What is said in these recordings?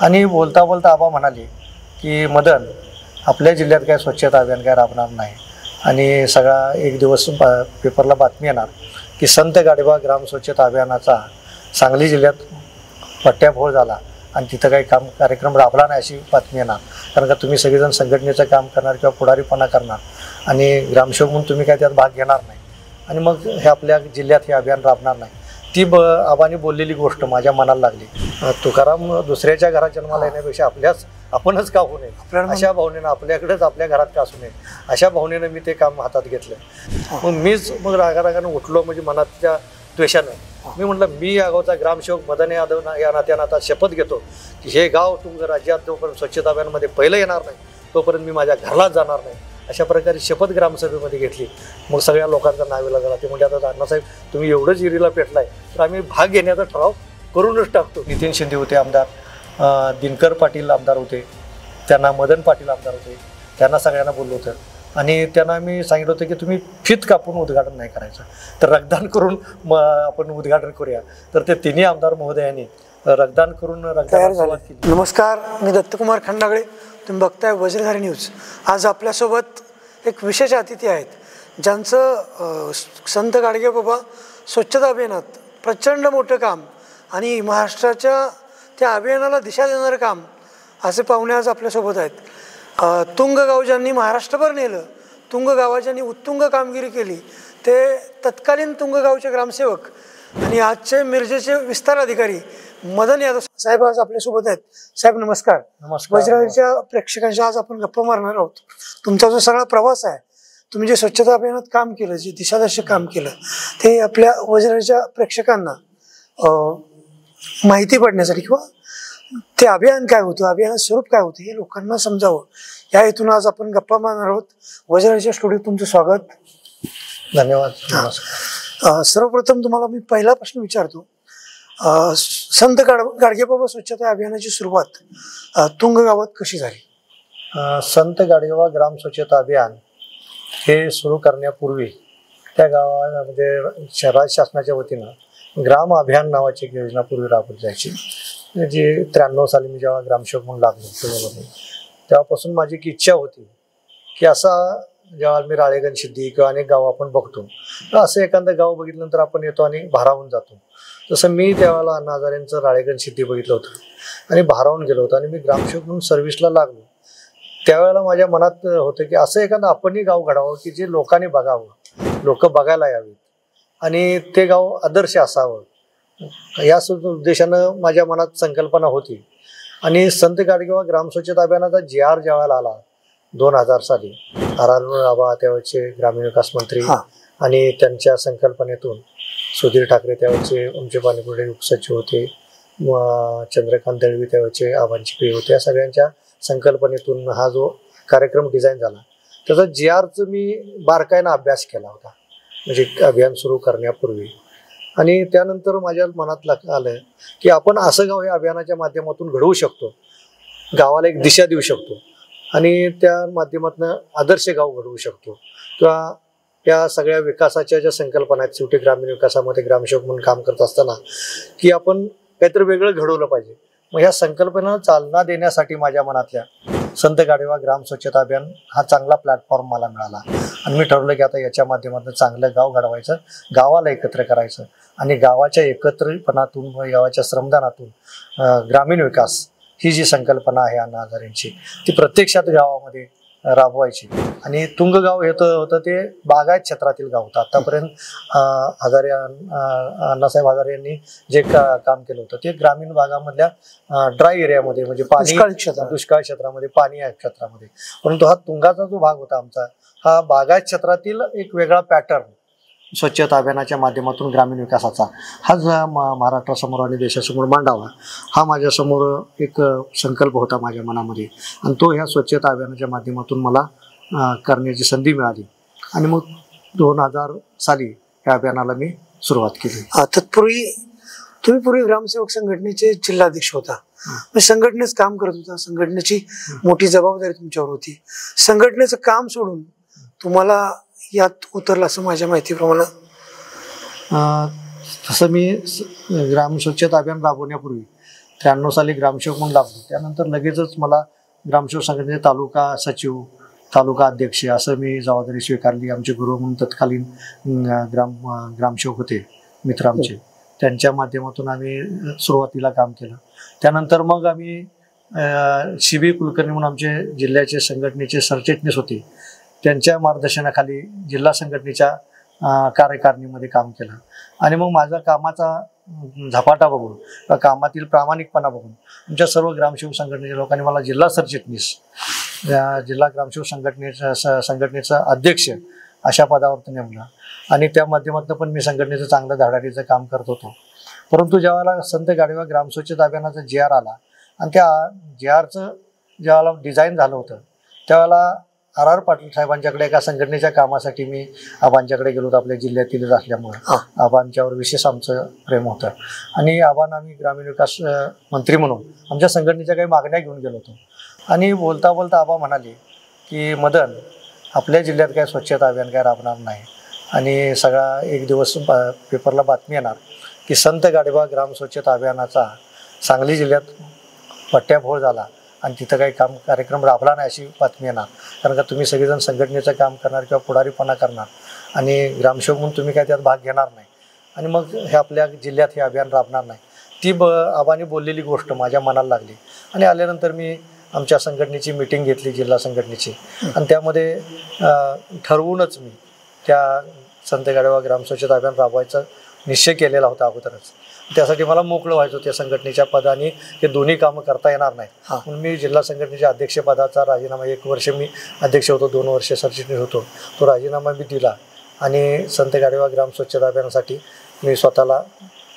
आणि बोलता बोलता आबा म्हणाले की मदन, आपल्या जिल्ह्यात काय स्वच्छता अभियान काय राबणार नाही आणि सगळा एक दिवस पेपरला बातमी येणार की संत गाडवा ग्राम स्वच्छता अभियानाचा सांगली जिल्ह्यात पट्ट्याफोड झाला आणि तिथं काही कार्यक्रम राबला नाही अशी बातमी येणार. कारण का तुम्ही सगळेजण संघटनेचं काम करणार किंवा पुढारीपणा करणार आणि ग्रामसेवक म्हणून तुम्ही काय त्यात भाग घेणार नाही आणि मग हे आपल्या जिल्ह्यात हे अभियान राबणार नाही. ती आबांनी बोललेली गोष्ट माझ्या मनाला लागली. तुकाराम दुसऱ्याच्या घरात जन्माला येण्यापेक्षा आपणच का होऊ नये अशा भावनेनं, आपल्याकडेच आपल्या घरात का असू नये अशा भावनेनं मी ते काम हातात घेतलं. मग मीच रागारागानं उठलो, म्हणजे मनाच्या द्वेषानं मी म्हटलं मी या गावचा ग्रामसेवक मदन यादव या नात्यानं आता शपथ घेतो की हे गाव तुंग राज्यात जोपर्यंत स्वच्छता अभियानमध्ये पहिलं येणार नाही तोपर्यंत मी माझ्या घरालाच जाणार नाही. अशा प्रकारे शपथ ग्रामसभेमध्ये घेतली. मग सगळ्या लोकांचा नावेला झाला. ते म्हणजे आता अण्णासाहेब तुम्ही एवढंच जिरीला पेटलाय तर आम्ही भाग घेण्याचा ठराव करूनच टाकतो. नितीन शिंदे होते आमदार, दिनकर पाटील आमदार होते, त्यांना मदन पाटील आमदार होते, त्यांना सगळ्यांना बोललो होतं आणि त्यांना मी सांगितलं होतं की तुम्ही फित कापून उद्घाटन नाही करायचं, तर रक्तदान करून आपण उद्घाटन करूया. तर ते तिन्ही आमदार महोदयांनी रक्तदान करून सुरुवात केली. नमस्कार, मी दत्तकुमार खंडागळे, तुम्ही बघताय वज्रधारी न्यूज. आज आपल्यासोबत एक विशेष अतिथी आहेत ज्यांचं संत गाडगेबाबा स्वच्छता अभियानात प्रचंड मोठं काम आणि महाराष्ट्राच्या त्या अभियानाला दिशा देणारं काम असे पाहुणे आज आपल्यासोबत आहेत. तुंग गाव ज्यांनी महाराष्ट्रभर नेलं, तुंग गावात ज्यांनी उत्तुंग कामगिरी केली ते तत्कालीन तुंग गावचे ग्रामसेवक आणि आजचे मिरजेचे विस्तार अधिकारी मदन यादव साहेब आज आपल्यासोबत आहेत. साहेब नमस्कार. नमस्कार. वज्रधारीच्या प्रेक्षकांच्या आज आपण गप्पा मारणार आहोत. तुमचा जो सगळा प्रवास आहे, तुम्ही जे स्वच्छता अभियानात काम केलं, जे दिशादर्शक काम केलं, ते आपल्या वज्रधारीच्या प्रेक्षकांना माहिती पडण्यासाठी किंवा ते अभियान काय होतं, अभियानाचं स्वरूप काय होतं हे लोकांना समजावं या हेतून आज आपण गप्पा मारणार आहोत. वज्रधारीच्या स्टुडिओत तुमचं स्वागत. धन्यवाद. सर्वप्रथम तुम्हाला मी पहिला प्रश्न विचारतो. संत गाडगेबाबा स्वच्छता अभियानाची सुरुवात तुंग गावात कशी झाली? संत गाडगेबाबा ग्राम स्वच्छता अभियान हे सुरू करण्यापूर्वी त्या गावामध्ये राज्य शासनाच्या वतीनं ग्राम अभियान नावाची एक योजना पूर्वी राबवली जायची, जी 93 साली मी जेव्हा ग्रामसेवक म्हणून लागलो पुण्यामध्ये तेव्हापासून माझी एक इच्छा होती की असा जेव्हा मी राळेगण सिद्धी किंवा अनेक गाव आपण बघतो असं एखादं गाव बघितल्यानंतर आपण येतो आणि भारावून जातो. तसं मी त्यावेळेला अण्णा हजारेंचं राळेगण सिद्धी बघितलं होतं आणि भारावून गेलो होतो आणि मी ग्रामसेवक म्हणून सर्व्हिसला लागलो. त्यावेळेला माझ्या मनात होतं की असं एखादं आपणही गाव घडावं की जे लोकांनी बघावं, लोक बघायला यावीत आणि ते गाव आदर्श असावं, या उद्देशानं माझ्या मनात संकल्पना होती. आणि संत गाडगेबाबा ग्राम स्वच्छता अभियानाचा GR ज्यावेळेला आला 2000 साली, आबा त्यावेळेचे ग्रामीण विकास मंत्री आणि त्यांच्या संकल्पनेतून सुधीर ठाकरे त्यावेळेचे आमचे पाणीपुरवठे उपसचिव होते, चंद्रकांत दळवी त्यावेळेचे आबांची पे होते, या सगळ्यांच्या संकल्पनेतून हा जो कार्यक्रम डिझाईन झाला त्याचा GRचं मी बारकाईनं अभ्यास केला होता म्हणजे अभियान सुरू करण्यापूर्वी. आणि त्यानंतर माझ्या मनात आलं की आपण असं गाव या अभियानाच्या माध्यमातून घडवू शकतो, गावाला एक दिशा देऊ शकतो आणि त्या माध्यमातून आदर्श गाव घडवू शकतो किंवा या सगळ्या विकासाच्या ज्या संकल्पना आहेत शेवटी ग्रामीण विकासामध्ये ग्रामसेवक म्हणून काम करत असताना की आपण काहीतरी वेगळं घडवलं पाहिजे. मग ह्या संकल्पनेला चालना देण्यासाठी माझ्या मनातल्या संत गाडगेबाबा ग्राम स्वच्छता अभियान हा चांगला प्लॅटफॉर्म मला मिळाला आणि मी ठरवलं की आता याच्या माध्यमातून चांगलं गाव घडवायचं, गावाला एकत्र करायचं आणि गावाच्या एकत्रितपणातून व गावाच्या श्रमदानातून ग्रामीण विकास ही जी संकल्पना आहे अण्णा हजारेंची ती प्रत्यक्षात गावामध्ये राबवायची. आणि तुंग गाव हे होतं ते बागायत क्षेत्रातील गाव होतं. आतापर्यंत अण्णासाहेब हजारे यांनी जे काम केलं होतं ते ग्रामीण भागामधल्या ड्राय एरियामध्ये म्हणजे दुष्काळ क्षेत्रामध्ये पाणी आहे क्षेत्रामध्ये, परंतु हा तुंगाचा जो भाग होता आमचा हा बागायत क्षेत्रातील एक वेगळा पॅटर्न स्वच्छता अभियानाच्या माध्यमातून ग्रामीण विकासाचा हा महाराष्ट्रासमोर आणि देशासमोर मांडावा हा माझ्यासमोर एक संकल्प होता माझ्या मनामध्ये आणि तो ह्या स्वच्छता अभियानाच्या माध्यमातून मला करण्याची संधी मिळाली आणि मग 2000 साली या अभियानाला मी सुरुवात केली. तत्पूर्वी तुम्ही ग्रामसेवक संघटनेचे जिल्हाध्यक्ष होता, संघटनेच काम करत होता, संघटनेची मोठी जबाबदारी तुमच्यावर होती. संघटनेचं काम सोडून तुम्हाला यात उतरला असं माझ्या माहितीप्रमाणे? तसं मी ग्राम स्वच्छता अभियान राबवण्यापूर्वी 93 साली ग्रामसेवक म्हणून लागलो. त्यानंतर लगेचच मला ग्रामसेवक संघटनेचे तालुका सचिव, तालुका अध्यक्ष असं मी जबाबदारी स्वीकारली. आमचे गुरु म्हणून तत्कालीन ग्रामसेवक होते मित्र आमचे, त्यांच्या माध्यमातून आम्ही सुरुवातीला काम केलं. त्यानंतर मग आम्ही शिबी कुलकर्णी म्हणून आमचे जिल्ह्याचे संघटनेचे सरचिटणीस होते, त्यांच्या मार्गदर्शनाखाली जिल्हा संघटनेच्या कार्यकारिणीमध्ये काम केलं. आणि मग माझा कामाचा झपाटा बघून, कामातील प्रामाणिकपणा बघून आमच्या सर्व ग्रामसेवक संघटनेच्या लोकांनी मला जिल्हा सरचिटणीस, जिल्हा ग्रामसेवक संघटनेचा अध्यक्ष अशा पदावर नेमलं. आणि त्या माध्यमातून पण मी संघटनेचं चांगलं धडाडीचं काम करत होतो. परंतु ज्यावेळेला संत गाडगेबाबा ग्राम स्वच्छता अभियानाचा GR आला आणि त्या GRचं ज्यावेळेला डिझाईन झालं होतं, त्यावेळेला RR पाटील साहेबांच्याकडे एका संघटनेच्या कामासाठी मी आबांच्याकडे गेलो होतो. आपल्या जिल्ह्यातीलच असल्यामुळं आबांच्यावर विशेष आमचं प्रेम होतं. आणि आबांना आम्ही ग्रामीण विकास मंत्री म्हणून आमच्या संघटनेच्या काही मागण्या घेऊन गेलो होतो. आणि बोलता बोलता आबा म्हणाले की मदन, आपल्या जिल्ह्यात काय स्वच्छता अभियान काय राबणार नाही. आणि सगळा एक दिवस पेपरला बातमी येणार की संत गाडगेबाबा ग्राम स्वच्छता अभियानाचा सांगली जिल्ह्यात पट्ट्याफोड झाला आणि तिथं काही कार्यक्रम राबला नाही अशी बातमी येणार. कारण का तुम्ही सगळेजण संघटनेचं काम करणार किंवा पुढारीपणा करणार आणि ग्रामसेवक म्हणून तुम्ही काय त्यात भाग घेणार नाही आणि मग हे आपल्या जिल्ह्यात हे अभियान राबणार नाही. ती आबांनी बोललेली गोष्ट माझ्या मनाला लागली. आणि आल्यानंतर मी आमच्या संघटनेची मीटिंग घेतली, जिल्हा संघटनेची, आणि त्यामध्ये ठरवूनच मी त्या संत गाडगेबाबा ग्राम स्वच्छता अभियान राबवायचा निश्चय केलेला होता अगोदरच. त्यासाठी मला मोकळं व्हायचं त्या संघटनेच्या पदाने, हे दोन्ही कामं करता येणार नाही म्हणून मी जिल्हा संघटनेच्या अध्यक्षपदाचा राजीनामा, 1 वर्ष मी अध्यक्ष होतो, 2 वर्ष सरचिटणीस होतो, तो राजीनामा मी दिला. आणि संत गाडगेबाबा ग्राम स्वच्छता अभियानासाठी मी स्वतःला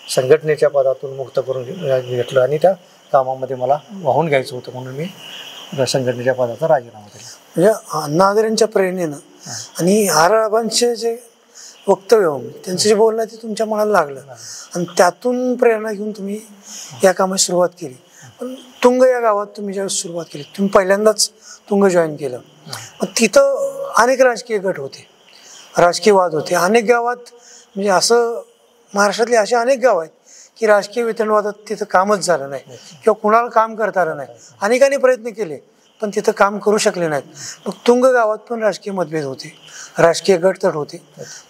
संघटनेच्या पदातून मुक्त करून घेतलं आणि त्या कामामध्ये मला वाहून घ्यायचं होतं म्हणून मी संघटनेच्या पदाचा राजीनामा दिला. म्हणजे अण्णा हजारेंच्या प्रेरणेनं आणि आबांचे जे वक्तव्य, त्यांचं जे बोलणं ते तुमच्या मनाला लागलं आणि त्यातून प्रेरणा घेऊन तुम्ही या कामाची सुरुवात केली. पण तुंग या गावात तुम्ही ज्यावेळेस सुरुवात केली, तुम्ही पहिल्यांदाच तुंग जॉईन केलं. मग तिथं अनेक राजकीय गट होते, राजकीय वाद होते. अनेक गावात म्हणजे असं महाराष्ट्रातले असे अनेक गाव आहेत की राजकीय वितंडवादात तिथं कामच झालं नाही किंवा कुणाला काम करता आलं नाही. अनेकांनी प्रयत्न केले पण तिथं काम करू शकले नाहीत. मग तुंग गावात पण राजकीय मतभेद होते, राजकीय गटतट होते.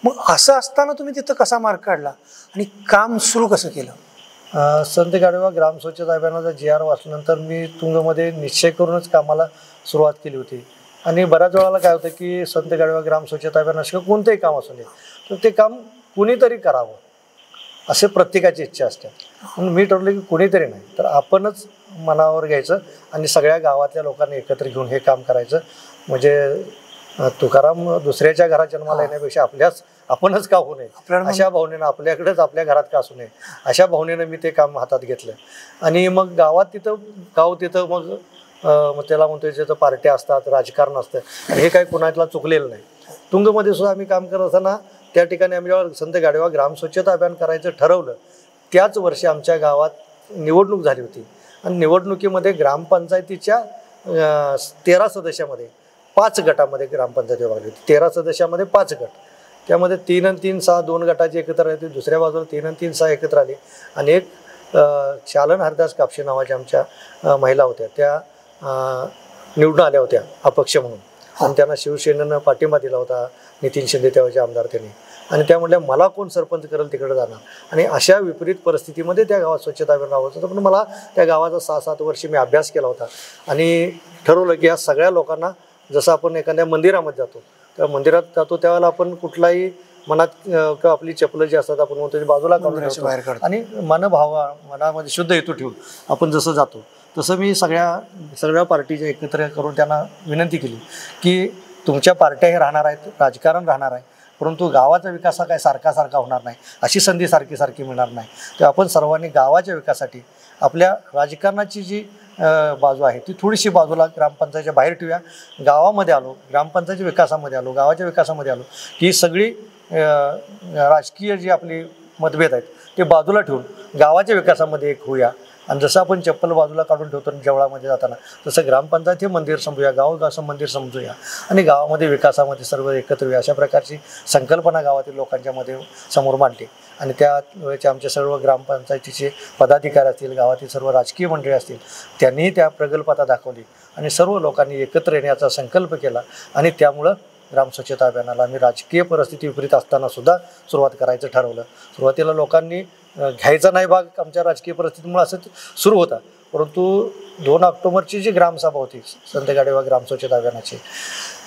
मग असं असताना तुम्ही तिथं कसा मार्ग काढला आणि काम सुरू कसं केलं? संत गाडगेबाबा ग्राम स्वच्छता अभियानाचा GR वाचल्यानंतर मी तुंगमध्ये निश्चय करूनच कामाला सुरुवात केली होती. आणि बऱ्याच वेळाला काय होतं की संत गाडगेबाबा ग्राम स्वच्छता अभियानाशिवाय कोणतंही काम असू नये तर ते काम कुणीतरी करावं असे प्रत्येकाची इच्छा असते. म्हणून मी ठरवलं की कुणीतरी नाही तर आपणच मनावर घ्यायचं आणि सगळ्या गावातल्या लोकांना एकत्र घेऊन हे काम करायचं. म्हणजे तुकाराम दुसऱ्याच्या घरात जन्माला येण्यापेक्षा आपणच का होऊ नये अशा भावनेनं, आपल्याकडेच आपल्या घरात का असू नये अशा भावनेनं मी ते काम हातात घेतलं. आणि मग गावात तिथं मग त्याला म्हणतो तिथं पार्ट्या असतात, राजकारण असतं, आणि हे काही कुणाला चुकलेलं नाही. तुंगमध्ये सुद्धा आम्ही काम करत असताना त्या ठिकाणी आम्ही जेव्हा संत गाडगेबाबा ग्राम स्वच्छता अभियान करायचं ठरवलं त्याच वर्षी आमच्या गावात निवडणूक झाली होती. आणि निवडणुकीमध्ये ग्रामपंचायतीच्या 13 सदस्यामध्ये 5 गटामध्ये ग्रामपंचायत विभागली होती. 13 सदस्यामध्ये 5 गट, त्यामध्ये 3 आणि 3, 6 2 गटाची एकत्र आली होती. दुसऱ्या बाजूला 3 आणि 3, 6 एकत्र आली. आणि एक शालन हरदास कापशे नावाच्या आमच्या महिला होत्या, त्या निवडून आल्या होत्या अपक्ष म्हणून. आणि त्यांना शिवसेनेनं पाठिंबा दिला होता, नितीन शिंदे तेव्हाचे आमदार त्यांनी. आणि त्या म्हटल्या मला कोण सरपंच करेल तिकडे जाणार. आणि अशा विपरीत परिस्थितीमध्ये त्या गावात स्वच्छता अभियान राबवायचं होतं. पण मला त्या गावाचा 6-7 वर्ष मी अभ्यास केला होता आणि ठरवलं की या सगळ्या लोकांना, जसं आपण एखाद्या मंदिरामध्ये जातो त्या मंदिरात जातो त्यावेळेला आपण कुठलाही मनात किंवा आपली चपलं जी असतात आपण म्हणतो बाजूला काढून ठेवतो आणि मनामध्ये शुद्ध हेतू ठेवून आपण जसं जातो तसं मी सगळ्या पार्टीच्या एकत्र करून त्यांना विनंती केली की तुमच्या पार्ट्या हे राहणार आहेत, राजकारण राहणार आहे, परंतु गावाचा विकास हा काय सारखा होणार नाही, अशी संधी सारखी मिळणार नाही. तर आपण सर्वांनी गावाच्या विकासासाठी आपल्या राजकारणाची जी बाजू आहे ती थोडीशी बाजूला ग्रामपंचायतीच्या बाहेर ठेवूया. गावामध्ये आलो, ग्रामपंचायतीच्या विकासामध्ये आलो, गावाच्या विकासामध्ये आलो ही सगळी राजकीय जी आपली मतभेद आहेत ते बाजूला ठेवून गावाच्या विकासामध्ये एक होऊया आणि जसं आपण चप्पल बाजूला काढून ठेवतो जवळामध्ये जाताना, तसं ग्रामपंचायत हे मंदिर समजूया, गाव असं मंदिर समजूया आणि गावामध्ये विकासामध्ये सर्व एकत्र येऊया, अशा प्रकारची संकल्पना गावातील लोकांच्या मध्ये समोर मांडली. आणि त्या वेळेचे आमचे सर्व ग्रामपंचायतीचे पदाधिकारी असतील, गावातील सर्व राजकीय मंडळी असतील, त्यांनीही त्या प्रगल्भता दाखवली आणि सर्व लोकांनी एकत्र येण्याचा संकल्प केला. आणि त्यामुळं ग्राम स्वच्छता अभियानाला आम्ही राजकीय परिस्थिती विपरीत असताना सुद्धा सुरुवात करायचं ठरवलं. सुरुवातीला लोकांनी घ्यायचा नाही भाग, आमच्या राजकीय परिस्थितीमुळे असं सुरू होता. परंतु 2 ऑक्टोबरची जी ग्रामसभा होती संत गाडगेबाबा ग्राम स्वच्छता अभियानाची,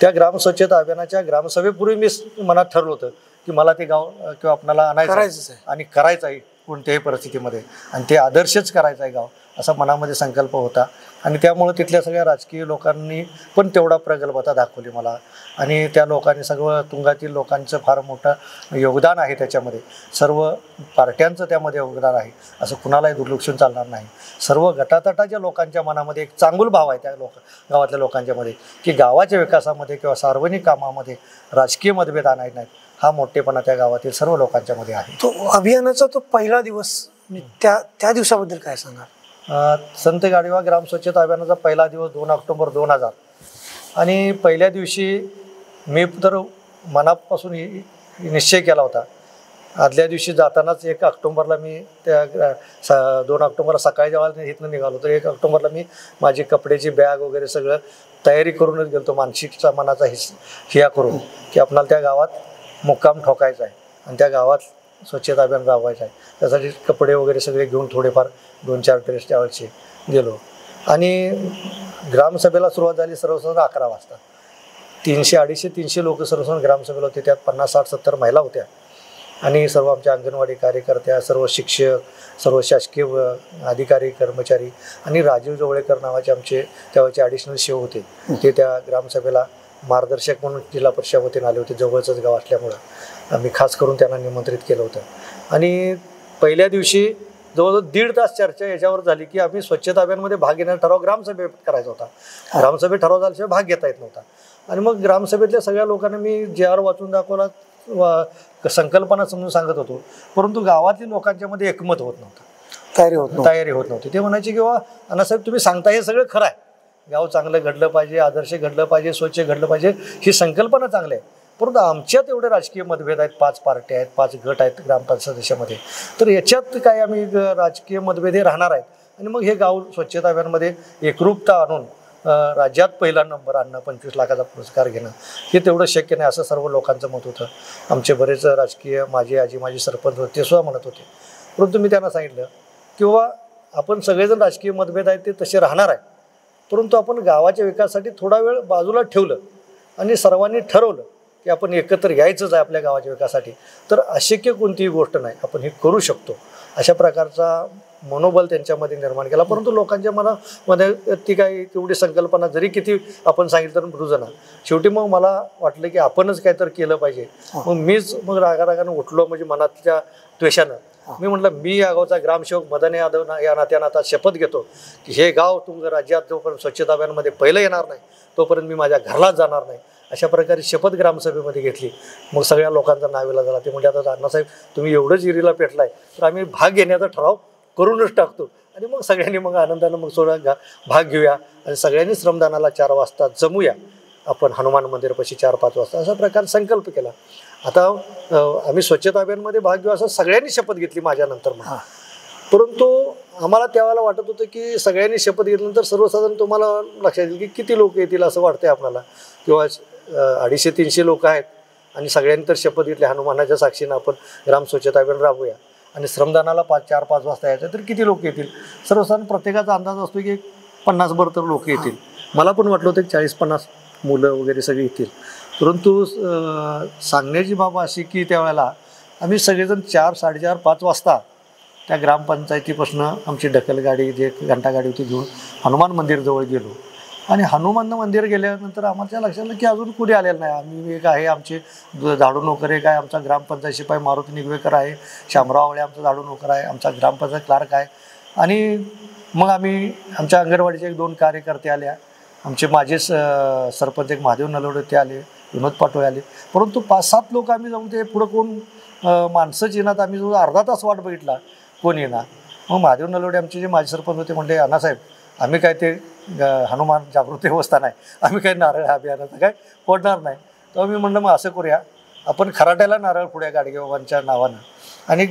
त्या ग्राम स्वच्छता अभियानाच्या ग्रामसभेपूर्वी मी मनात ठरलं होतं की मला ते गाव किंवा आपल्याला आणायचं आहे आणि करायचं आहे कोणत्याही परिस्थितीमध्ये, आणि ते आदर्शच करायचं आहे गाव, असा मनामध्ये संकल्प होता. आणि त्यामुळे तिथल्या सगळ्या राजकीय लोकांनी पण तेवढा प्रगल्भता दाखवली मला. आणि त्या लोकांनी सगळं तुंगातील लोकांचं फार मोठं योगदान आहे त्याच्यामध्ये, सर्व पार्ट्यांचं त्यामध्ये योगदान आहे, असं कुणालाही दुर्लक्षून चालणार नाही. सर्व गटातटाच्या लोकांच्या मनामध्ये एक चांगुल भाव आहे त्या गावातल्या लोकांच्या मध्ये की गावाच्या विकासामध्ये किंवा सार्वजनिक कामामध्ये राजकीय मतभेद आणायचे नाहीत, हा मोठेपणा त्या गावातील सर्व लोकांच्या मध्ये आहे. तो अभियानाचा तो पहिला दिवस, त्या दिवसाबद्दल काय सांगा? संत गाडगेबाबा ग्राम स्वच्छता अभियानाचा पहिला दिवस 2 ऑक्टोबर 2000. आणि पहिल्या दिवशी मी तर मनापासून निश्चय केला होता. आदल्या दिवशी जातानाच 1 ऑक्टोबरला मी त्या 2 ऑक्टोबरला सकाळी जेव्हा इथनं निघालो तर 1 ऑक्टोबरला मी माझी कपड्याची बॅग वगैरे सगळं तयारी करूनच गेलो, मानसिकचा मनाचा हिया करून की आपणाला त्या गावात मुक्काम ठोकायचा आहे आणि त्या गावात स्वच्छता अभियान राबवायचं आहे. त्यासाठी कपडे वगैरे सगळे घेऊन थोडेफार 2-4 ड्रेस त्यावेळेचे गेलो. आणि ग्रामसभेला सुरुवात झाली सर्वसाधारण 11 वाजता. 300-250-300 लोक सर्वसाधारण ग्रामसभेला होते. त्यात 50-60-70 महिला होत्या आणि सर्व आमच्या अंगणवाडी कार्यकर्त्या, सर्व शिक्षक, सर्व शासकीय अधिकारी कर्मचारी आणि राजीव जवळेकर नावाचे आमचे त्यावेळेचे ॲडिशनल शेव होते, ते त्या ग्रामसभेला मार्गदर्शक म्हणून जिल्हा परिषद वतीने आले होते. जवळचंच गाव असल्यामुळं आम्ही खास करून त्यांना निमंत्रित केलं होतं. आणि पहिल्या दिवशी जवळजवळ 1.5 तास चर्चा याच्यावर झाली की आम्ही स्वच्छता अभियानमध्ये भाग घेण्याचा ठराव ग्रामसभेत करायचा होता. ग्रामसभेत ठराव झाल्याशिवाय भाग घेता येत नव्हता. आणि मग ग्रामसभेतल्या सगळ्या लोकांना मी JR वाचून दाखवला, संकल्पना समजून सांगत होतो, परंतु गावातील लोकांच्या मध्ये एकमत होत नव्हतं, तयारी होत नव्हती. ते म्हणायचे की बाबा अण्णासाहेब तुम्ही सांगता हे सगळं खरं आहे, गाव चांगलं घडलं पाहिजे, आदर्श घडलं पाहिजे, स्वच्छ घडलं पाहिजे, ही संकल्पना चांगली आहे, परंतु आमच्यात एवढे राजकीय मतभेद आहेत, 5 पार्ट्या आहेत, 5 गट आहेत ग्रामपंचायत सदस्यामध्ये, तर याच्यात काय आम्ही राजकीय मतभेद हे राहणार आहेत. आणि मग हे गाव स्वच्छता अभियानमध्ये एकरूपता आणून राज्यात पहिला नंबर आणणं, 25 लाखाचा पुरस्कार घेणं, हे तेवढं शक्य नाही असं सर्व लोकांचं मत होतं. आमचे बरेच राजकीय माझे सरपंच होते ते सुद्धा म्हणत होते. परंतु मी त्यांना सांगितलं की बाबा आपण सगळेजण राजकीय मतभेद आहेत ते तसे राहणार आहे, परंतु आपण गावाच्या विकासासाठी थोडा वेळ बाजूला ठेवलं आणि सर्वांनी ठरवलं की आपण एकत्र यायचंच आहे आपल्या गावाच्या विकासासाठी, तर अशक्य कोणतीही गोष्ट नाही, आपण हे करू शकतो, अशा प्रकारचा मनोबल त्यांच्यामध्ये निर्माण केला. परंतु लोकांच्या मनामध्ये ती काही तेवढी संकल्पना जरी किती आपण सांगितलं तर रुजणार. शेवटी मग मला वाटलं की आपणच काहीतरी केलं पाहिजे. मग मीच रागारागानं उठलो, म्हणजे मनातल्या द्वेषानं मी म्हटलं मी या गावचा ग्रामसेवक मदन यादव या नात्यानं आता शपथ घेतो की हे गाव तुंग राज्यात जोपर्यंत स्वच्छता अभियानमध्ये पहिलं येणार नाही तोपर्यंत मी माझ्या घरालाच जाणार नाही, अशा प्रकारे शपथ ग्रामसभेमध्ये घेतली. मग सगळ्या लोकांचा नावेला झाला. ते म्हणजे आता अण्णासाहेब तुम्ही एवढंच इरीला पेटलाय तर आम्ही भाग घेण्याचा ठराव करूनच टाकतो. आणि मग सगळ्यांनी मग आनंदानं मग भाग घेऊया आणि सगळ्यांनी श्रमदानाला 4 वाजता जमूया आपण हनुमान मंदिरपाशी 4-5 वाजता, असा प्रकार संकल्प केला. आता आम्ही स्वच्छता अभियानमध्ये भाग घेऊ असं सगळ्यांनी शपथ घेतली माझ्यानंतर. परंतु आम्हाला त्यावेळेला वाटत होतं की सगळ्यांनी शपथ घेतल्यानंतर सर्वसाधारण तुम्हाला लक्षात येईल की किती लोक येतील असं वाटतंय आपल्याला, किंवा 250-300 लोक आहेत आणि सगळ्यांनी तर शपथ घेतली हनुमानाच्या साक्षीनं आपण ग्राम स्वच्छता अभियान राबूया आणि श्रमदानाला 4-5 वाजता यायचं तर किती लोक येतील. सर्वसाधारण प्रत्येकाचा अंदाज असतो की 50 तर लोक येतील. मला पण वाटलं होतं की 40-50 मुलं वगैरे सगळे येतील. परंतु सांगण्याची बाब अशी की त्यावेळेला आम्ही सगळेजण 4-4:30-5 वाजता त्या ग्रामपंचायतीपासून आमची ढकलगाडी जे घंटागाडी होती घेऊन हनुमान मंदिरजवळ गेलो. आणि हनुमान मंदिर गेल्यानंतर आम्हाला लक्षात आलं की अजून कुठे आलेलं नाही. आम्ही एक आहे आमचे झाडू नोकर, एक आहे आमचा ग्रामपंचायत शिपाई मारुती निगवेकर आहे, शामराव आवळे आमचा झाडू नोकर आहे, आमचा ग्रामपंचायत क्लार्क आहे. आणि मग आम्ही आमच्या अंगणवाडीचे 1-2 कार्यकर्ते आल्या, आमचे माझे सरपंच एक महादेव नलवडे ते आले, विनोद पाटोळे आले. परंतु 5-7 लोक आम्ही जाऊन ते पुढं कोण माणसंच येणार, आम्ही जवळ अर्धा तास वाट बघितला कोण येणार. मग महादेव नलवडे आमचे जे माजी सरपंच होते म्हणजे अण्णासाहेब आम्ही काय ते हनुमान जागृती व्यवस्था नाही, आम्ही काय नारळ अभियानाचं काय फोडणार नाही. तेव्हा मी म्हणलं मग असं करूया, आपण खराट्याला नारळ फोडूया गाडगेबाबांच्या नावानं, आणि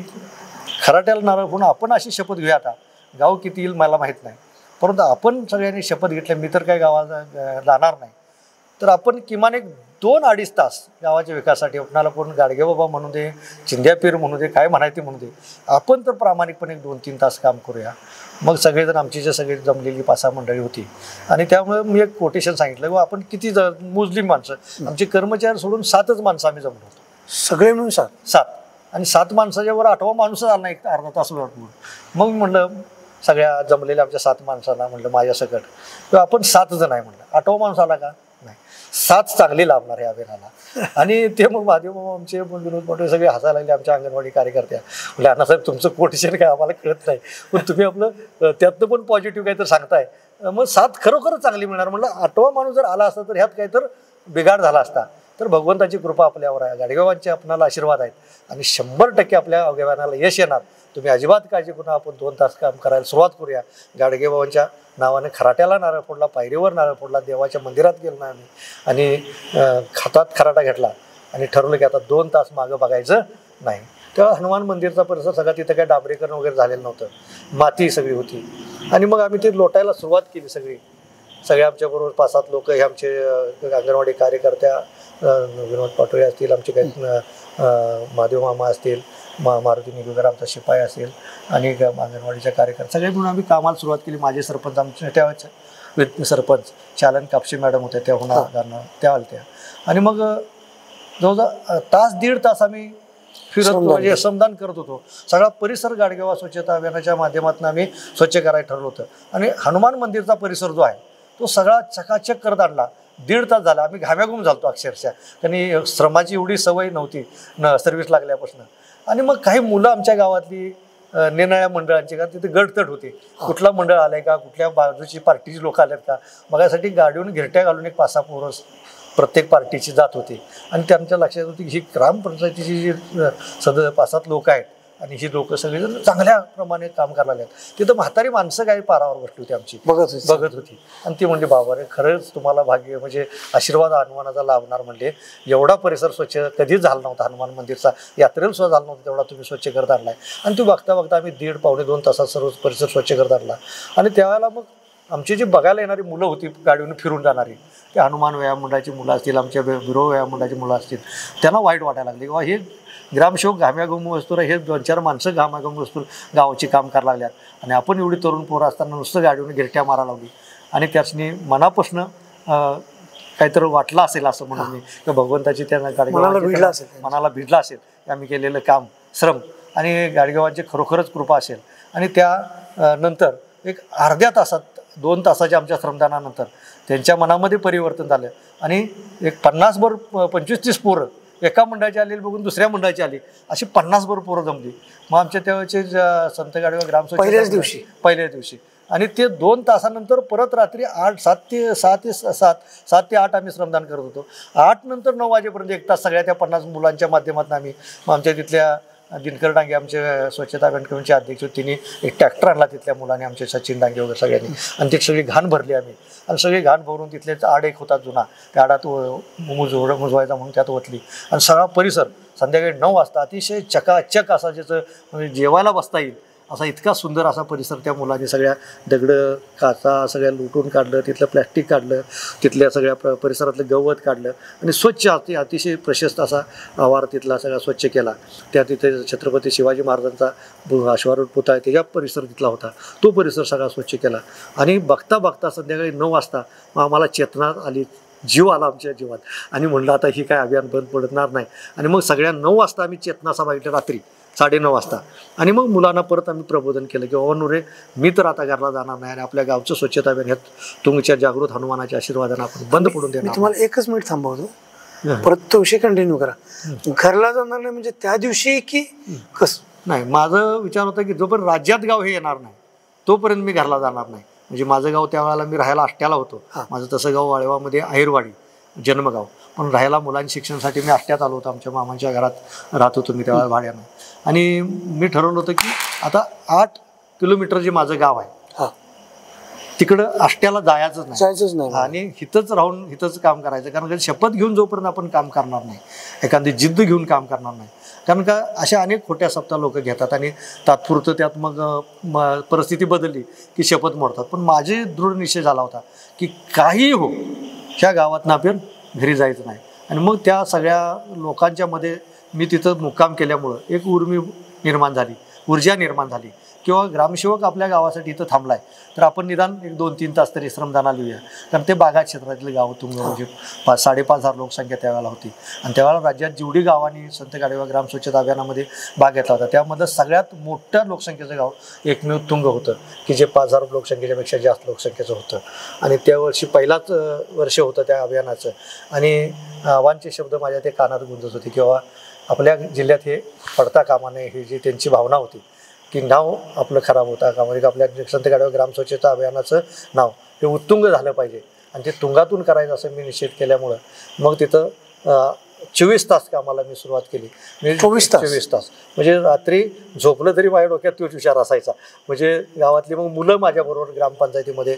खराट्याला नारळ फोडून आपण अशी शपथ घेऊया. आता गाव किती येईल मला माहीत नाही, परंतु आपण सगळ्यांनी शपथ घेतल्या, मी तर काही गावाला जाणार नाही, तर आपण किमान एक 2-2.5 तास गावाच्या विकासासाठी, आपणाला कोण गाडगेबाबा म्हणू दे, चिंध्यापीर म्हणू दे, काय म्हणायचे म्हणू दे, आपण तर प्रामाणिकपणे 2-3 तास काम करूया. मग सगळेजण आमची जे सगळी जमलेली 5-6 मंडळी होती, आणि त्यामुळे मी एक कोटेशन सांगितलं की आपण किती मुस्लिम माणसं, आमचे कर्मचारी सोडून 7च माणसं आम्ही जमलो होतो, सगळे मिळून 7. आणि 7 माणसाच्या वर 8वा माणूसच आला नाही, एक अर्धा तास वेळ. मग म्हणलं सगळ्या जमलेल्या आमच्या 7 माणसांना म्हणलं माझ्या सकट किंवा आपण 7 जण आहे म्हणलं, 8वा माणूस आला का नाही, 7 चांगली लाभणार आहे अभियानाला. आणि ते मग महादेव आमचे विनोद पाटील सगळे हसायला लागले, आमच्या अंगणवाडी कार्यकर्त्या. म्हणजे अण्णासाहेब तुमचं कोटेशन काय आम्हाला कळत नाही, पण तुम्ही आपलं त्यातनं पण पॉझिटिव्ह काही तर सांगताय, मग 7 खरोखरच चांगली मिळणार. म्हणलं 8वा माणूस जर आला असता तर ह्यात काही तर बिघाड झाला असता. तर भगवंताची कृपा आपल्यावर आहे, गाडगेबाबांचे आपणाला आशीर्वाद आहेत, आणि 100% आपल्या अभियानाला यश येणार. तुम्ही अजिबात काळजी करू नका, आपण 2 तास काम करायला सुरुवात करूया. गाडगेबाबांच्या नावाने खराट्याला नारळ फोडला, पायरीवर नारळ फोडला, देवाच्या मंदिरात गेलो ना आम्ही, आणि हातात खराटा घेतला, आणि ठरवलं की आता 2 तास मागं बघायचं नाही. तेव्हा हनुमान मंदिरचा परिसर सगळा, तिथं काही डांबरीकरण वगैरे झालेलं नव्हतं, माती सगळी होती. आणि मग आम्ही ते लोटायला सुरुवात केली सगळे आमच्याबरोबर 5-7 लोक, हे आमचे अंगणवाडी कार्यकर्त्या, विनोद पाटोळे असतील, आमचे काही महादेव मामा असतील, मारुती निगुगर आमचा शिपाई असेल, आणि अंगणवाडीच्या कार्यकर्ते सगळे म्हणून आम्ही कामाला सुरुवात केली. माझे सरपंच, आमचे त्यावेळेचे सरपंच चालन कापशी मॅडम होत्या, त्या होणार त्या आल्या. आणि मग जवळजवळ 1.5 तास आम्ही फिरत म्हणजे श्रमदान करत होतो. सगळा परिसर गाडगेबाबा स्वच्छता अभियानाच्या माध्यमातून आम्ही स्वच्छ करायला ठरवलं होतं. आणि हनुमान मंदिरचा परिसर जो आहे तो सगळा चकाचक करत आणला. 1.5 तास झाला, आम्ही घाम्याघूम झालतो अक्षरशः, कारण श्रमाची एवढी सवय नव्हती सर्व्हिस लागल्यापासून. आणि मग काही मुलं आमच्या गावातली निरनिळ्या मंडळांची, का तिथे गडतट होते, कुठला मंडळ आलाय का, कुठल्या बाजूची पार्टीची लोक आल्यात का, मग यासाठी गाडीवरून घिरट्या घालून एक 5-6 पोरं प्रत्येक पार्टीची जात होती. आणि त्यांच्या लक्षात होती की ही ग्रामपंचायतीची जी 5-7 लोक आहेत, आणि ही लोक सगळेजण चांगल्या प्रमाणे काम करायला लागतात. तिथं म्हातारी माणसं काही पारावर बसली होती आमची, बघत होती. आणि ती म्हणली बाबा रे, खरंच तुम्हाला भाग्य, म्हणजे आशीर्वाद हनुमानाचा लाभणार. म्हणले एवढा परिसर स्वच्छ कधीच झाला नव्हता, हनुमान मंदिरचा यात्रेला सुद्धा झाला नव्हता, तेवढा तुम्ही स्वच्छ करत आणलाय. आणि तू बघता बघता आम्ही 1.5-2 तासात सर्व परिसर स्वच्छ करत आणला. आणि त्यावेळेला मग आमची जी बघायला येणारी मुलं होती, गाडीवरून फिरून जाणारी, ते हनुमान व्यायाम मंडळाची मुलं असतील, आमच्या बिरो व्यायाम मंडळाची मुलं असतील, त्यांना वाईट वाटायला लागले किंवा हे ग्रामसेवक घाम्याघूम वस्तूर, हे 2-4 माणसं घाम्याघूम वस्तूर गावाची काम करायला लागल्यात, आणि आपण एवढी तरुण पोरं असताना नुसतं गाडीवरून गिरट्या मारायला लावली. आणि त्याचनी मनापासून काहीतरी वाटलं असेल असं म्हणून मी, किंवा भगवंताची त्यांना मनाला भिडला असेल आम्ही केलेलं काम, श्रम, आणि गाडगेबाबांची खरोखरच कृपा असेल. आणि त्या नंतर एक अर्ध्या तासात, 2 तासाच्या आमच्या श्रमदानानंतर त्यांच्या मनामध्ये परिवर्तन झालं. आणि एक 50 बरोबर 25-30 पोरं एका मंडळाची आली बघून दुसऱ्या मंडळाची आली, अशी 50 बरोबर पोरं जमली. मग आमच्या त्यावेळेचे संत गाडगेबाबा ग्रामसभा पहिल्याच दिवशी, आणि ते 2 तासानंतर परत रात्री 7 ते 8 आम्ही श्रमदान करत होतो. 8 नंतर 9 वाजेपर्यंत 1 तास सगळ्या त्या 50 मुलांच्या माध्यमातून आम्ही, आमच्या तिथल्या दिनकर डांगे आमचे स्वच्छता अभियान कमिटीचे अध्यक्ष, तिने एक ट्रॅक्टर आणला तिथल्या मुलांनी, आमचे सचिन डांगे वगैरे सगळ्यांनी, आणि ती सगळी घाण भरली आम्ही. आणि सगळी घाण भरून तिथले आड एक होता जुना, त्या आडात मुजवायचा म्हणून त्यात ओतली. आणि सगळा परिसर संध्याकाळी 9 वाजता अतिशय चकाचक असा, ज्याचं म्हणजे जेवायला बसता येईल असा इतका सुंदर असा परिसर त्या मुलांनी सगळ्या दगडं काचा सगळ्या लुटून काढलं, तिथलं प्लॅस्टिक काढलं, तिथल्या सगळ्या परिसरातलं गवत काढलं, आणि स्वच्छ अतिशय प्रशस्त असा आवार तिथला सगळा स्वच्छ केला. त्या तिथे छत्रपती शिवाजी महाराजांचा अश्वारूढ पुतळा आहे, त्याच्या परिसर तिथला होता, तो परिसर सगळा स्वच्छ केला. आणि बघता बघता संध्याकाळी 9 वाजता आम्हाला चेतना आली, जीव आला आमच्या जीवात. आणि म्हणलं आता ही काय अभियान बंद पडणार नाही. आणि मग सगळ्या 9 वाजता आम्ही चेतना सभा घेतली, रात्री 9:30 वाजता. आणि मग मुलांना परत आम्ही प्रबोधन केलं की बाबा रे, मी तर आता घरला जाणार नाही, आणि आपल्या गावचं स्वच्छता अभियान ह्यात तुमच्या जागृत हनुमानाच्या आशीर्वादानं आपण बंद पडून देणार. मी तुम्हाला 1 मिनिट थांबवतो, परत तो विषय कंटिन्यू करा. घरला जाणार नाही म्हणजे त्या दिवशी की कसं? नाही, माझं विचार होता की जोपर्यंत राज्यात गाव हे येणार नाही तोपर्यंत मी घरला जाणार नाही. म्हणजे माझं गाव त्यावेळेला मी राहायला आष्ट्याला होतो, माझं तसं गाव वाळवामध्ये आहेरवाडी जन्मगाव, पण राहायला मुलांच्या शिक्षणासाठी मी आष्ट्यात आलो होतो, आमच्या मामांच्या घरात राहत होतो मी त्यावेळेला भाड्यानं. आणि मी ठरवलं होतं की आता 8 किलोमीटर जे माझं गाव आहे हां तिकडं आष्ट्याला जायचंच नाही जायचंच नाही. आणि इथंच राहून इथंच काम करायचं. कारण का शपथ घेऊन जोपर्यंत आपण काम करणार नाही, एखादी जिद्द घेऊन काम करणार नाही, कारण का अशा अनेक खोट्या सप्ता लोक घेतात आणि तात्पुरतं त्यात मग परिस्थिती बदलली की शपथ मोडतात. पण माझे दृढ निश्चय झाला होता की काहीही हो, ह्या गावातनं आपण घरी जायचं नाही. आणि मग त्या सगळ्या लोकांच्या मध्ये मी तिथं मुक्काम केल्यामुळं एक ऊर्जा निर्माण झाली किंवा ग्रामसेवक आपल्या गावासाठी इथं थांबलाय तर आपण निदान 1-2-3 तास तरी श्रमदानाला लिहूया. कारण ते बागायत क्षेत्रातले गाव तुंग म्हणजे 5,500 लोकसंख्या त्यावेळेला होती. आणि त्यावेळेला राज्यात जेवढी गावांनी संत गाडगेबाबा ग्राम स्वच्छता अभियानामध्ये भाग घेतला होता त्यामधलं सगळ्यात मोठ्या लोकसंख्येचं गाव एकमेव तुंग होतं की जे 5,000 लोकसंख्येच्या पेक्षा जास्त लोकसंख्येचं होतं. आणि त्या वर्षी पहिलाच वर्ष होतं त्या अभियानाचं. आणि आव्हानचे शब्द माझ्या ते कानात गुंजत होते किंवा आपल्या जिल्ह्यात हे पडता कामा नये ही जी त्यांची भावना होती की नाव आपलं खराब होता कामा नये. आपल्या संत गाडगेबाबा ग्राम स्वच्छता अभियानाचं नाव हे उत्तुंग झालं पाहिजे आणि ते तुंगातून करायचं असं मी निश्चित केल्यामुळं मग तिथं 24 तास कामाला मी सुरुवात केली. मी 24 तास म्हणजे रात्री झोपलं तरी माझ्या डोक्यात तोच विचार असायचा. म्हणजे गावातली मग मुलं माझ्याबरोबर ग्रामपंचायतीमध्ये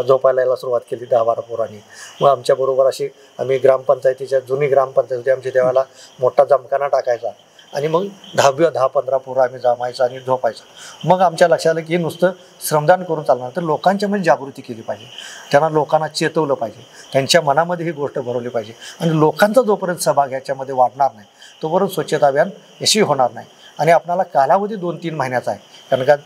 झोपायला यायला सुरुवात केली 10-12 पोरांनी. मग आमच्याबरोबर अशी आम्ही ग्रामपंचायतीच्या जुनी ग्रामपंचायत होती आमची त्यावेळेला मोठा जमखाना टाकायचा आणि मग 10-15 पोरं आम्ही जमायचं आणि झोपायचं. मग आमच्या लक्षात आलं की नुसतं श्रमदान करून चालणार तर लोकांच्यामध्ये जागृती केली पाहिजे, त्यांना लोकांना चेतवलं पाहिजे, त्यांच्या मनामध्ये ही गोष्ट भरवली पाहिजे. आणि लोकांचा जोपर्यंत सहभाग याच्यामध्ये वाढणार नाही तोपर्यंत स्वच्छता अभियान यशस्वी होणार नाही. आणि आपल्याला कालावधी 2-3 महिन्याचा आहे. कारण का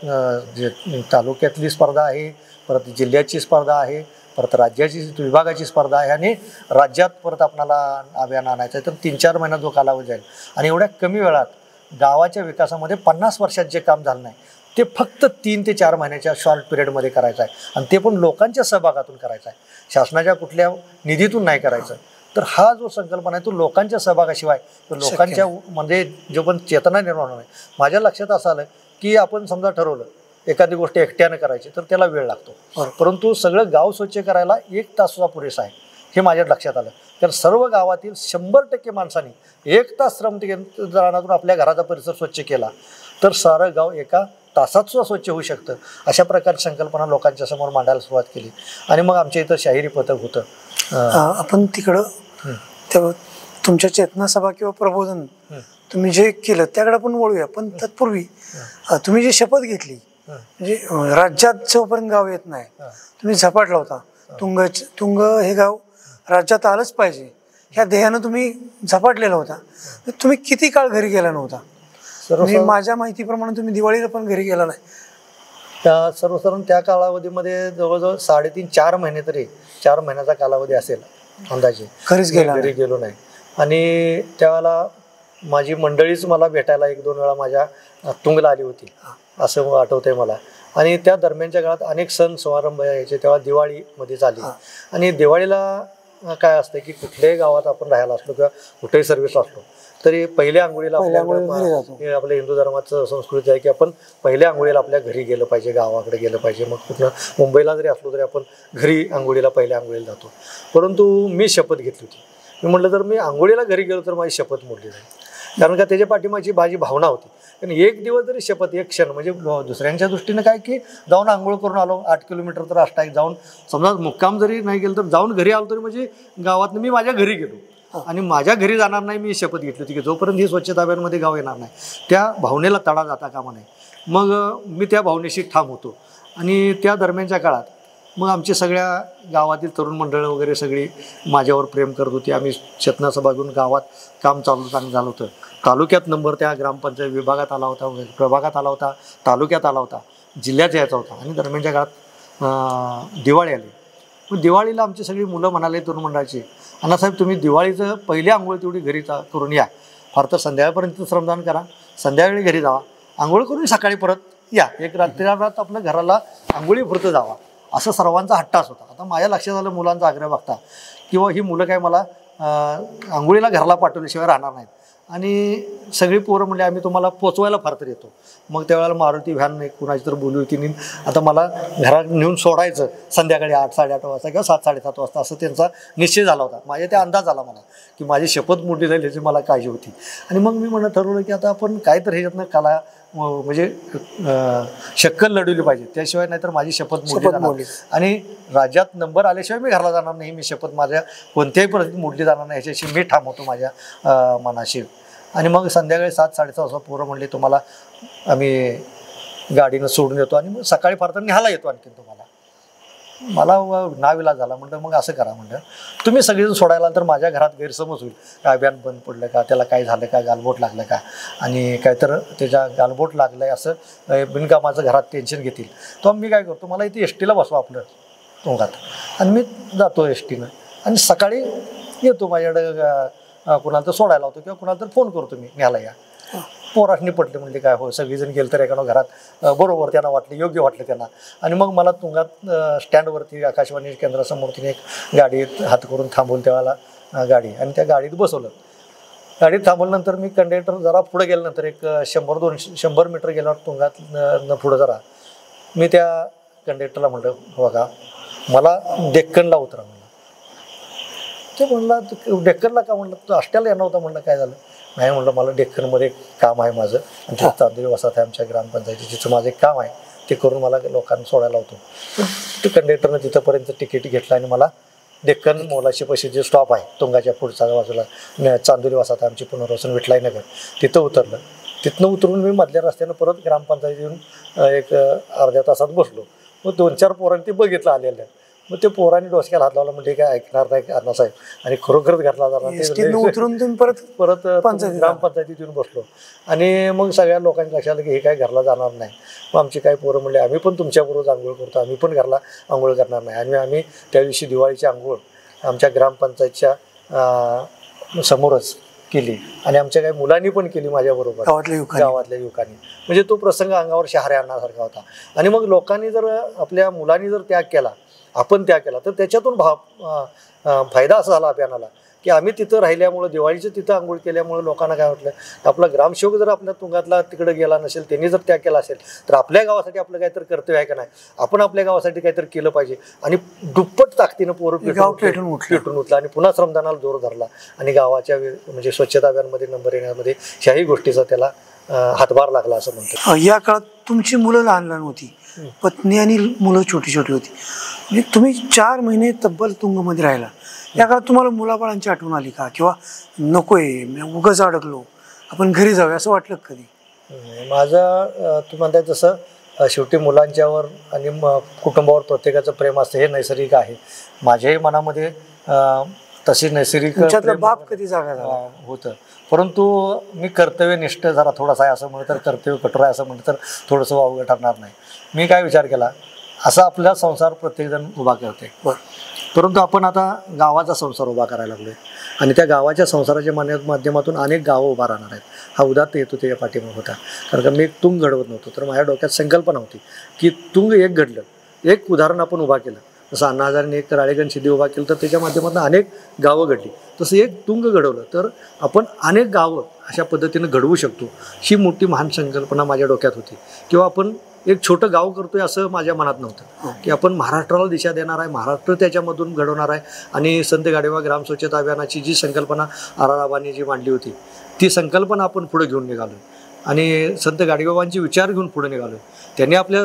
जे तालुक्यातली स्पर्धा आहे, परत जिल्ह्याची स्पर्धा आहे, परत राज्याची विभागाची स्पर्धा आहे आणि राज्यात परत आपल्याला अभियान आणायचं आहे. तर 3-4 महिन्यात जो कालावधी जाईल आणि एवढ्या कमी वेळात गावाच्या विकासामध्ये 50 वर्षात जे काम झालं नाही ते फक्त 3 ते 4 महिन्याच्या शॉर्ट पिरियडमध्ये करायचं आहे. आणि ते पण लोकांच्या सहभागातून करायचं आहे, शासनाच्या कुठल्या निधीतून नाही करायचं. तर हा जो संकल्पना आहे तो लोकांच्या सहभागाशिवाय लोकांच्या म्हणजे जो पण चेतना निर्माण होणार आहे. माझ्या लक्षात असं आलं की आपण समजा ठरवलं एखादी गोष्ट एकट्यानं करायची तर त्याला वेळ लागतो, परंतु सगळं गाव स्वच्छ करायला 1 तास सुद्धा पुरेसा आहे हे माझ्या लक्षात आलं. तर सर्व गावातील 100% माणसांनी 1 तास श्रम केंद्रातून आपल्या घराचा परिसर स्वच्छ केला तर सारं गाव 1 तासात सुद्धा स्वच्छ होऊ शकतं. अशा प्रकारची संकल्पना लोकांच्या समोर मांडायला सुरुवात केली. आणि मग आमच्या इथं शाहिरी पथक होतं. आपण तिकडं तेव्हा तुमच्या चेतना सभा किंवा प्रबोधन तुम्ही जे केलं त्याकडे आपण वळूया. पण तत्पूर्वी तुम्ही जी शपथ घेतली म्हणजे राज्यात जोपर्यंत गाव येत नाही तुम्ही झपाटला होता, तुंग हे गाव राज्यात आलंच पाहिजे ह्या ध्येयानं तुम्ही झपाटलेला होता. तुम्ही किती काळ घरी गेला नव्हता? माझ्या माहितीप्रमाणे तुम्ही दिवाळीला पण घरी गेला नाही. त्या सर्वसाधारण त्या कालावधीमध्ये जवळजवळ 3.5-4 महिने तरी 4 महिन्याचा कालावधी असेल अंदाजे घरी गेलो नाही. आणि त्यावेळेला माझी मंडळीच मला भेटायला 1-2 वेळा माझ्या तुंगला आली होती असं आठवतंय मला. आणि त्या दरम्यानच्या काळात अनेक सण समारंभ यायचे. तेव्हा दिवाळीमध्ये झाली. आणि दिवाळीला काय असतं की कुठल्याही गावात आपण राहायला असलो किंवा कुठेही सर्व्हिस असलो तरी पहिल्या आंघोळीला आपल्या हिंदू धर्माचं संस्कृती आहे की आपण पहिल्या आंघोळीला आपल्या घरी गेलं पाहिजे, गावाकडे गेलं पाहिजे. मग कुठं मुंबईला जरी असलो तरी आपण घरी आंघोळीला पहिल्या आंघोळीला जातो. परंतु मी शपथ घेतली होती. मी म्हटलं जर मी आंघोळीला घरी गेलो तर माझी शपथ मोडली जाईल. कारण का त्याच्या पाठीमागची माझी भावना होती. कारण 1 दिवस जरी शपथ 1 क्षण म्हणजे दुसऱ्यांच्या दृष्टीनं काय की जाऊन आंघोळ करून आलो 8 किलोमीटर तर अष्टाईक जाऊन समजा मुक्काम जरी नाही गेलं तर जाऊन घरी आलो तरी म्हणजे गावातनं मी माझ्या घरी गेलो आणि माझ्या घरी जाणार नाही. मी शपथ घेतली होती की जोपर्यंत ही स्वच्छता अभियानमध्ये गाव येणार नाही त्या भावनेला तडा जाता कामा नये. मग मी त्या भावनेशी ठाम होतो. आणि त्या दरम्यानच्या काळात मग आमची सगळ्या गावातील तरुण मंडळं वगैरे सगळी माझ्यावर प्रेम करत होती. आम्ही चेतना सभा घेऊन गावात काम चांगलं झालं होतं. तालुक्यात नंबर त्या ग्रामपंचायत विभागात आला होता, प्रभागात आला होता, तालुक्यात आला होता, जिल्ह्यात यायचा होता. आणि दरम्यानच्या काळात दिवाळी आली. मग दिवाळीला आमची सगळी मुलं म्हणाले तरुण मंडळाची, अण्णासाहेब तुम्ही दिवाळीचं पहिली आंघोळ तेवढी घरी करून या, फार तर संध्याकाळपर्यंत श्रमदान करा, संध्याकाळी घरी जावा, आंघोळ करून सकाळी परत या, एक रात्र आपल्या घराला आंघोळी पुरतं जावा, असं सर्वांचा हट्टाच होता. आता माझ्या लक्षात आलं मुलांचा आग्रह बघता किंवा ही मुलं काय मला आंघोळीला घराला पाठवल्याशिवाय राहणार नाहीत. आणि सगळी पोरं म्हणजे आम्ही तुम्हाला पोचवायला फार तर येतो. मग त्यावेळेला मारुती व्हॅन एक कुणाची तर बोलली होती, आता मला घरात नेऊन सोडायचं संध्याकाळी 8-8:30 वाजता किंवा 7-7:30 वाजता असं त्यांचा निश्चय झाला होता. माझ्या त्या अंदाज आला मला की माझी शपथ मोठी झाली याची मला काळजी होती. आणि मग मी ठरवलं की आता आपण काय तर ह्याच्यातनं म्हणजे शक्कल लढवली पाहिजे, त्याशिवाय नाहीतर माझी शपथ मोडली जाणार आणि राज्यात नंबर आल्याशिवाय मी घरला जाणार नाही. मी शपथ माझ्या कोणत्याही परिस्थितीत मोडली जाणार नाही याच्याशी मी ठाम होतो माझ्या मनाशी. आणि मग संध्याकाळी 7-7:30 वाजता पोरं म्हणले तुम्हाला आम्ही गाडीनं सोडून येतो आणि मग सकाळी फार तर न्यायला येतो आणखीन तुम्हाला. मला नाविलाज झाला. म्हटलं मग असं करा, म्हटलं तुम्ही सगळेजण सोडायला तर माझ्या घरात गैरसमज होईल, काय अभियान बंद पडलं का, त्याला काय झालं का, गालबोट लागलं का, आणि काय तर त्याच्या गालबोट लागलं आहे असं बिनकामाचं घरात टेन्शन घेतील. तर मी काय करतो, मला इथे एस टीला बसवा आपलं तुंगात आणि मी जातो एस टीनं आणि सकाळी येतो. माझ्याकडं कुणाला तर सोडायला होतो किंवा कुणाला तर फोन करतो मी न्यायला या. पोराशनी पटले, म्हणजे काय हो सगळीजण गेलं तर एखादं घरात बरोबर त्यांना वाटलं, योग्य वाटलं त्यांना. आणि मग मला तुंगात स्टँडवरती आकाशवाणी केंद्रासमोर तिने एक गाडीत हात करून थांबवून त्यावेळेला गाडी आणि त्या गाडीत बसवलं. गाडीत थांबवल्यानंतर मी कंडक्टर जरा पुढे गेल्यानंतर एक 100-200 मीटर गेल्यावर तुंगात पुढं जरा मी त्या कंडक्टरला म्हटलं बघा मला डेक्कनला उतरा म्हणलं. ते म्हणला डेक्कनला का, म्हणलं तू आष्ट्याला येणार होता, म्हणलं काय झालं. नाही म्हणलं मला डेक्कनमध्ये काम आहे माझं आणि तिथं तांदळी वसाहत आहे आमच्या ग्रामपंचायती, तिथं माझं एक काम आहे ते करून मला लोकांना सोडायला होतो. ते कंडक्टरनं तिथंपर्यंत तिकीट घेतलं आणि मला डेक्कन मोलाची पैसे जे स्टॉप आहे तुंगाच्या पुढच्या बाजूला चांदोली वसाहत आमची पुनर्वसन विठलाई नगर, तिथं उतरलं. तिथनं उतरून मी मधल्या रस्त्यानं परत ग्रामपंचायत येऊन एक अर्ध्या तासात बसलो. मग 2-4 पोरांनी ते बघितलं आलेलं. मग ते पोरांनी डोसक्याला हात लावला, म्हणजे काय ऐकणार नाही अण्णासाहेब, आणि खरोखरच घातला जाणार. उतरून परत ग्रामपंचायतीत येऊन बसलो आणि मग सगळ्या लोकांनी लक्षात आलं की हे काय घरला जाणार नाही. मग आमची काही पोरं म्हणले आम्ही पण तुमच्याबरोबर आंघोळ करतो, आम्ही पण घरला आंघोळ करणार नाही. आणि आम्ही त्या दिवशी दिवाळीची आंघोळ आमच्या ग्रामपंचायतच्या समोरच केली आणि आमच्या काही मुलांनी पण केली माझ्याबरोबर, गावातल्या युवकांनी. म्हणजे तो प्रसंग अंगावर शहारे आणण्यासारखा होता. आणि मग लोकांनी जर आपल्या मुलांनी जर त्याग केला, आपण त्याग केला, तर त्याच्यातून फायदा असा झाला अभियानाला की आम्ही तिथं राहिल्यामुळं, दिवाळीचं तिथं आंघोळ केल्यामुळे लोकांना काय वाटलं, आपला ग्रामसेवक जर आपल्या तुंगातला तिकडे गेला नसेल, त्यांनी जर त्याग केला असेल तर आपल्या गावासाठी आपलं काहीतरी कर्तव्य आहे का नाही, आपण आपल्या गावासाठी काहीतरी केलं पाहिजे. आणि दुप्पट ताकदीनं पोरं पेटून उठलं आणि पुन्हा श्रमदानाला जोर धरला आणि गावाच्या म्हणजे स्वच्छता अभियानमध्ये नंबर येण्यामध्ये ह्याही गोष्टीचा त्याला हातभार लागला असं म्हणतो. या काळात तुमची मुलं लहान लहान होती, पत्नी आणि मुलं छोटी छोटी होती, म्हणजे तुम्ही 4 महिने तब्बल तुंगमध्ये राहिला. या काळात तुम्हाला मुलाबाळांची आठवण आली का, किंवा नकोय मी उगाच अडकलो आपण घरी जाऊया असं वाटलं कधी? माझं तू म्हणताय तसं शेवटी मुलांच्यावर आणि कुटुंबावर प्रत्येकाचं प्रेम असतं, हे नैसर्गिक आहे. माझ्याही मनामध्ये तशी नैसर्गिक बाप कधी जागा झाला होतं. परंतु मी कर्तव्यनिष्ठ जरा थोडासा आहे असं म्हणलं तर, कर्तव्य कठोर आहे असं म्हणलं तर थोडंसं वावगं ठरणार नाही. मी काय विचार केला, असा आपला संसार प्रत्येकजण उभा करते, परंतु आपण आता गावाचा संसार उभा करायला लागलोय आणि त्या गावाच्या संसाराच्या माध्यमातून अनेक गावं उभा राहणार आहेत. हा उदात्त हेतू त्याच्या पाठीमागे होता. कारण का मी एक तुंग घडवत नव्हतो, तर माझ्या डोक्यात संकल्पना होती की तुंग एक घडलं, एक उदाहरण आपण उभा केलं. जसं अण्णा हजारेंनी एक राळेगण सिद्धी उभा केलं तर त्याच्या माध्यमातून अनेक गावं घडली, तसं एक तुंग घडवलं तर आपण अनेक गावं अशा पद्धतीनं घडवू शकतो. ही मोठी महान संकल्पना माझ्या डोक्यात होती. किंवा आपण एक छोटं गाव करतोय असं माझ्या मनात नव्हतं की आपण महाराष्ट्राला दिशा देणार आहे, महाराष्ट्र त्याच्यामधून घडवणार आहे. आणि संत गाडगेबाबा ग्राम स्वच्छता अभियानाची जी संकल्पना आराराबांनी जी मांडली होती, ती संकल्पना आपण पुढे घेऊन निघालो आणि संत गाडगेबाबांचे विचार घेऊन पुढे निघालो. त्यांनी आपल्या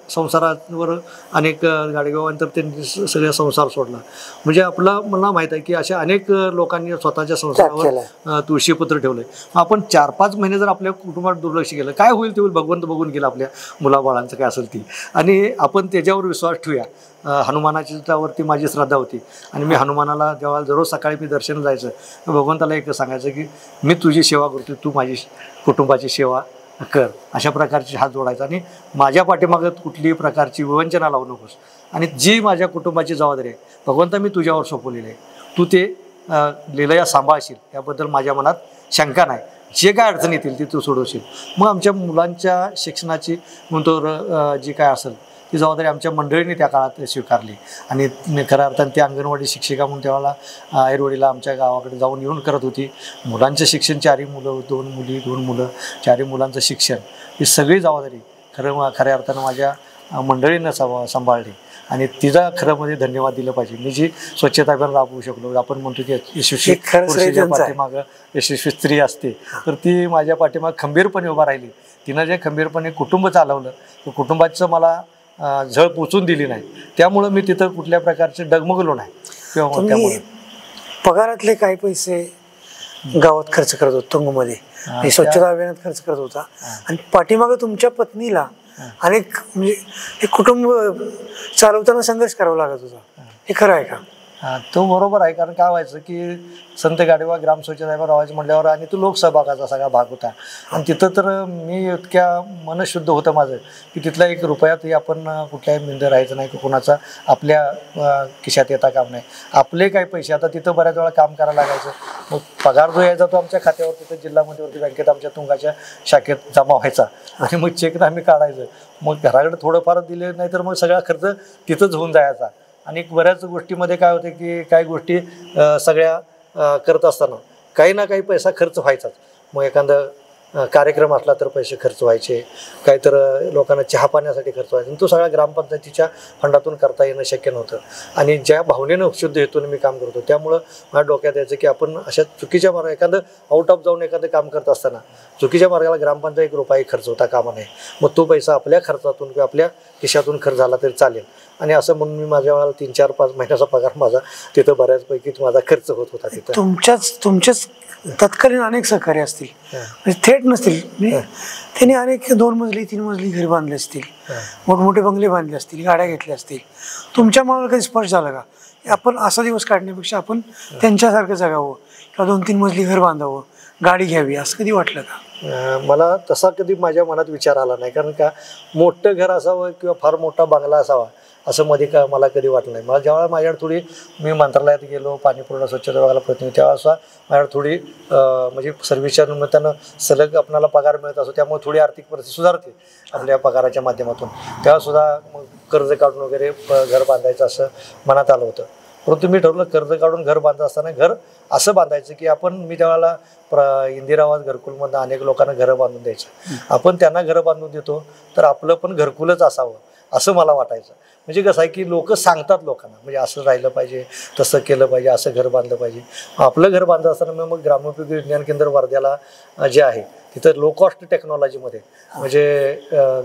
संसारावर अनेक गाडगेबाबांतर त्यांनी सगळा संसार सोडला. म्हणजे मला माहीत आहे की अशा अनेक लोकांनी स्वतःच्या संसारावर तुळशीपत्र ठेवलंय. आपण 4-5 महिने जर आपल्या कुटुंबात दुर्लक्ष केलं, काय होईल ते होईल, भगवंत बघून गेला आपल्या मुलाबाळांचं काय असेल ती. आणि आपण त्याच्यावर विश्वास ठेवूया. हनुमानाच्यावरती माझी श्रद्धा होती आणि मी हनुमानाला जेव्हा दररोज सकाळी मी दर्शन जायचं, भगवंताला एक सांगायचं की मी तुझी सेवा करतो, तू माझी कुटुंबाची सेवा कर, अशा प्रकारचे हात जोडायचा. आणि माझ्या पाठीमागं कुठलीही प्रकारची विवंचना लावू नकोस आणि जी माझ्या कुटुंबाची जबाबदारी आहे भगवंता मी तुझ्यावर सोपवलेली आहे, तू ते लीलया सांभाळशील याबद्दल माझ्या मनात शंका नाही. जे काय अडचण येतील ती तू सोडवशील. मग आमच्या मुलांच्या शिक्षणाची म्हणतो जी काय असेल ती जबाबदारी आमच्या मंडळीने त्या काळात स्वीकारली. आणि खऱ्या अर्थाने ती अंगणवाडी शिक्षिका म्हणून तेव्हा आयरवाडीला आमच्या गावाकडे जाऊन येऊन करत होती. मुलांचं शिक्षण 4 मुलं, 2 मुली 2 मुलं, 4 मुलांचं शिक्षण ही सगळी जबाबदारी खऱ्या अर्थानं माझ्या मंडळीनं सांभाळली. आणि तिचा खरं मध्ये धन्यवाद दिलं पाहिजे. मी जी स्वच्छता अभियान राबवू शकलो, आपण म्हणतो की यशस्वी पुरुषाच्या पाठीमागं यशस्वी स्त्री असते, तर ती माझ्या पाठीमागं खंबीरपणे उभा राहिली. तिनं जे खंबीरपणे कुटुंब चालवलं ते कुटुंबाचं मला झळ पोचून दिली नाही, त्यामुळं मी तिथं कुठल्या प्रकारचे डगमगलो नाही किंवा तुम्ही त्यामुळे पगारातले काही पैसे गावात खर्च करत होता तुंगमध्ये, आणि स्वच्छता अभियानात खर्च करत होता, आणि पाठीमागे तुमच्या पत्नीला अनेक म्हणजे हे कुटुंब चालवताना संघर्ष करावा लागत होता, हे खरं आहे का? तो बरोबर आहे. कारण काय व्हायचं की संत गाडवा ग्राम स्वच्छता राहायचं म्हटल्यावर आणि तो लोकसहभागाचा सगळा भाग होता, आणि तिथं तर मी इतक्या मनशुद्ध होतं माझं की तिथला एक रुपयातही आपण कुठल्याही मिंद राहायचं नाही की कोणाचा आपल्या खिशात येता काम नाही. आपले काही पैसे आता तिथं बऱ्याच वेळा काम करायला लागायचं, मग पगार जो यायचा तो आमच्या खात्यावर तिथं जिल्हा मध्यवर्ती बँकेत आमच्या तुंगाच्या शाखेत जमा व्हायचा, आणि मग चेक आम्ही काढायचं, मग घराकडे थोडंफार दिले नाही तर मग सगळा खर्च तिथंच होऊन जायचा. आणि बऱ्याच गोष्टीमध्ये काय होते की काही गोष्टी सगळ्या करत असताना काही ना काही पैसा खर्च व्हायचाच. मग एखादा कार्यक्रम असला तर पैसे खर्च व्हायचे, काहीतर लोकांना चहा पाण्यासाठी खर्च व्हायचा, तो सगळा ग्रामपंचायतीच्या फंडातून करता येणं शक्य नव्हतं. आणि ज्या भावनेनं शुद्ध हेतून मी काम करतो त्यामुळं माझ्या डोक्यात यायचं की आपण अशा चुकीच्या मार्ग एखादं आउट ऑफ जाऊन एखादं काम करत असताना चुकीच्या मार्गाला ग्रामपंचायत रुपये खर्च होता कामा नये. मग तो पैसा आपल्या खर्चातून किंवा आपल्या खिशातून खर्च झाला तरी चालेल. आणि असं म्हणून मी माझ्या वेळेला 3-4-5 महिन्याचा पगार माझा तिथं बऱ्याचपैकी माझा खर्च होत होता तिथं. तुमच्याच तत्कालीन अनेक सहकारी असतील, म्हणजे थेट नसतील, त्यांनी अनेक 2 मजली 3 मजली घरे बांधले असतील, मोठमोठे बंगले बांधले असतील, गाड्या घेतल्या असतील. तुमच्या मनाला कधी स्पर्श झाला का आपण असा दिवस काढण्यापेक्षा आपण त्यांच्यासारखं जगावं किंवा 2-3 मजली घर बांधावं, गाडी घ्यावी, असं कधी वाटलं का? मला तसा कधी माझ्या मनात विचार आला नाही. कारण का मोठं घर असावं किंवा फार मोठा बंगला असावा असं मध्ये का मला कधी वाटलं नाही. मला ज्यावेळेला माझ्याकडे थोडी मी मंत्रालयात गेलो पाणी पुरवठा स्वच्छता विभागाला प्रतिनिधी, त्यावेळेस माझ्याकडे थोडी म्हणजे सर्व्हिसच्या निमित्तानं सलग आपल्याला पगार मिळत असतो, त्यामुळे थोडी आर्थिक परिस्थिती सुधारते आपल्या पगाराच्या माध्यमातून. त्यावेळेसुद्धा मग कर्ज काढून वगैरे घर बांधायचं असं मनात आलं होतं. परंतु मी ठरवलं कर्ज काढून घर बांधत असताना घर असं बांधायचं की आपण मी त्यावेळेला इंदिरा आवास घरकुलमधून अनेक लोकांना घरं बांधून द्यायचं, आपण त्यांना घरं बांधून देतो तर आपलं पण घरकुलच असावं असं मला वाटायचं. म्हणजे कसं आहे की लोक सांगतात लोकांना म्हणजे असं राहिलं पाहिजे, तसं केलं पाहिजे, असं घर बांधलं पाहिजे. आपलं घर बांधत असताना मग ग्रामोपयोगी विज्ञान केंद्र वर्ध्याला जे आहे तिथं लो कॉस्ट टेक्नॉलॉजीमध्ये म्हणजे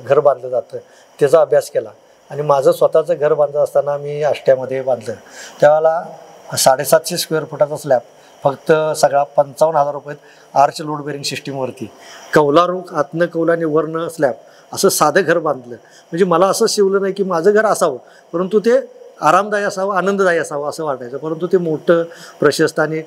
घर बांधलं जातं त्याचा अभ्यास केला. आणि माझं स्वतःचं घर बांधत असताना मी आष्ट्यामध्ये बांधलं, त्यावेळेला 750 स्क्वेअर फुटाचा स्लॅब फक्त सगळा 55,000 रुपयात आर्च लोड बेरिंग सिस्टीमवरती, कौलारू आतनं कौल आणि वरनं स्लॅब असं साधं घर बांधलं. म्हणजे मला असं शिवलं नाही की माझं घर असावं परंतु ते आरामदायी असावं, आनंददायी असावं असं वाटायचं, परंतु ते मोठं प्रशस्त आणि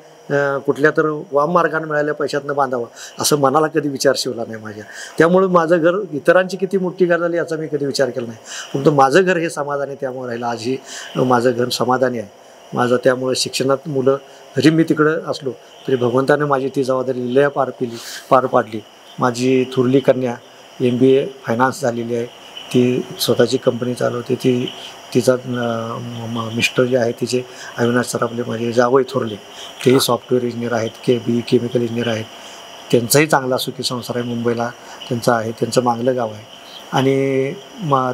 कुठल्या तर वाम मार्गाने मिळालेल्या पैशातनं बांधावं असं मनाला कधी विचार शिवला नाही माझ्या. त्यामुळे माझं घर इतरांची किती मोठी घर झाली याचा मी कधी विचार केला नाही, परंतु माझं घर हे समाधानी त्यामुळे राहिलं. आजही माझं घर समाधानी आहे माझं. त्यामुळे शिक्षणात मुलं जरी मी तिकडं असलो तरी भगवंताने माझी ती जबाबदारी लिलया पार पाडली. माझी थोरली कन्या MBA फायनान्स झालेली आहे, ती स्वतःची कंपनी चालवते. तिचा मिस्टर जे आहे तिचे अविनाश सर आपले माझे जावई थोरले तेही सॉफ्टवेअर इंजिनियर आहेत, केमिकल इंजिनियर आहेत. त्यांचाही चांगला सुखी संसार आहे, मुंबईला त्यांचा आहे, त्यांचं मागलं गाव आहे. आणि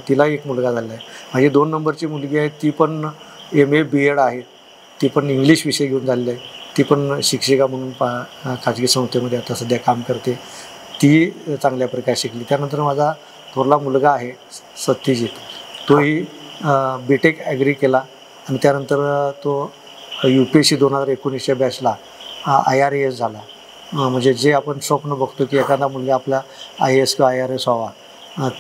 तिला एक मुलगा झाला आहे. माझी 2 नंबरची मुलगी आहे, ती पण MA B.Ed आहे, ती पण इंग्लिश विषय घेऊन झालेली आहे, ती पण शिक्षिका म्हणून खाजगी संस्थेमध्ये आता सध्या काम करते, ती चांगल्या प्रकारे शिकली. त्यानंतर माझा थोरला मुलगा आहे सत्यजित, तोही BTech ॲग्री केला आणि त्यानंतर तो UPSC 2019च्या बॅचला IRAS झाला. म्हणजे जे आपण स्वप्न बघतो की एखादा मुलगा आपला IAS किंवा IRAS व्हावा,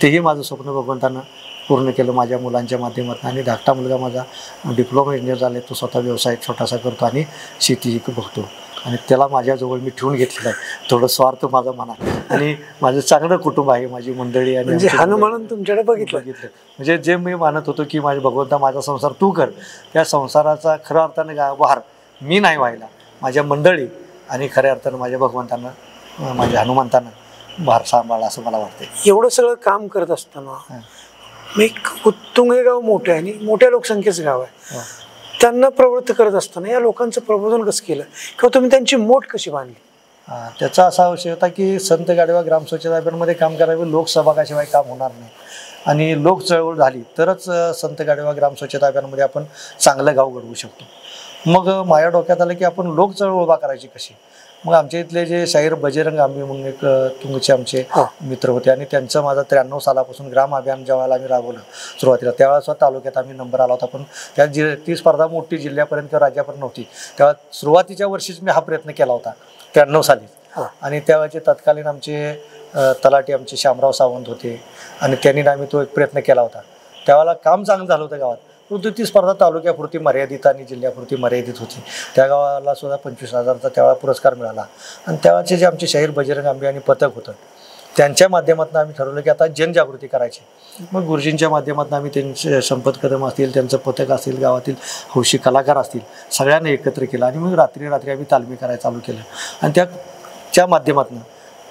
तेही माझं स्वप्न भगवंतानं पूर्ण केलं माझ्या मुलांच्या माध्यमातून. आणि धाकटा मुलगा माझा डिप्लोमा इंजिनियर झाला आहे, तो स्वतः व्यवसाय छोटासा करतो आणि शेती बघतो. आणि त्याला माझ्याजवळ मी ठेवून घेतलेलं आहे, थोडं स्वार्थ माझा मनात. आणि माझं चांगलं कुटुंब आहे, माझी मंडळी. आणि म्हणजे हनुमान तुमच्याकडे बघितलं म्हणजे जे मी मानत होतो की माझे भगवंता माझा संसार तू कर, त्या संसाराचा खऱ्या अर्थाने भार मी नाही व्हायला, माझ्या मंडळी आणि खऱ्या अर्थानं माझ्या भगवंतानं माझ्या हनुमंतानं भार सांभाळला असं मला वाटतं. एवढं सगळं काम करत असताना एक उत्तुंग हे गाव मोठं आहे आणि मोठ्या लोकसंख्येचं गाव आहे, त्यांना प्रवृत्त करत असताना या लोकांचं प्रबोधन कसं केलं किंवा तुम्ही त्यांची मोठ कशी बांधली? त्याचा असा विषय होता की संत गाडवा ग्राम स्वच्छता अभियानमध्ये काम करावे, लोकसहभागाशिवाय काम होणार नाही. आणि लोक चळवळ झाली तरच संत गाडवा ग्राम स्वच्छता अभियानमध्ये आपण चांगलं गाव घडवू शकतो. मग माझ्या डोक्यात आलं की आपण लोक चळवळ उभा करायची कशी. मग आमच्या इथले जे शाहीर बजरंग आंबे म्हणून एक तुमचे आमचे मित्र होते आणि त्यांचं माझं 93 सालापासून ग्राम अभियान जेव्हा आम्ही राबवलं सुरुवातीला त्यावेळेस तालुक्यात आम्ही नंबर आला होता. पण त्या ती स्पर्धा मोठी जिल्ह्यापर्यंत किंवा राज्यापर्यंत नव्हती. तेव्हा सुरुवातीच्या वर्षीच मी हा प्रयत्न केला होता 93 साली. आणि त्यावेळेचे तत्कालीन आमचे तलाठी आमचे शामराव सावंत होते आणि त्यांनी आम्ही तो एक प्रयत्न केला होता. त्यावेळेला काम चांगलं झालं होतं गावात, परंतु ती स्पर्धा तालुक्यापुरती मर्यादित आणि जिल्ह्यापुरती मर्यादित होती. त्या गावाला सुद्धा 25,000चा त्यावेळा पुरस्कार मिळाला. आणि त्यावेळेचे जे आमचे शाहीर बजरंग आंबे आणि पथक होतं त्यांच्या माध्यमातून आम्ही ठरवलं की आता जनजागृती करायची. मग गुरुजींच्या माध्यमातून आम्ही त्यांचे संपत कदम असतील, त्यांचं पथक असतील, गावातील हौशी कलाकार असतील, सगळ्यांना एकत्र केलं आणि मग रात्री आम्ही तालमी करायला चालू केलं. आणि त्या माध्यमातून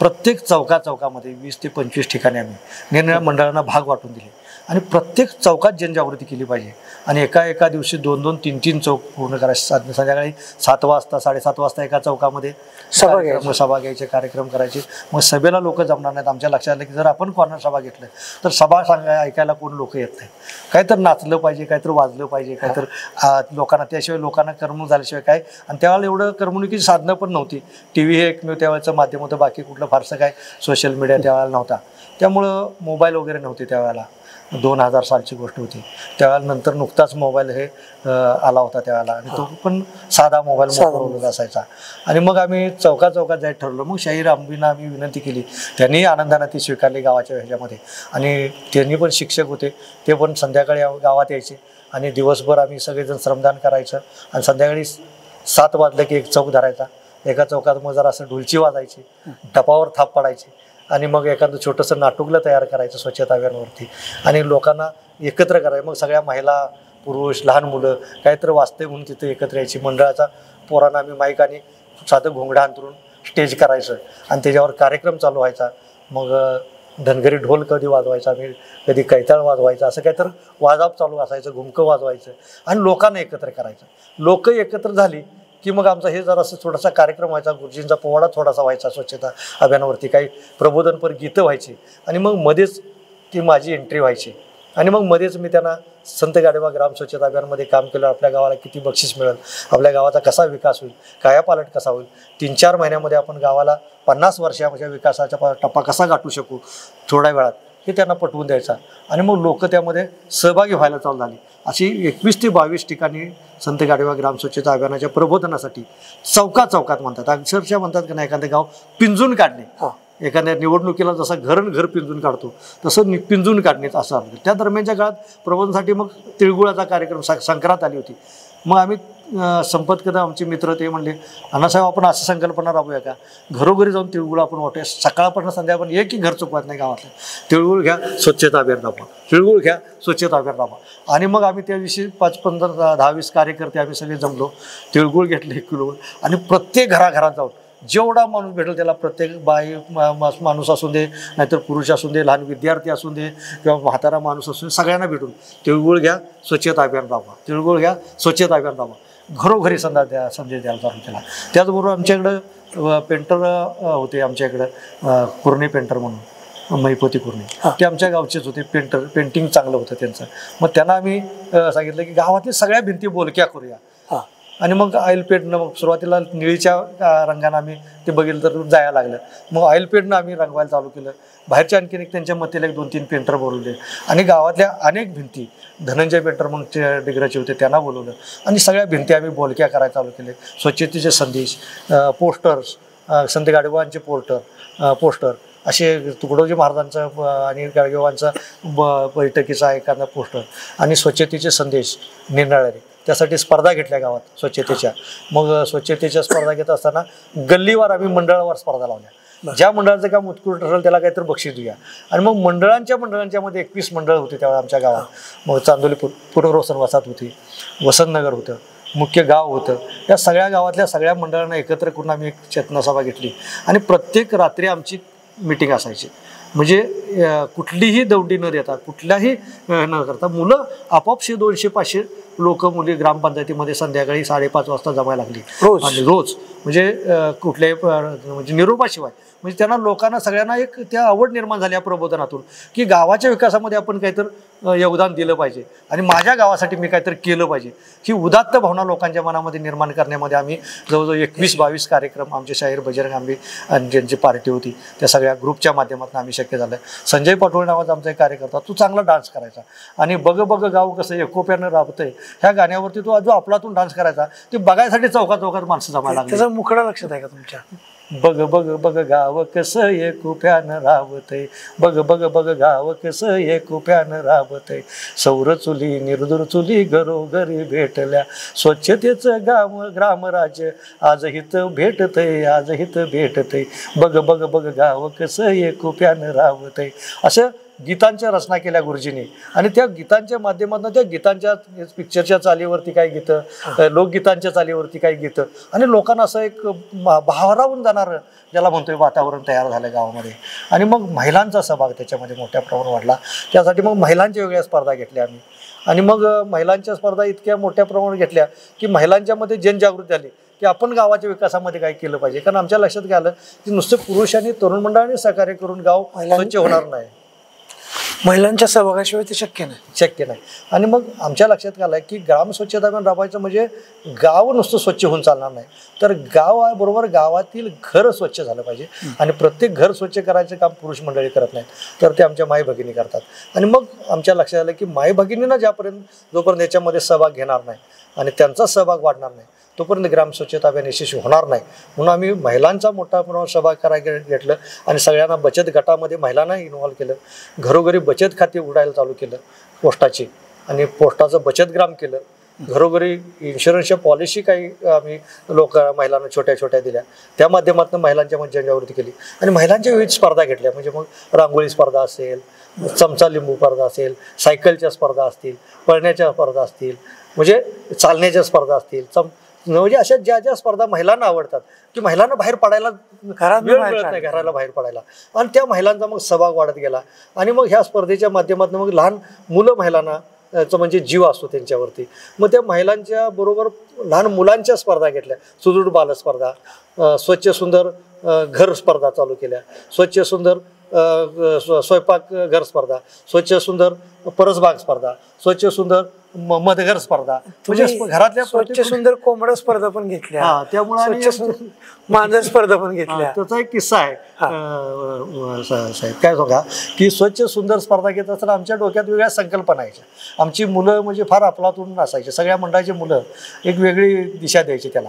प्रत्येक चौकामध्ये 20 ते 25 ठिकाणी आम्ही निरनिराळ्या मंडळांना भाग वाटून दिले आणि प्रत्येक चौकात जनजागृती केली पाहिजे. आणि एका दिवशी 2-2, 3-3 चौक पूर्ण करायचे. संध्याकाळी 7 वाजता 7:30 वाजता एका चौकामध्ये सभा घ्यायचे, कार्यक्रम करायचे. मग सभेला लोक जमणार नाहीत. आमच्या लक्षात आलं की जर आपण कॉर्नर सभा घेतलं तर सभा ऐकायला कोण लोक येत नाही. काहीतरी नाचलं पाहिजे, काहीतरी वाजलं पाहिजे, काहीतरी लोकांना त्याशिवाय लोकांना करमणूक झाल्याशिवाय काय. आणि त्यावेळेला एवढं करमणुकीची साधनं पण नव्हती. TV हे एकमेव त्यावेळेचं माध्यम होतं, बाकी कुठलं फारसं काय सोशल मीडिया त्यावेळेला नव्हता. त्यामुळं मोबाईल वगैरे नव्हते त्यावेळेला. 2000 सालची गोष्ट होती. त्यावेळेला नंतर नुकताच मोबाईल हे आला होता त्यावेळेला आणि तो पण साधा मोबाईल असायचा. आणि मग आम्ही चौकात जायचं ठरवलं. मग शाहीर आंबींना आम्ही विनंती केली, त्यांनी आनंदाने ती स्वीकारली गावाच्या ह्याच्यामध्ये. आणि त्यांनी पण शिक्षक होते, ते पण संध्याकाळी गावात यायचे आणि दिवसभर आम्ही सगळेजण श्रमदान करायचं. आणि संध्याकाळी 7 वाजलं की एक चौक धरायचा. एका चौकात मग जरा असं ढोलची वाजायची, टपावर थाप पडायची आणि मग एखादं छोटंसं नाटुकलं तयार करायचं स्वच्छता अभियानावरती आणि लोकांना एकत्र करायचं. मग सगळ्या महिला, पुरुष, लहान मुलं काहीतरी वाचते म्हणून तिथे एकत्र यायची. मंडळाचा पोरांना आम्ही माईक आणि साधं घोंगडं अंतरून स्टेज करायचं आणि त्याच्यावर कार्यक्रम चालू व्हायचा. मग धनगरी ढोल कधी वाजवायचा, आम्ही कधी कैताळ वाजवायचा, असं काहीतरी वाजाप चालू असायचं, घुमकं वाजवायचं आणि लोकांना एकत्र करायचं. लोक एकत्र झाली की मग आमचा हे जरासं थोडासा कार्यक्रम व्हायचा. गुरुजींचा पोवाडा थोडासा व्हायचा स्वच्छता अभियानावरती, काही प्रबोधनपर गीतं व्हायची आणि मग मध्येच ती माझी एंट्री व्हायची. आणि मग मध्येच मी त्यांना संत गाडगेबाबा ग्राम स्वच्छता अभियानमध्ये काम केलं. आपल्या गावाला किती बक्षीस मिळेल, आपल्या गावाचा कसा विकास होईल, कायापालट कसा होईल, 3-4 महिन्यामध्ये आपण गावाला 50 वर्षाच्या विकासाचा टप्पा कसा गाठू शकू थोड्या वेळात, हे त्यांना पटवून द्यायचा. आणि मग लोक त्यामध्ये सहभागी व्हायला चालू झाली. अशी 21 ते 22 ठिकाणी संत गाडगेबाबा ग्राम स्वच्छता अभियानाच्या प्रबोधनासाठी चौकात म्हणतात, अक्षरशः म्हणतात की नाही एखादं गाव पिंजून काढणे. एखाद्या निवडणुकीला जसा घर पिंजून काढतो तसं पिंजून काढणे असं आलं. त्या दरम्यानच्या काळात प्रबोधनासाठी मग तिळगुळाचा कार्यक्रम संक्रांत आली होती. मग आम्ही संपत कदम आमचे मित्र ते म्हणले, अण्णासाहेब आपण असं संकल्पना राबूया का, घरोघरी जाऊन तिळगुळ आपण वाटूया, सकाळपासून संध्याकाळपर्यंत एकही घर चुकवत नाही गावातलं. तिळगुळ घ्या, स्वच्छता अभियान राबवा, तिळगुळ घ्या, स्वच्छता अभियान राबवा. आणि मग आम्ही त्या दिवशी 5, 15, 10, 20 कार्यकर्ते आम्ही सगळे जमलो. तिळगुळ घेतले 1 किलो आणि प्रत्येक घराघरात जाऊन जेवढा माणूस भेटेल त्याला, प्रत्येक बाई माणूस असू दे, नाहीतर पुरुष असू दे, लहान विद्यार्थी असू दे किंवा म्हातारा माणूस असू दे, सगळ्यांना भेटून तिळगुळ घ्या, स्वच्छता अभियान राबवा, तिळगुळ घ्या, स्वच्छता अभियान राबवा. घरोघरी संदेश द्यायला चालू केला. त्याचबरोबर आमच्याकडं पेंटर होते, आमच्याकडं कुर्णे पेंटर म्हणून, मैपती कुर्णे, ते आमच्या गावचेच होते. पेंटिंग चांगलं होतं त्यांचं. मग त्यांना आम्ही सांगितलं की गावातील सगळ्या भिंती बोलक्या करूया. आणि मग ऑइल पेंटनं, मग सुरुवातीला निळीच्या रंगानं आम्ही ते बघितलं तर जायला लागलं. मग ऑइल पेंटनं आम्ही रंगवायला चालू केलं. बाहेरच्या आणखीन एक त्यांच्या मतीला 1-2-3 पेंटर बोलवले आणि गावातल्या अनेक भिंती, धनंजय पेंटर मग डिग्राचे होते, त्यांना बोलवलं आणि सगळ्या भिंती आम्ही बोलक्या करायला चालू केले. स्वच्छतेचे संदेश, पोस्टर्स, संत गाडगेबाबांचे पोस्टर असे, तुकडोजी महाराजांचं आणि गाडगेबाबांचा बैठकीचा एखादा पोस्टर आणि स्वच्छतेचे संदेश निरनिराळे. त्यासाठी स्पर्धा घेतल्या गावात स्वच्छतेच्या. मग स्वच्छतेच्या स्पर्धा घेत असताना गल्लीवर आम्ही मंडळावर स्पर्धा लावल्या. ज्या मंडळाचं काम उत्कृष्ट ठरेल त्याला काहीतरी बक्षीस देऊया. आणि मग मंडळांच्या मध्ये 21 मंडळ होते त्यावेळेला आमच्या गावात. मग चांदोली पुनर्वसन वसाहत होती, वसंतनगर होतं, मुख्य गाव होतं. या सगळ्या गावातल्या सगळ्या मंडळांना एकत्र करून आम्ही एक चेतनासभा घेतली आणि प्रत्येक रात्री आमची मीटिंग असायची. म्हणजे कुठलीही दौडी न देता कुठल्याही न करता मुलं आपोआप 200-500 लोक मुली ग्रामपंचायतीमध्ये संध्याकाळी 5:30 वाजता जमायला लागली रोज. आणि रोज म्हणजे कुठल्याही म्हणजे निरोपाशिवाय म्हणजे त्यांना लोकांना सगळ्यांना एक त्या आवड निर्माण झाली या प्रबोधनातून की गावाच्या विकासामध्ये आपण काहीतरी योगदान दिलं पाहिजे आणि माझ्या गावासाठी मी काहीतरी केलं पाहिजे ही उदात्त भावना लोकांच्या मनामध्ये निर्माण करण्यामध्ये आम्ही जवळजवळ 21-22 कार्यक्रम आमचे शाहीर बजरंग आंबे आणि ज्यांची पार्टी होती त्या सगळ्या ग्रुपच्या माध्यमातून आम्ही शक्य झालं. संजय पाटोळे नावाचा आमचा एक कार्यकर्ता तो चांगला डान्स करायचा आणि बग बग गाव कसं एकोप्यानं राबतंय ह्या गाण्यावरती तो जो आपलातून डान्स करायचा ते बघायसाठी चौकात माणसं जमायला लागली. त्याचा मुखडा लक्षात आहे का तुमच्या? बग बग बग गाव कसं एकुप्यानं राबतय बग बग बग गाव कसं एकुप्यानं राबतय सौर चुली निर्दूर चुली घरोघरी भेटल्या स्वच्छतेचं ग्रामराज्य आज हित भेटतय बग बग बग गाव कसं एकुप्यानं राबतय असं गीतांच्या रचना केल्या गुरुजींनी आणि त्या गीतांच्या माध्यमातून त्या गीतांच्या पिक्चरच्या चालीवरती काही गीतं लोकगीतांच्या चालीवरती काही गीतं आणि लोकांना असं एक भारावून जाणारं ज्याला म्हणतोय वातावरण तयार झालं गावामध्ये. आणि मग महिलांचा सहभाग त्याच्यामध्ये मोठ्या प्रमाणात वाढला. त्यासाठी मग महिलांच्या वेगळ्या स्पर्धा घेतल्या आम्ही आणि मग महिलांच्या स्पर्धा इतक्या मोठ्या प्रमाणात घेतल्या की महिलांच्यामध्ये जनजागृती झाली की आपण गावाच्या विकासामध्ये काय केलं पाहिजे. कारण आमच्या लक्षात काय आलं की नुसतं पुरुषांनी तरुण मंडळाने सहकार्य करून गाव स्वच्छ होणार नाही, महिलांच्या सहभागाशिवाय ते शक्य नाही. आणि मग आमच्या लक्षात आलं की ग्राम स्वच्छता अभियान राबवायचं म्हणजे गाव नुसतं स्वच्छ होऊन चालणार नाही तर गावाबरोबर गावातील घर स्वच्छ झालं पाहिजे आणि प्रत्येक घर स्वच्छ करायचं काम पुरुष मंडळी करत नाहीत तर ते आमच्या माई भगिनी करतात. आणि मग आमच्या लक्षात आलं की माई भगिनींना जोपर्यंत याच्यामध्ये सहभाग घेणार नाही आणि त्यांचा सहभाग वाढणार नाही तोपर्यंत ग्राम स्वच्छता अभियान यशस्वी होणार नाही. म्हणून आम्ही महिलांचा मोठा प्रमाणात सहभाग करायला घेतलं आणि सगळ्यांना बचत गटामध्ये महिलांना इन्व्हॉल्व केलं. घरोघरी बचत खाते उघडायला चालू केलं पोस्टाची आणि पोस्टाचं बचत ग्राम केलं. घरोघरी इन्शुरन्सच्या पॉलिसी काही आम्ही महिलांना छोट्या दिल्या. त्या माध्यमातून महिलांच्या मध्ये जनजागृती केली आणि महिलांच्या विविध स्पर्धा घेतल्या. म्हणजे मग रांगोळी स्पर्धा असेल, चमचा लिंबू स्पर्धा असेल, सायकलच्या स्पर्धा असतील, पळण्याच्या स्पर्धा असतील, म्हणजे चालण्याच्या स्पर्धा असतील, म्हणजे अशा ज्या स्पर्धा महिलांना आवडतात की महिलांना बाहेर पडायला वेळ मिळत नाही घराला बाहेर पडायला आणि त्या महिलांचा मग सहभाग वाढत गेला. आणि मग ह्या स्पर्धेच्या माध्यमातून मग लहान मुलं महिलांना म्हणजे जीव असतो त्यांच्यावरती मग त्या महिलांच्या बरोबर लहान मुलांच्या स्पर्धा घेतल्या. सुदृढ बाल स्पर्धा, स्वच्छ सुंदर घर स्पर्धा चालू केल्या, स्वच्छ सुंदर स्वयंपाक घर स्पर्धा, स्वच्छ सुंदर परसबाग स्पर्धा, स्वच्छ सुंदर मधघर स्पर्धा, म्हणजे घरातल्या स्वच्छ सुंदर कोंबडा स्पर्धा पण घेतल्या. त्यामुळे मांजर स्पर्धा पण घेतल्या. त्याचा एक किस्सा आहे साहेब काय सांगा की स्वच्छ सुंदर स्पर्धा घेत असताना आमच्या डोक्यात वेगळ्या संकल्पना यायच्या. आमची मुलं म्हणजे फार अफलातून असायची. सगळ्या मंडळाची मुलं एक वेगळी दिशा द्यायची त्याला.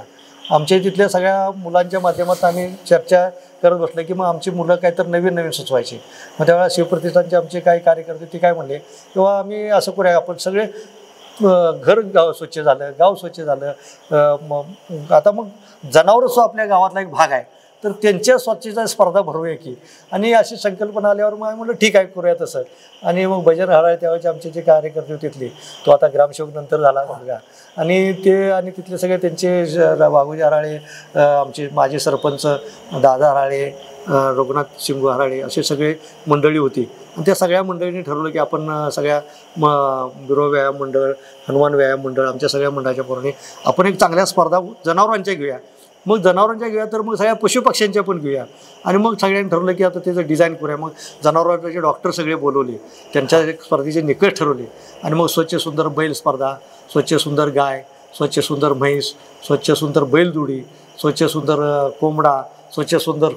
आमच्या तिथल्या सगळ्या मुलांच्या माध्यमातून आम्ही चर्चा करत बसलं की मग आमची मुलं काहीतरी नवीन सुचवायची. मग त्यावेळेला शिवप्रतिष्ठानचे आमचे काही कार्यकर्ते ते काय म्हणले किंवा आम्ही असं करूया आपण सगळे गाव स्वच्छ झालं, गाव स्वच्छ झालं, आता मग जनावरच आपल्या गावातला एक भाग आहे तर त्यांच्या स्वच्छता स्पर्धा भरूया की. आणि अशी संकल्पना आल्यावर मग म्हटलं ठीक आहे करूया तसं. आणि मग भजन हराळे त्यावेळेचे आमचे जे कार्यकर्ते तिथले तो आता ग्रामसेवक नंतर झाला मुलगा आणि तिथले सगळे त्यांचे वाघोजी हराळे, आमचे माजी सरपंच दादा हराळे, रघुनाथ शिंगू हराळे असे सगळे मंडळी होती. आणि त्या सगळ्या मंडळींनी ठरवलं की आपण सगळ्या बिरो व्यायाम मंडळ, हनुमान व्यायाम मंडळ आमच्या सगळ्या मंडळाच्या पोरांनी आपण एक चांगल्या स्पर्धा जनावरांच्या घेऊया. मग जनावरांच्या घेऊया तर मग सगळ्या पशुपक्ष्यांच्या पण घेऊया. आणि मग सगळ्यांनी ठरवलं की आता त्याचं डिझाईन करूया. मग जनावरांचे डॉक्टर सगळे बोलवले, त्यांच्या स्पर्धेचे निकष ठरवले आणि मग स्वच्छ सुंदर बैल स्पर्धा, स्वच्छ सुंदर गाय, स्वच्छ सुंदर म्हैस, स्वच्छ सुंदर बैलजोडी, स्वच्छ सुंदर कोंबडा, स्वच्छ सुंदर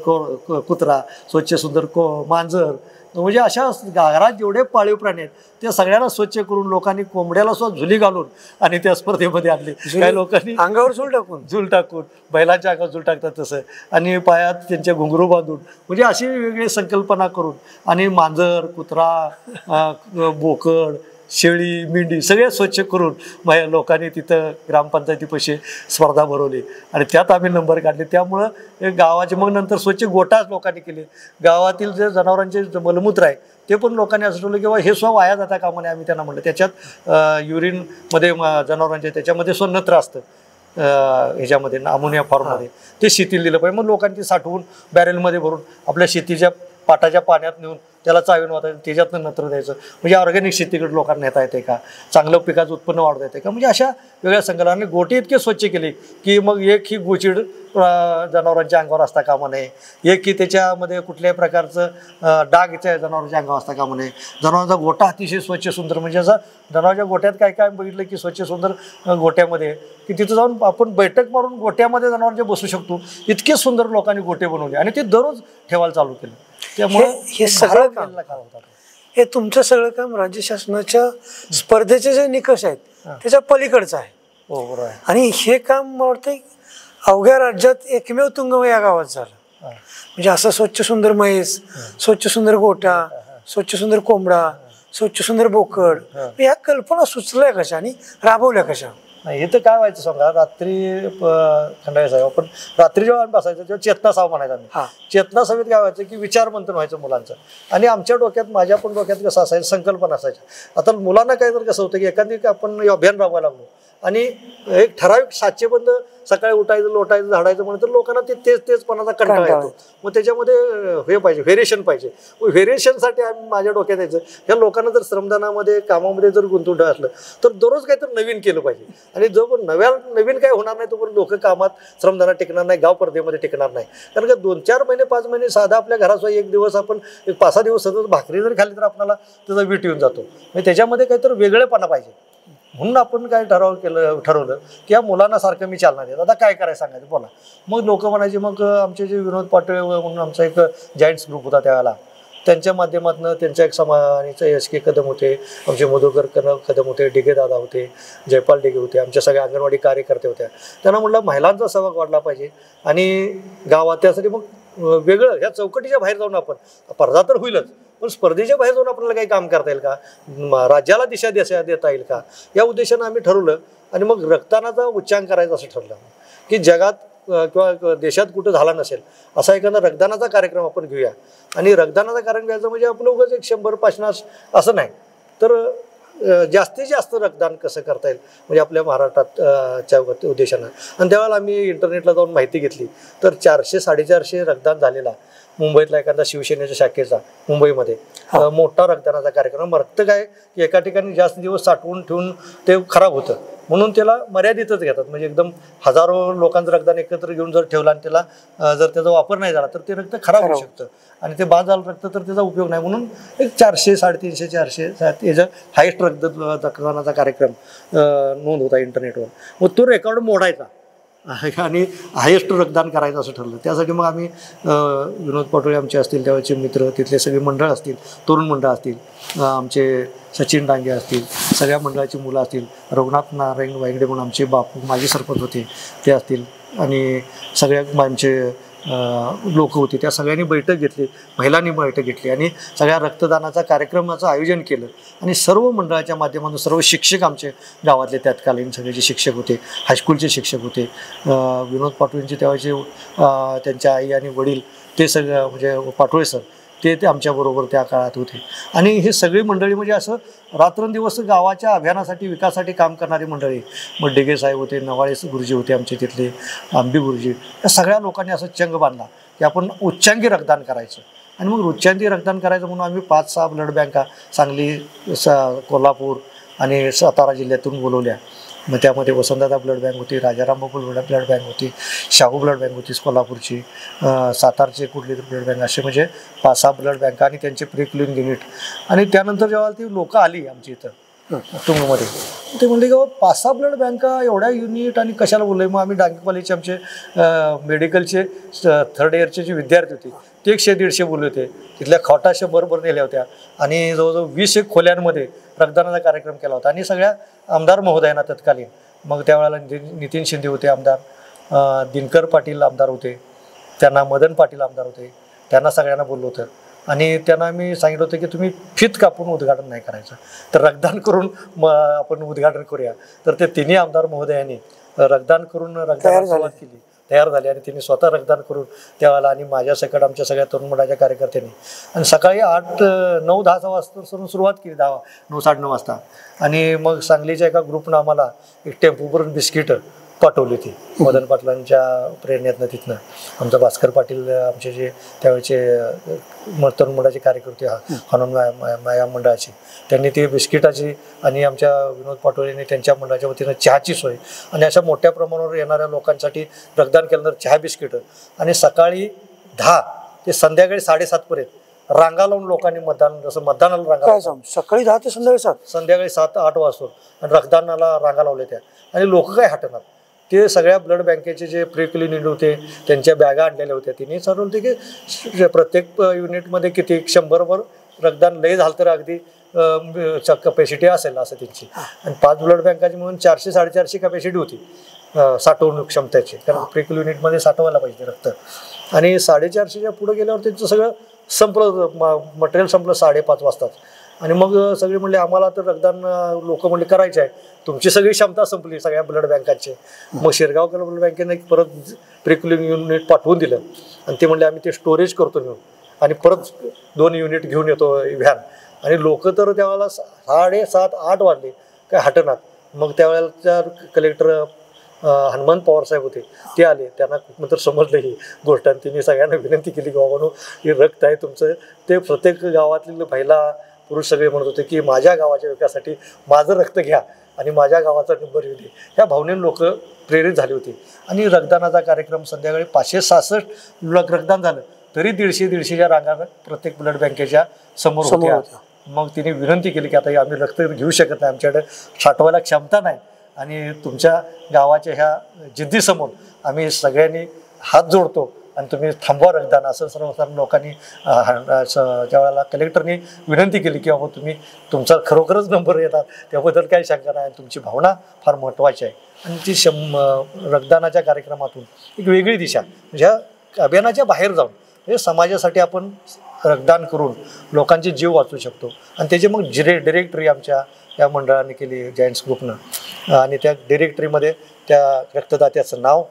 कुत्रा, स्वच्छ सुंदर मांजर, म्हणजे अशा घरात जेवढे पाळीव प्राणी आहेत त्या सगळ्यांना स्वच्छ करून लोकांनी कोंबड्याला सुद्धा झुली घालून आणि त्या स्पर्धेमध्ये आणले. काही लोकांनी अंगावर झुल टाकून बैलांच्या अंगावर झुल टाकतात तसं आणि पायात त्यांच्या घुंगरू बांधून म्हणजे अशी वेगवेगळी संकल्पना करून आणि मांजर, कुत्रा, बोकड, शेळी, मेंढी सगळे स्वच्छ करून लोकांनी तिथं ग्रामपंचायतीपाशी स्पर्धा भरवली आणि त्यात आम्ही नंबर काढले. त्यामुळं गावाचे मग नंतर स्वच्छ गोठाच लोकांनी केले. गावातील जे जनावरांचे मलमूत्र आहे ते पण लोकांनी असं ठरवलं की बाबा हे स्व वाया जाता कामा नये. आम्ही त्यांना म्हणलं त्याच्यात युरिनमध्ये जनावरांचे त्याच्यामध्ये नत्र असतं ह्याच्यामध्ये अमोनिया फॉर्ममध्ये ते शेतीला दिलं पाहिजे. मग लोकांनी ते साठवून बॅरेलमध्ये भरून आपल्या शेतीच्या पाटाच्या पाण्यात नेऊन त्याला चावीन वाटायचं, त्याच्यातनं नत्र द्यायचं, म्हणजे ऑर्गॅनिक शेतीकडे लोकांना नेता येते का, चांगलं पिकाचं उत्पन्न वाढवता येते का, म्हणजे अशा वेगळ्या संकल्पना. गोटे इतके स्वच्छ केले की मग एक ही गोचिड जनावरांच्या अंगावर असता कामा नये, एक की त्याच्यामध्ये कुठल्याही प्रकारचं डाग जनावरांच्या अंगावर असता कामा नये. जनावरांचा गोठा अतिशय स्वच्छ सुंदर, म्हणजे असं जनावरांच्या गोठ्यात काय काय बघितलं की स्वच्छ सुंदर गोठ्यामध्ये की तिथं जाऊन आपण बैठक मारून गोठ्यामध्ये जनावरांचे बसू शकतो, इतके सुंदर लोकांनी गोठे बनवले आणि ते दररोज ठेवायला चालू केलं. त्यामुळे हे सगळं काम हे तुमचं सगळं काम राज्य शासनाच्या स्पर्धेचे जे निकष आहेत त्याच्या पलीकडचं आहे. हो बरोबर आहे. आणि हे काम मला वाटतं अवघ्या राज्यात एकमेव तुंगम या गावात झालं. म्हणजे असं स्वच्छ सुंदर म्हैस, स्वच्छ सुंदर गोठा, स्वच्छ सुंदर कोंबडा, स्वच्छ सुंदर बोकड, ह्या कल्पना सुचल्या कशा आणि राबवल्या कशा? नाही, हे तर काय व्हायचं सांगा, रात्री खंडाळे साहेब आपण रात्री जेव्हा आम्ही बसायचं तेव्हा चेतना सभा म्हणायचं आम्ही. चेतना सभेत काय व्हायचं की विचारमंथन व्हायचं मुलांचं, आणि आमच्या डोक्यात माझ्या पण डोक्यात कसं असायचं, संकल्पना असायच्या. आता मुलांना काय तर कसं होतं की एखादी आपण अभियान राबवायला लागलो आणि एक ठराविक साचेबंद सकाळी उठायचं, लोटायचं, झाडायचं म्हणून तर लोकांना ते तेचपणाचा कंटाळा येतो. मग त्याच्यामध्ये हे पाहिजे, व्हेरिएशन पाहिजे. व्हेरिएशनसाठी आम्ही माझ्या डोक्यात यायचं, ह्या लोकांना जर श्रमदानामध्ये कामामध्ये जर गुंतवून असलं तर दररोज काहीतरी नवीन केलं पाहिजे. आणि जो पण नवीन काय होणार नाही तोपर्यंत लोक कामात श्रमदानात टिकणार नाही, गाव परदेमध्ये टिकणार नाही. कारण का 2-4 महिने 5 महिने साधा आपल्या घरात एक दिवस आपण 5-6 दिवस सतत भाकरी जरी खाली तर आपल्याला त्याचा वीट येऊन जातो. म्हणजे त्याच्यामध्ये काहीतरी वेगळेपणा पाहिजे. म्हणून आपण काय ठरवलं की या मुलांना सारखं मी चालना देत, आता काय करायचं सांगायचं बोला. मग लोक म्हणायचे, मग आमचे जे विनोद पाटोळे म्हणून आमचा एक जॉईंट्स ग्रुप होता त्यावेळेला, त्यांच्या माध्यमातून त्यांच्या एक समाजाचे एस.के. कदम होते, आमचे मधुकर कदम होते, डिगे दादा होते, जयपाल डिगे होते, आमच्या सगळ्या अंगणवाडी कार्यकर्ते होत्या. त्यांना म्हटलं महिलांचा सहभाग वाढला पाहिजे आणि गावात त्यासाठी मग वेगळं ह्या चौकटीच्या बाहेर जाऊन आपण स्पर्धा तर होईलच, पण स्पर्धेच्या बाहेर जाऊन आपल्याला काही काम करता येईल का, राज्याला दिशा देता येईल का, या उद्देशानं आम्ही ठरवलं. आणि मग रक्तदानाचा उच्चांक करायचा असं ठरलं की जगात किंवा देशात कुठं झाला नसेल असा एखादा रक्तदानाचा कार्यक्रम आपण घेऊया. आणि रक्तदानाचा कार्यक्रम घ्यायचा म्हणजे आपलं उगाच 100-50 असं नाही, तर जास्तीत जास्त रक्तदान कसं करता येईल म्हणजे आपल्या महाराष्ट्राच्या उद्देशानं. आणि त्यावेळेला आम्ही इंटरनेटला जाऊन माहिती घेतली तर 400-450 रक्तदान झालेला मुंबईतला एखादा शिवसेनेच्या शाखेचा मुंबईमध्ये मोठा रक्तदानाचा कार्यक्रम. रक्त काय की एका ठिकाणी जास्त दिवस साठवून ठेवून ते खराब होतं, म्हणून त्याला मर्यादितच घेतात. म्हणजे एकदम हजारो लोकांचं रक्तदान एकत्र घेऊन जर ठेवलं आणि त्याला जर त्याचा वापर नाही झाला तर ते रक्त खराब होऊ शकतं आणि ते बाद झालं रक्त तर त्याचा उपयोग नाही. म्हणून एक 400-350-400 याचा हायेस्ट रक्तदानाचा कार्यक्रम नोंद होता इंटरनेटवर. मग तो रेकॉर्ड मोडायचा आणि हायेस्ट रक्तदान करायचं असं ठरलं. त्यासाठी मग आम्ही विनोद पाटोळे आमचे असतील, त्यावेळेचे मित्र, तिथले सगळे मंडळ असतील, तरुण मंडळ असतील, आमचे सचिन डांगे असतील, सगळ्या मंडळाची मुलं असतील, रघुनाथ नारायण वायगडे म्हणून आमचे बापू माजी सरपंच होते ते असतील, आणि सगळ्या आमचे लोक होते, त्या सगळ्यांनी बैठक घेतली, महिलांनी बैठक घेतली आणि सगळ्या रक्तदानाचा कार्यक्रमाचं आयोजन केलं. आणि सर्व मंडळाच्या माध्यमातून सर्व शिक्षक आमचे गावातले त्यातकालीन सगळे जे शिक्षक होते, हायस्कूलचे शिक्षक होते, विनोद पाटोळेंचे तेव्हाचे त्यांच्या आई आणि वडील ते सगळं म्हणजे पाटोळे सर ते आमच्याबरोबर त्या काळात होते. आणि हे सगळी मंडळी म्हणजे असं रात्रंदिवस गावाच्या अभियानासाठी विकासासाठी काम करणारी मंडळी. मग डिगे साहेब होते, नवाळे गुरुजी होते आमचे तिथले, आंबी गुरुजी, या सगळ्या लोकांनी असं चंग बांधला की आपण उच्चांकी रक्तदान करायचं. आणि मग उच्चांकी रक्तदान करायचं म्हणून आम्ही 5-6 ब्लड बँका सांगली, कोल्हापूर आणि सातारा जिल्ह्यातून बोलवल्या. मग त्यामध्ये वसंतदादा ब्लड बँक होती, राजाराम बापू ब्लड बँक होती, शाहू ब्लड बँक होती कोल्हापूरची, सातारचे कुठली तर ब्लड बँक, असे म्हणजे 5-6 ब्लड बँका आणि त्यांचे प्री क्लिनिंग युनिट. आणि त्यानंतर जेव्हा ती लोकं आली आमची इथं तुंगमध्ये, ते म्हणले की 5-6 ब्लड बँका एवढ्या युनिट आणि कशाला बोलले. मग आम्ही डांगे कॉलेजचे आमचे मेडिकलचे 3rd इयरचे जे विद्यार्थी होते ते 100-150 बोलले होते. तिथल्या खोटा 100 नेल्या होत्या आणि जवळजवळ 20 खोल्यांमध्ये रक्तदानाचा कार्यक्रम केला होता. आणि सगळ्या आमदार महोदयांना तत्कालीन, मग त्यावेळेला नितीन शिंदे होते आमदार, दिनकर पाटील आमदार होते, त्यांना मदन पाटील आमदार होते, त्यांना सगळ्यांना बोललो होतं. आणि त्यांना मी सांगितलं होतं की तुम्ही फीत कापून उद्घाटन नाही करायचं, तर रक्तदान करून आपण उद्घाटन करूया. तर ते तिन्ही आमदार महोदयांनी रक्तदान करून रक्तदान सुरुवात केली, तयार झाले आणि त्यांनी स्वतः रक्तदान करून त्यावेळेला आणि माझ्यासकट आमच्या सगळ्या तरुण मंडळाच्या कार्यकर्त्यांनी. आणि सकाळी 8-9-10 वाजता सुरुवात केली, 9-9:30 वाजता. आणि मग सांगलीच्या एका ग्रुपनं आम्हाला एक टेम्पोभरून बिस्किटं पाठवली होती मदन पाटलांच्या प्रेरणेतनं. तिथनं आमचा भास्कर पाटील आमचे जे त्यावेळेचे तरुण मंडळाचे कार्यकर्ते हनुमान माया मंडळाचे, त्यांनी ती बिस्किटाची आणि आमच्या विनोद पाटोळेने त्यांच्या मंडळाच्या वतीनं चहाची सोय आणि अशा मोठ्या प्रमाणावर येणाऱ्या लोकांसाठी रक्तदान केलं. चहा बिस्किटं आणि सकाळी 10 ते संध्याकाळी 7:30 पर्यंत रांगा लावून लोकांनी जसं मतदानाला रांगा, सकाळी 10 ते संध्याकाळी 7-8 वाजता आणि रक्तदानाला रांगा लावल्या त्या. आणि लोक काय हटणार, ते सगळ्या ब्लड बँकेचे जे प्री क्लिनिक होते त्यांच्या बॅगा आणलेल्या होत्या. तिने ठरवलं की प्रत्येक युनिटमध्ये किती 100 रक्तदान लय झालं तर अगदी कपॅसिटी असेल असं त्यांची. आणि 5 ब्लड बँकाची म्हणून 400-450 कपॅसिटी होती साठवणूक क्षमतेची, कारण प्री युनिटमध्ये साठवायला पाहिजे रक्त. आणि 450च्या पुढे गेल्यावर त्यांचं सगळं संपलं, मटेरियल संपलं 5:30 वाजताच. आणि मग सगळे म्हणले आम्हाला तर रक्तदान लोक म्हणले करायचे आहे, तुमची सगळी क्षमता संपली सगळ्या ब्लड बँकांची. मग शिरगाव ब्लड बँकेने परत प्रिक्लिन युनिट पाठवून दिलं आणि ते म्हणले आम्ही ते स्टोरेज करतो नेऊन आणि परत 2 युनिट घेऊन येतो व्हॅन. आणि लोक तर त्यावेळेला 7:30-8 वाजले काय हटणार. मग त्यावेळेला कलेक्टर हनुमान पवार साहेब होते, ते आले. त्यांना खूप तर समजलं ही गोष्ट आणि तिने सगळ्यांना विनंती केली की बाबांनो हे रक्त आहे तुमचं. ते प्रत्येक गावातील महिला पुरुष सगळे म्हणत होते की माझ्या गावाच्या विकासासाठी माझं रक्त घ्या आणि माझ्या गावाचा नंबर येऊ दे. ह्या भावनेने लोक प्रेरित झाली होती. आणि रक्तदानाचा कार्यक्रम संध्याकाळी 566 रक्तदान झालं तरी 150-150च्या रांगा प्रत्येक ब्लड बँकेच्या समोर होत्या. मग तिने विनंती केली की आता आम्ही रक्त घेऊ शकत नाही, आमच्याकडे साठवायला क्षमता नाही आणि तुमच्या गावाच्या ह्या जिद्दीसमोर आम्ही सगळ्यांनी हात जोडतो आणि तुम्ही थांबवा रक्तदान, असं सर्वसाधारण लोकांनी त्यावेळेला कलेक्टरनी विनंती केली की बाबा तुम्ही तुमचा खरोखरच नंबर येतात त्याबद्दल काही शंका नाही, तुमची भावना फार महत्त्वाची आहे. आणि ती रक्तदानाच्या कार्यक्रमातून एक वेगळी दिशा म्हणजे अभियानाच्या बाहेर जाऊन म्हणजे समाजासाठी आपण रक्तदान करून लोकांचे जीव वाचवू शकतो. आणि त्याची मग डिरेक्टरी आमच्या या मंडळाने केली जायंट्स ग्रुपनं. आणि त्या डिरेक्टरीमध्ये त्या रक्तदात्याचं नाव,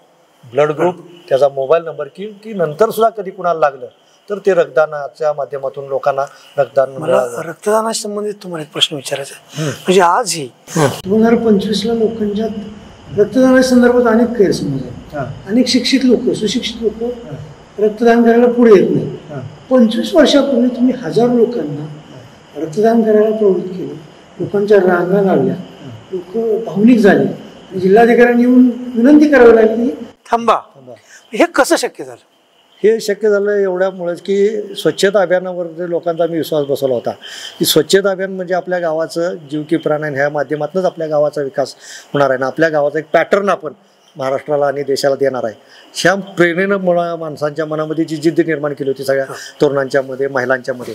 ब्लड ग्रुप, त्याचा मोबाईल नंबर की नंतरसुद्धा कधी कुणाला लागलं तर ते रक्तदानाच्या माध्यमातून लोकांना रक्तदान. मला रक्तदानाशी संबंधित तुम्हाला एक प्रश्न विचारायचा आहे. म्हणजे आजही 2025ला लोकांच्या रक्तदानाच्या संदर्भात अनेक गैरसमज आहेत. अनेक शिक्षित लोक, सुशिक्षित लोक रक्तदान करायला पुढे येत नाही. 25 वर्षापूर्वी तुम्ही हजारो लोकांना रक्तदान करायला प्रवृत्त केलं, लोकांच्या रांगा लावल्या, लोक भावनिक झाले, जिल्हाधिकाऱ्यांनी येऊन विनंती करावी लागली थांबा. हे कसं शक्य झालं? हे शक्य झालं एवढ्यामुळेच की स्वच्छता अभियानावर जे लोकांचा आम्ही विश्वास बसवला होता की स्वच्छता अभियान म्हणजे आपल्या गावाचं जीव की प्राण आहे, ह्या माध्यमातूनच आपल्या गावाचा विकास होणार आहे ना, आपल्या गावाचा एक पॅटर्न आपण महाराष्ट्राला आणि देशाला देणार आहे. ह्या प्रेरणेनं माणसांच्या मनामध्ये जी जिद्द निर्माण केली होती सगळ्या तरुणांच्या मध्ये, महिलांच्या मध्ये.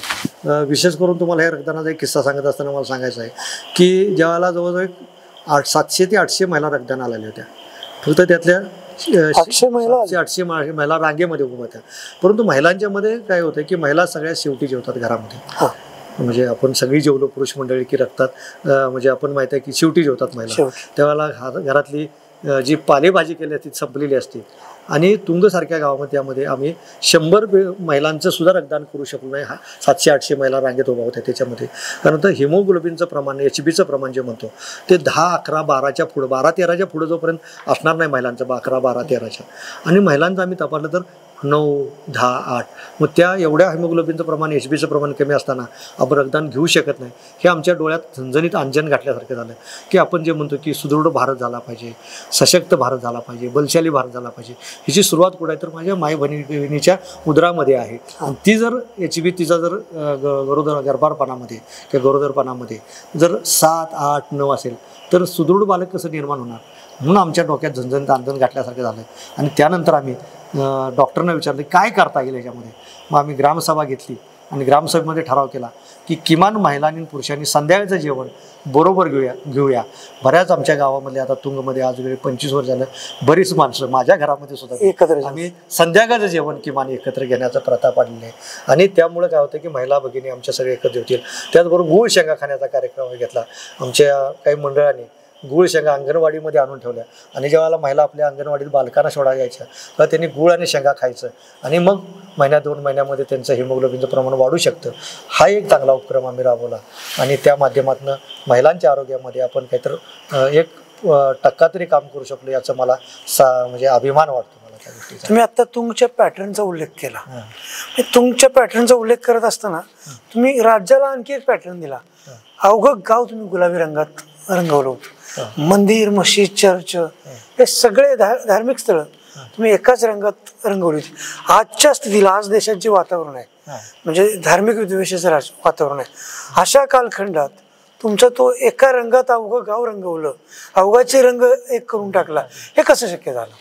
विशेष करून तुम्हाला हे रक्तदानाचा एक किस्सा सांगत असताना मला सांगायचं आहे की ज्यावेळेला जवळजवळ 700 ते 800 महिला रक्तदान आलेल्या होत्या. फक्त त्यातल्या 800 महिला रांगेमध्ये उभ्या होत्या. परंतु महिलांच्या मध्ये काय होतं की महिला सगळ्यात शेवटी जेवतात घरामध्ये. म्हणजे आपण सगळी जेवलो पुरुष मंडळी की रक्तात म्हणजे आपण माहिती आहे की शेवटी जेवतात महिला. त्यावेळेला घरातली जी पालेभाजी केली ती संपलेली असते. आणि तुंगसारख्या गावामध्ये त्यामध्ये आम्ही 100 महिलांचं सुद्धा रक्तदान करू शकलो नाही. 700-800 महिला रांगेत उभा होत्या त्याच्यामध्ये. कारण तर हिमोग्लोबिनचं प्रमाण, HBचं प्रमाण जे म्हणतो ते 10, 11, 12च्या पुढं, 12, 13च्या पुढं जोपर्यंत असणार नाही महिलांचं, 11, 12, 13च्या. आणि महिलांचं आम्ही तपासलं तर 9, 10, 8. मग त्या एवढ्या हिमोग्लोबिनचं प्रमाण, HBचं प्रमाण कमी असताना आपण रक्तदान घेऊ शकत नाही. हे आमच्या डोळ्यात झणझणीत अंजन घातल्यासारखं झालं की आपण जे म्हणतो की सुदृढ भारत झाला पाहिजे, सशक्त भारत झाला पाहिजे, बलशाली भारत झाला पाहिजे. हिची सुरुवात कुठे आहे तर माझ्या माय बहिणीच्या उदरामध्ये आहे. ती जर HB तिचा जर गर्भारपणामध्ये किंवा गरोदरपणामध्ये जर 7, 8, 9 असेल तर सुदृढ बालक कसं निर्माण होणार. म्हणून आमच्या डोक्यात झणझणीत अंजन घातल्यासारखं झालं. आणि त्यानंतर आम्ही डॉक्टरना विचारले काय करता येईल याच्यामध्ये. मग आम्ही ग्रामसभा घेतली आणि ग्रामसभेमध्ये ठराव केला की किमान महिलांनी पुरुषांनी संध्याकाळचं जेवण बरोबर घेऊया. बऱ्याच आमच्या गावामध्ये आता तुंगमध्ये आज वेळी 25 वर्ष झालं बरीच माणसं, माझ्या घरामध्ये सुद्धा एकत्र आम्ही संध्याकाळचं जेवण किमान एकत्र घेण्याचा प्रथा पाडलेला आहे. आणि त्यामुळे काय होतं की महिला भगिनी आमच्या सगळे एकत्र होतील. त्याचबरोबर गूळ शेंगा खाण्याचा कार्यक्रम घेतला. आमच्या काही मंडळांनी गूळ शेंगा अंगणवाडीमध्ये आणून ठेवल्या. आणि जेव्हा महिला आपल्या अंगणवाडीत बालकांना सोडा यायच्या तर त्यांनी गूळ आणि शेंगा खायचं आणि मग 1-2 महिन्यामध्ये त्यांचं हिमोग्लोबिनचं प्रमाण वाढू शकतं. हा एक चांगला उपक्रम आम्ही राबवला. आणि त्या माध्यमातून महिलांच्या आरोग्यामध्ये आपण काहीतरी एक टक्का तरी काम करू शकलो याचा मला म्हणजे अभिमान वाटतो मला त्या गोष्टीचा. तुम्ही आता तुंगच्या पॅटर्नचा उल्लेख केला. तुंगच्या पॅटर्नचा उल्लेख करत असताना तुम्ही राज्याला आणखी एक पॅटर्न दिला. अवघं गाव तुम्ही गुलाबी रंगात रंगवलं होतं. मंदिर, मशीद, चर्च हे सगळे धार्मिक स्थळ तुम्ही एकाच रंगात रंगवली होती. आजच्या स्थितीला, आज देशात जे वातावरण आहे म्हणजे धार्मिक विद्वेषाचं वातावरण आहे, अशा कालखंडात तुमचा तो एका रंगात अवघं गाव रंगवलं, अवघाचे रंग एक करून टाकला, हे कसं शक्य झालं?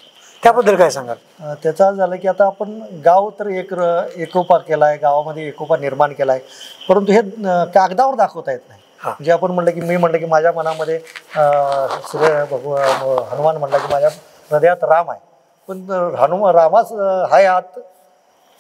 त्याबद्दल काय सांगाल? त्याचं असं झालं की आता आपण गाव तर एकोपा केलाय, गावामध्ये एकोपा निर्माण केलाय, परंतु हे कागदावर दाखवता येत नाही. म्हणजे आपण म्हणलं की, मी म्हणलं की माझ्या मनामध्ये हनुमान म्हणला की माझ्या हृदयात राम आहे, पण रामाच हाय आत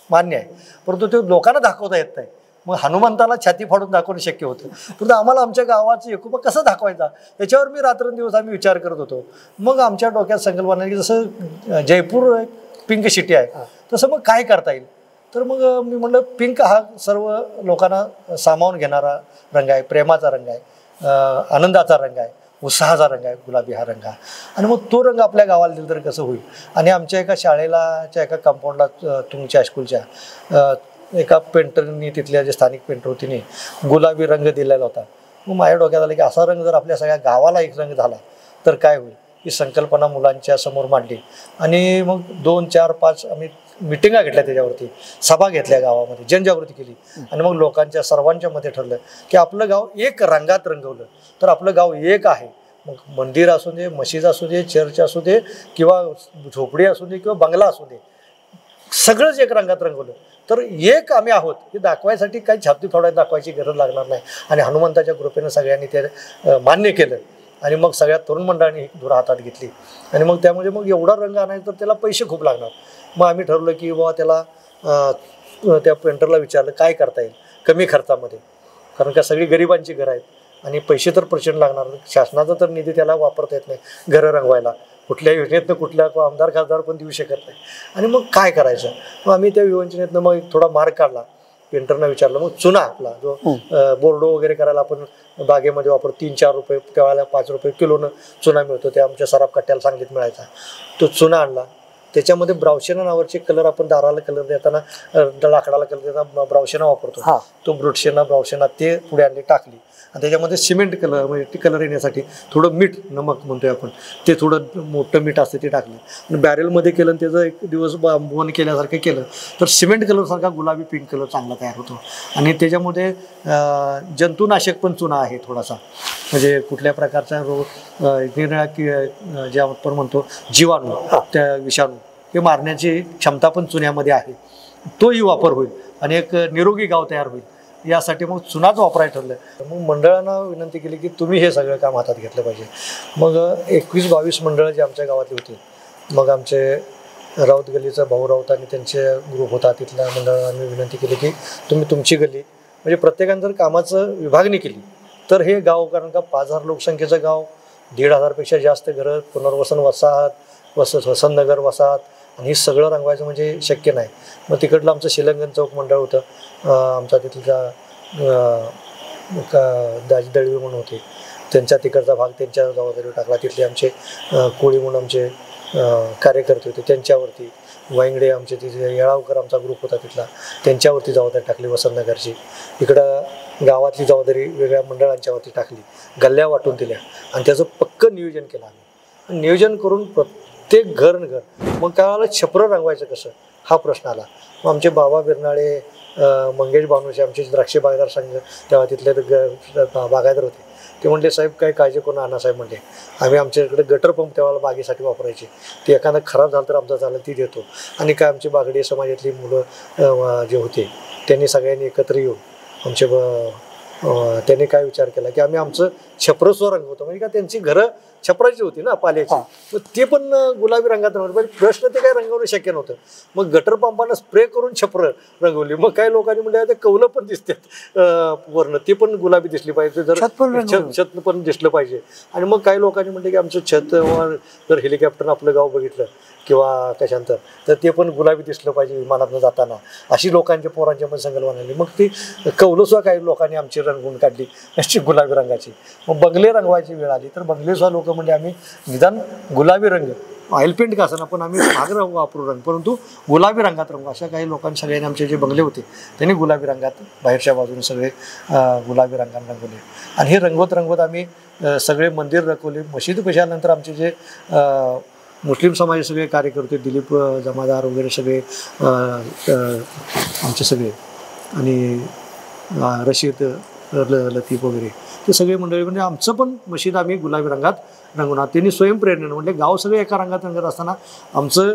मान्य आहे, परंतु ते लोकांना दाखवता येत नाही. मग हनुमंताला छाती फाडून दाखवणं शक्य होतं, परंतु आम्हाला आमच्या गावाचं एकोपा कसा दाखवायचा याच्यावर मी रात्रंदिवस आम्ही विचार करत होतो. मग आमच्या डोक्यात संकल्पना की जसं जयपूर पिंक सिटी आहे तसं मग काय करता येईल. तर मग मी म्हणलं पिंक हा सर्व लोकांना सामावून घेणारा रंग आहे, प्रेमाचा रंग आहे, आनंदाचा रंग आहे, उत्साहाचा रंग आहे गुलाबी हा रंग. आणि मग तो रंग आपल्या गावाला दिला तर कसं होईल. आणि आमच्या एका शाळेलाच्या एका कंपाऊंडला तुमच्या हायस्कूलच्या एका पेंटरनी, तिथल्या जे स्थानिक पेंटर होतीने गुलाबी रंग दिलेला होता. मग माझ्या डोक्यात आलं की असा रंग जर आपल्या सगळ्या गावाला एक रंग झाला तर काय होईल. ही संकल्पना मुलांच्या समोर मांडली आणि मग 2, 4, 5 आम्ही मिटिंगा घेतल्या, त्याच्यावरती सभा घेतल्या, गावामध्ये जनजागृती केली. आणि मग लोकांच्या सर्वांच्या मध्ये ठरलं की आपलं गाव एक रंगात रंगवलं तर आपलं गाव एक आहे. मग मंदिर असू दे, मशीद असू दे, चर्च असू दे, किंवा झोपडी असू दे, किंवा बंगला असू दे, सगळंच एक रंगात रंगवलं तर एक आम्ही आहोत हे दाखवायसाठी काही छाती फोडायला दाखवायची गरज लागणार नाही. आणि हनुमंताच्या कृपेनं सगळ्यांनी ते मान्य केलं. आणि मग सगळ्या तरुण मंडळांनी धुरा हातात घेतली. आणि मग त्यामध्ये मग एवढा रंग आणायचा तर त्याला पैसे खूप लागणार. मग आम्ही ठरवलं की बाबा त्याला त्या पेंटरला विचारलं काय करता येईल कमी खर्चामध्ये, कारण का सगळी गरिबांची घरं आहेत आणि पैसे तर प्रचंड लागणार. शासनाचा तर निधी त्याला वापरता येत नाही घरं रंगवायला, कुठल्या योजनेतनं कुठल्या आमदार खासदार पण देऊ शकत नाही. आणि मग काय करायचं. मग आम्ही त्या योजनेतनं मग थोडा मार्ग काढला. पेंटरनं विचारलं मग चुना आपला जो बोर्डो वगैरे करायला आपण बागेमध्ये वापरतो, 3-4 रुपये त्यावेळेला 5 रुपये किलोनं चुना मिळतो, ते आमच्या सराफ कट्ट्याला सांगलीत मिळायचा. तो चुना आणला. त्याच्यामध्ये ब्राउशेना नावाचे कलर आपण दाराला कलर देताना, लाकडाला कलर देताना ब्राउशेना वापरतो, तो ब्रुटशेना ब्राउशेना ते पुढे आणली टाकली. आणि त्याच्यामध्ये सिमेंट कलर म्हणजे कलर येण्यासाठी थोडं मीठ, नमक म्हणतोय आपण, ते थोडं मोठं मीठ असतं ते टाकलं. आणि बॅरेलमध्ये केलं आणि त्याचं एक दिवस बन केल्यासारखं केलं तर सिमेंट कलरसारखा गुलाबी पिंक कलर चांगला तयार होतो. आणि त्याच्यामध्ये जंतुनाशक पण चुना आहे थोडासा, म्हणजे कुठल्या प्रकारचा रोग निरनिळ्या जे आपण म्हणतो जीवाणू, त्या विषाणू हे मारण्याची क्षमता पण चुन्यामध्ये आहे, तोही वापर होईल आणि एक निरोगी गाव तयार होईल. यासाठी मग चुनाच वापरायला ठरलं. मग मंडळांना विनंती केली की तुम्ही हे सगळं काम हातात घेतलं पाहिजे. मग 21-22 मंडळं जे आमच्या गावातली होती, मग आमचे राऊत गल्लीचा भाऊ राऊत आणि त्यांचे ग्रुप होता, तिथल्या मंडळांनी विनंती केली की तुम्ही तुमची गल्ली, म्हणजे प्रत्येकाने जर कामाचं विभागणी केली तर हे गाव, कारण का 5000 लोकसंख्येचं गाव, 1500पेक्षा जास्त घरं, पुनर्वसन वसाहत, वसंतनगर वसाहत, आणि हे सगळं रंगवायचं म्हणजे शक्य नाही. मग तिकडलं आमचं शिलंगण चौक मंडळ होतं, आमचा तिथला दाजी दळवी म्हणून होते, त्यांच्या तिकडचा भाग त्यांच्या जबाबदारीवर टाकला. तिथले आमचे कोळी म्हणून आमचे कार्यकर्ते होते त्यांच्यावरती, वांगडे आमचे तिथे येळावकर आमचा ग्रुप होता तिथला, त्यांच्यावरती जबाबदारी टाकली वसंतनगरची. इकडं गावातली जबाबदारी वेगळ्या मंडळांच्यावरती टाकली, गल्ल्या वाटून दिल्या आणि त्याचं पक्कं नियोजन केलं आम्ही. नियोजन करून प्रत्येक घर मग काय छपरं रंगवायचं कसं हा प्रश्न आला. मग आमचे बाबा बिरनाळे, मंगेश बानूचे आमचे द्राक्षे बागायदार संघ, तेव्हा तिथले बागायदार होते, ते म्हणले साहेब काय काळजी करून आणा साहेब, म्हणले आम्ही आमच्याकडे गटर पंप तेव्हा बागेसाठी वापरायचे, ते एखादं खराब झालं तर आमचं झालं ती देतो. आणि काय आमची बागडी समाजातली मुलं जे होते त्यांनी सगळ्यांनी एकत्र येऊन आमचे त्यांनी काय विचार केला की आम्ही आमचं छपरस्व रंग होतं, म्हणजे का त्यांची घरं छपराची होती ना पाल्याची, मग ते पण गुलाबी रंगात रंगवलं. प्रश्न ते काय रंगवणं शक्य नव्हतं. मग गटर पंपानं स्प्रे करून छपरं रंगवली. मग काही लोकांनी म्हणजे ते कौलं पण दिसतात वरनं, ते पण गुलाबी दिसली पाहिजे, जर छत पण दिसलं पाहिजे. आणि मग काही लोकांनी म्हणले की आमचं छतवर जर हेलिकॉप्टरनं आपलं गाव बघितलं किंवा कशांतर तर ते पण गुलाबी दिसलं पाहिजे विमानातनं जाताना, अशी लोकांच्या पोरांच्या मध्ये संकल्पना आली. मग ती कौलंसुद्धा काही लोकांनी आमची रंगवून काढली अशी गुलाबी रंगाची. मग बंगले रंगवायची वेळ आली तर बंगलेसुद्धा लोक म्हणजे आम्ही निदान गुलाबी रंग ऑइल पेंट का असं पण आम्ही महाग वापरू रंग परंतु गुलाबी रंगात रंगू. अशा काही लोकांनी सगळ्यांनी आमचे जे बंगले होते त्यांनी गुलाबी रंगात बाहेरच्या बाजूने सगळे गुलाबी रंगाने रंगवले. आणि हे रंगवत रंगवत आम्ही सगळे मंदिर रंगवले. मशीद पेशानंतर आमचे जे मुस्लिम समाजाचे सगळे कार्यकर्ते दिलीप जमादार वगैरे सगळे आमचे सगळे आणि रशीद लतीफ वगैरे ते सगळे मंडळी म्हणजे आमचं पण मशीद आम्ही गुलाबी रंगात रंगवणार. त्यांनी स्वयंप्रेरणेनं म्हणजे गाव सगळे एका रंगात रंगत असताना आमचं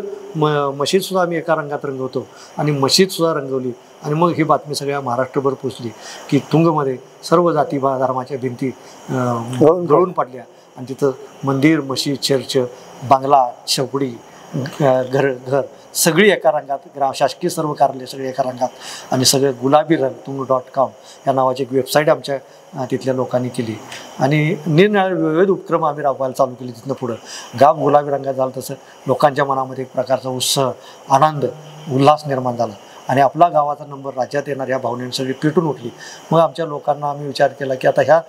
मशीदसुद्धा आम्ही एका रंगात रंगवतो आणि मशीदसुद्धा रंगवली. आणि मग ही बातमी सगळ्या महाराष्ट्रभर पोचली की तुंगमध्ये सर्व जाती धर्माच्या भिंती गळून पडल्या आणि तिथं मंदिर मशीद चर्च बांगला चौकडी घर सगळी एका रंगात शासकीय सर्व कार्यालय सगळे एका रंगात आणि सगळे गुलाबी रंग तुंग.com या नावाची एक वेबसाईट आमच्या तिथल्या लोकांनी केली. आणि निरनिराळे विविध उपक्रम आम्ही राबवायला चालू केले. तिथनं पुढं गाव गुलाबी रंगात झालं तसं लोकांच्या मनामध्ये एक प्रकारचा उत्साह आनंद उल्हास निर्माण झाला आणि आपला गावाचा नंबर राज्यात येणार ह्या भावनेने सगळी पेटून उठली. मग आमच्या लोकांना आम्ही विचार केला की आता ह्या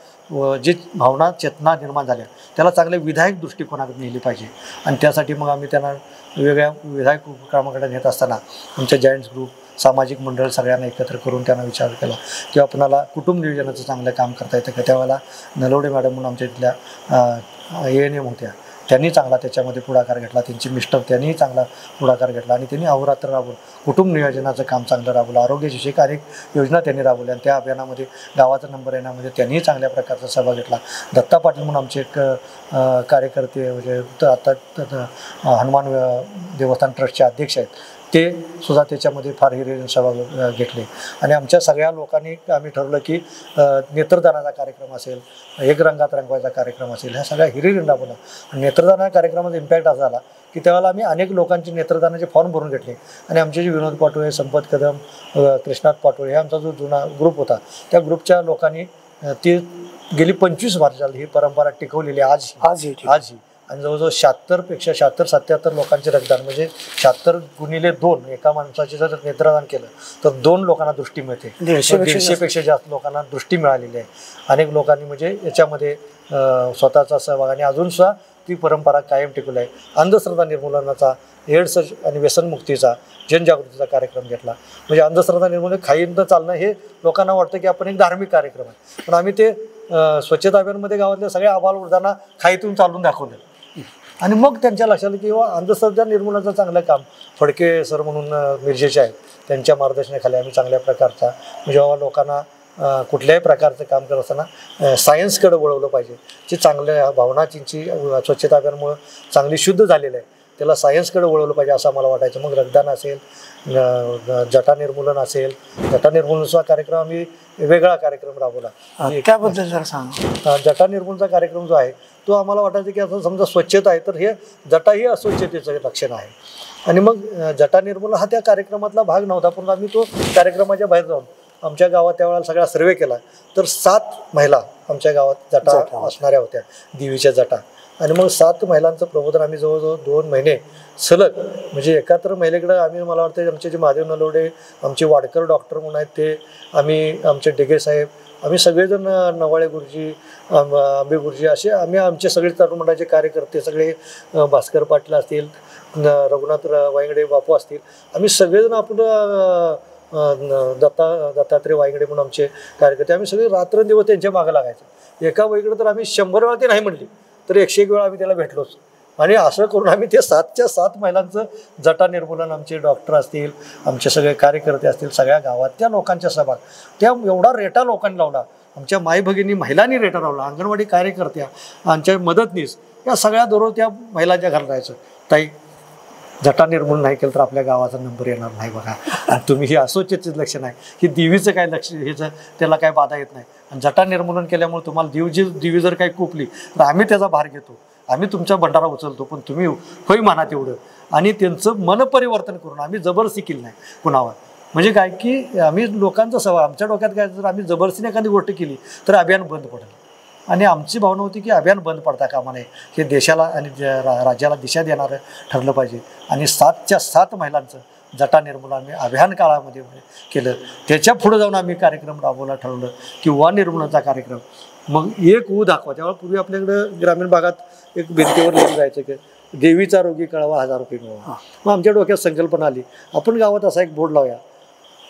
जे भावना चेतना निर्माण झाल्या त्याला चांगल्या विधायक दृष्टिकोनाकडे नेली पाहिजे. आणि त्यासाठी मग आम्ही त्यांना वेगवेगळ्या विधायक उपक्रमाकडे नेत असताना आमच्या जॉईंट्स ग्रुप सामाजिक मंडळ सगळ्यांना एकत्र करून त्यांना विचार केला की आपणाला कुटुंब नियोजनाचं चांगलं काम करता येतं का. त्यावेळेला नलवडे मॅडम म्हणून आमच्या तिथल्या ANM होत्या त्यांनी चांगला त्याच्यामध्ये पुढाकार घेतला. त्यांची मिस्टर त्यांनीही चांगला पुढाकार घेतला आणि त्यांनी अहोरात्र राबवून कुटुंब नियोजनाचं काम चांगलं राबवलं. आरोग्यविषयक अनेक योजना त्यांनी राबवल्या आणि त्या अभियानामध्ये गावाचा नंबर येण्यामध्ये त्यांनीही चांगल्या प्रकारचा सहभाग घेतला. दत्ता पाटील म्हणून आमचे एक कार्यकर्ते म्हणजे आता हनुमान देवस्थान ट्रस्टचे अध्यक्ष आहेत ते सुद्धा त्याच्यामध्ये फार हिरिरीने सहभाग घेतले. आणि आमच्या सगळ्या लोकांनी आम्ही ठरवलं की नेत्रदानाचा कार्यक्रम असेल एक रंगात रंगवायचा कार्यक्रम असेल ह्या सगळ्या हिरिरीने राबवला. आणि नेत्रदाना कार्यक्रमाचा इम्पॅक्ट असा झाला की त्यावेळेला आम्ही अनेक लोकांचे नेत्रदानाचे फॉर्म भरून घेतले. आणि आमचे जे विनोद पाटोळे संपत कदम कृष्णात पाटोळे हे आमचा जो जुना ग्रुप होता त्या ग्रुपच्या लोकांनी ती गेली 25 वर्ष झाली ही परंपरा टिकवलेली आजही. आणि जवळजवळ 76-77 लोकांचे रक्तदान म्हणजे 76x2 एका माणसाचे जर नेत्रदान केलं तर 2 लोकांना दृष्टी मिळते. 150पेक्षा जास्त लोकांना दृष्टी मिळालेली आहे. अनेक लोकांनी म्हणजे याच्यामध्ये स्वतःचा सहभाग आणि अजूनसुद्धा ती परंपरा कायम टिकवली आहे. अंधश्रद्धा निर्मूलनाचा एड्स आणि व्यसनमुक्तीचा जनजागृतीचा कार्यक्रम घेतला. म्हणजे अंधश्रद्धा निर्मूलन खाईन चालणं हे लोकांना वाटतं की आपण एक धार्मिक कार्यक्रम आहे पण आम्ही ते स्वच्छता अभियानमध्ये गावातल्या सगळ्या अबालवृद्धांना खाईतून चालून दाखवलं. आणि मग त्यांच्या लक्षात आलं की अंधश्रद्धा निर्मूलनाचं चांगलं काम फडके सर म्हणून मिरजेचे आहेत त्यांच्या मार्गदर्शनाखाली आम्ही चांगल्या प्रकारचा जेव्हा लोकांना कुठल्याही प्रकारचं काम करत असताना सायन्सकडे वळवलं पाहिजे. जी चांगल्या भावना त्यांची स्वच्छता अभियानामुळं चांगली शुद्ध झालेलं आहे त्याला सायन्सकडे वळवलं पाहिजे असं मला वाटायचं. मग रक्तदान असेल जटा निर्मूलन असेल जटा निर्मूलनाचा कार्यक्रम आम्ही वेगळा कार्यक्रम राबवला. त्याबद्दल जरा सांगा. जटा निर्मूलनाचा कार्यक्रम जो आहे तो आम्हाला वाटायचं की आता समजा स्वच्छता आहे तर हे जटा ही अस्वच्छतेचं लक्षण आहे. आणि मग जटा निर्मूलन हा त्या कार्यक्रमातला भाग नव्हता पण आम्ही तो कार्यक्रमाच्या बाहेर जाऊन आमच्या गावात त्यावेळेला सगळा सर्वे केला तर 7 महिला आमच्या गावात जटा असणाऱ्या होत्या देवीच्या जटा. आणि मग 7 महिलांचं प्रबोधन आम्ही जवळजवळ 2 महिने सलग म्हणजे एकात्र महिलेकडं आम्ही मला वाटतं आमचे जे महादेव नलवडे आमचे वाडकर डॉक्टर म्हणून आहेत ते आम्ही आमचे डेगे साहेब आम्ही सगळेजण नवाळे गुरुजी आंबे गुरुजी असे आम्ही आमचे सगळे तरुण मंडळाचे कार्यकर्ते सगळे भास्कर पाटील असतील रघुनाथ वायंगडे बापू असतील आम्ही सगळेजण आपण दत्तात्रय वायंगडे म्हणून आमचे कार्यकर्ते आम्ही सगळे रात्रंदिवस त्यांच्या मागं लागायचं. एका वयकडं तर आम्ही 100 वेळा ते नाही म्हणली तर 101 वेळा आम्ही त्याला भेटलोच. आणि असं करून आम्ही ते 7च्या 7 महिलांचं जटा निर्मूलन आमचे डॉक्टर असतील आमचे सगळे कार्यकर्ते असतील सगळ्या गावातल्या लोकांचा सहभाग त्या एवढा रेटा लोकांनी लावला. आमच्या माई भगिनी महिलांनी रेटा लावला. अंगणवाडी कार्यकर्त्या आमच्या मदतनीस या सगळ्या दररोज त्या महिलांच्या घरात राहायचं. ताई जटा निर्मूलन नाही केलं तर आपल्या गावाचा नंबर येणार नाही बघा. आणि तुम्ही ही अस्वच्छतेचं लक्षण आहे की देवीचं काय लक्ष ह्याचं त्याला काय बाधा येत नाही. आणि जटा निर्मूलन केल्यामुळे तुम्हाला देवी जर काही कुपली तर आम्ही त्याचा भार घेतो आम्ही तुमचा भंडारा उचलतो पण तुम्ही होय म्हणा तेवढं. आणि त्यांचं मन परिवर्तन करून आम्ही जबरदस्ती केली नाही कुणावर. म्हणजे काय की आम्ही लोकांचा सवाल आमच्या डोक्यात काय जर आम्ही जबरदस्तीने एखादी गोष्ट केली तर अभियान बंद पडेल. आणि आमची भावना होती की अभियान बंद पडता कामा नये हे देशाला आणि राज्याला दिशा देणारं ठरलं पाहिजे. आणि 7च्या 7 महिलांचं जटा निर्मूलन आम्ही अभियान काळामध्ये केलं. त्याच्या पुढे जाऊन आम्ही कार्यक्रम राबवला ठरवलं की वा निर्मूलनाचा कार्यक्रम. मग एक ऊ दाखवा. त्यामुळे पूर्वी आपल्याकडं ग्रामीण भागात एक भिंतीवर लिहिलं जायचं की देवीचा रोगी कळवा 1000 रुपये मिळवा. मग आमच्या डोक्यात संकल्पना आली आपण गावात असा एक बोर्ड लावूया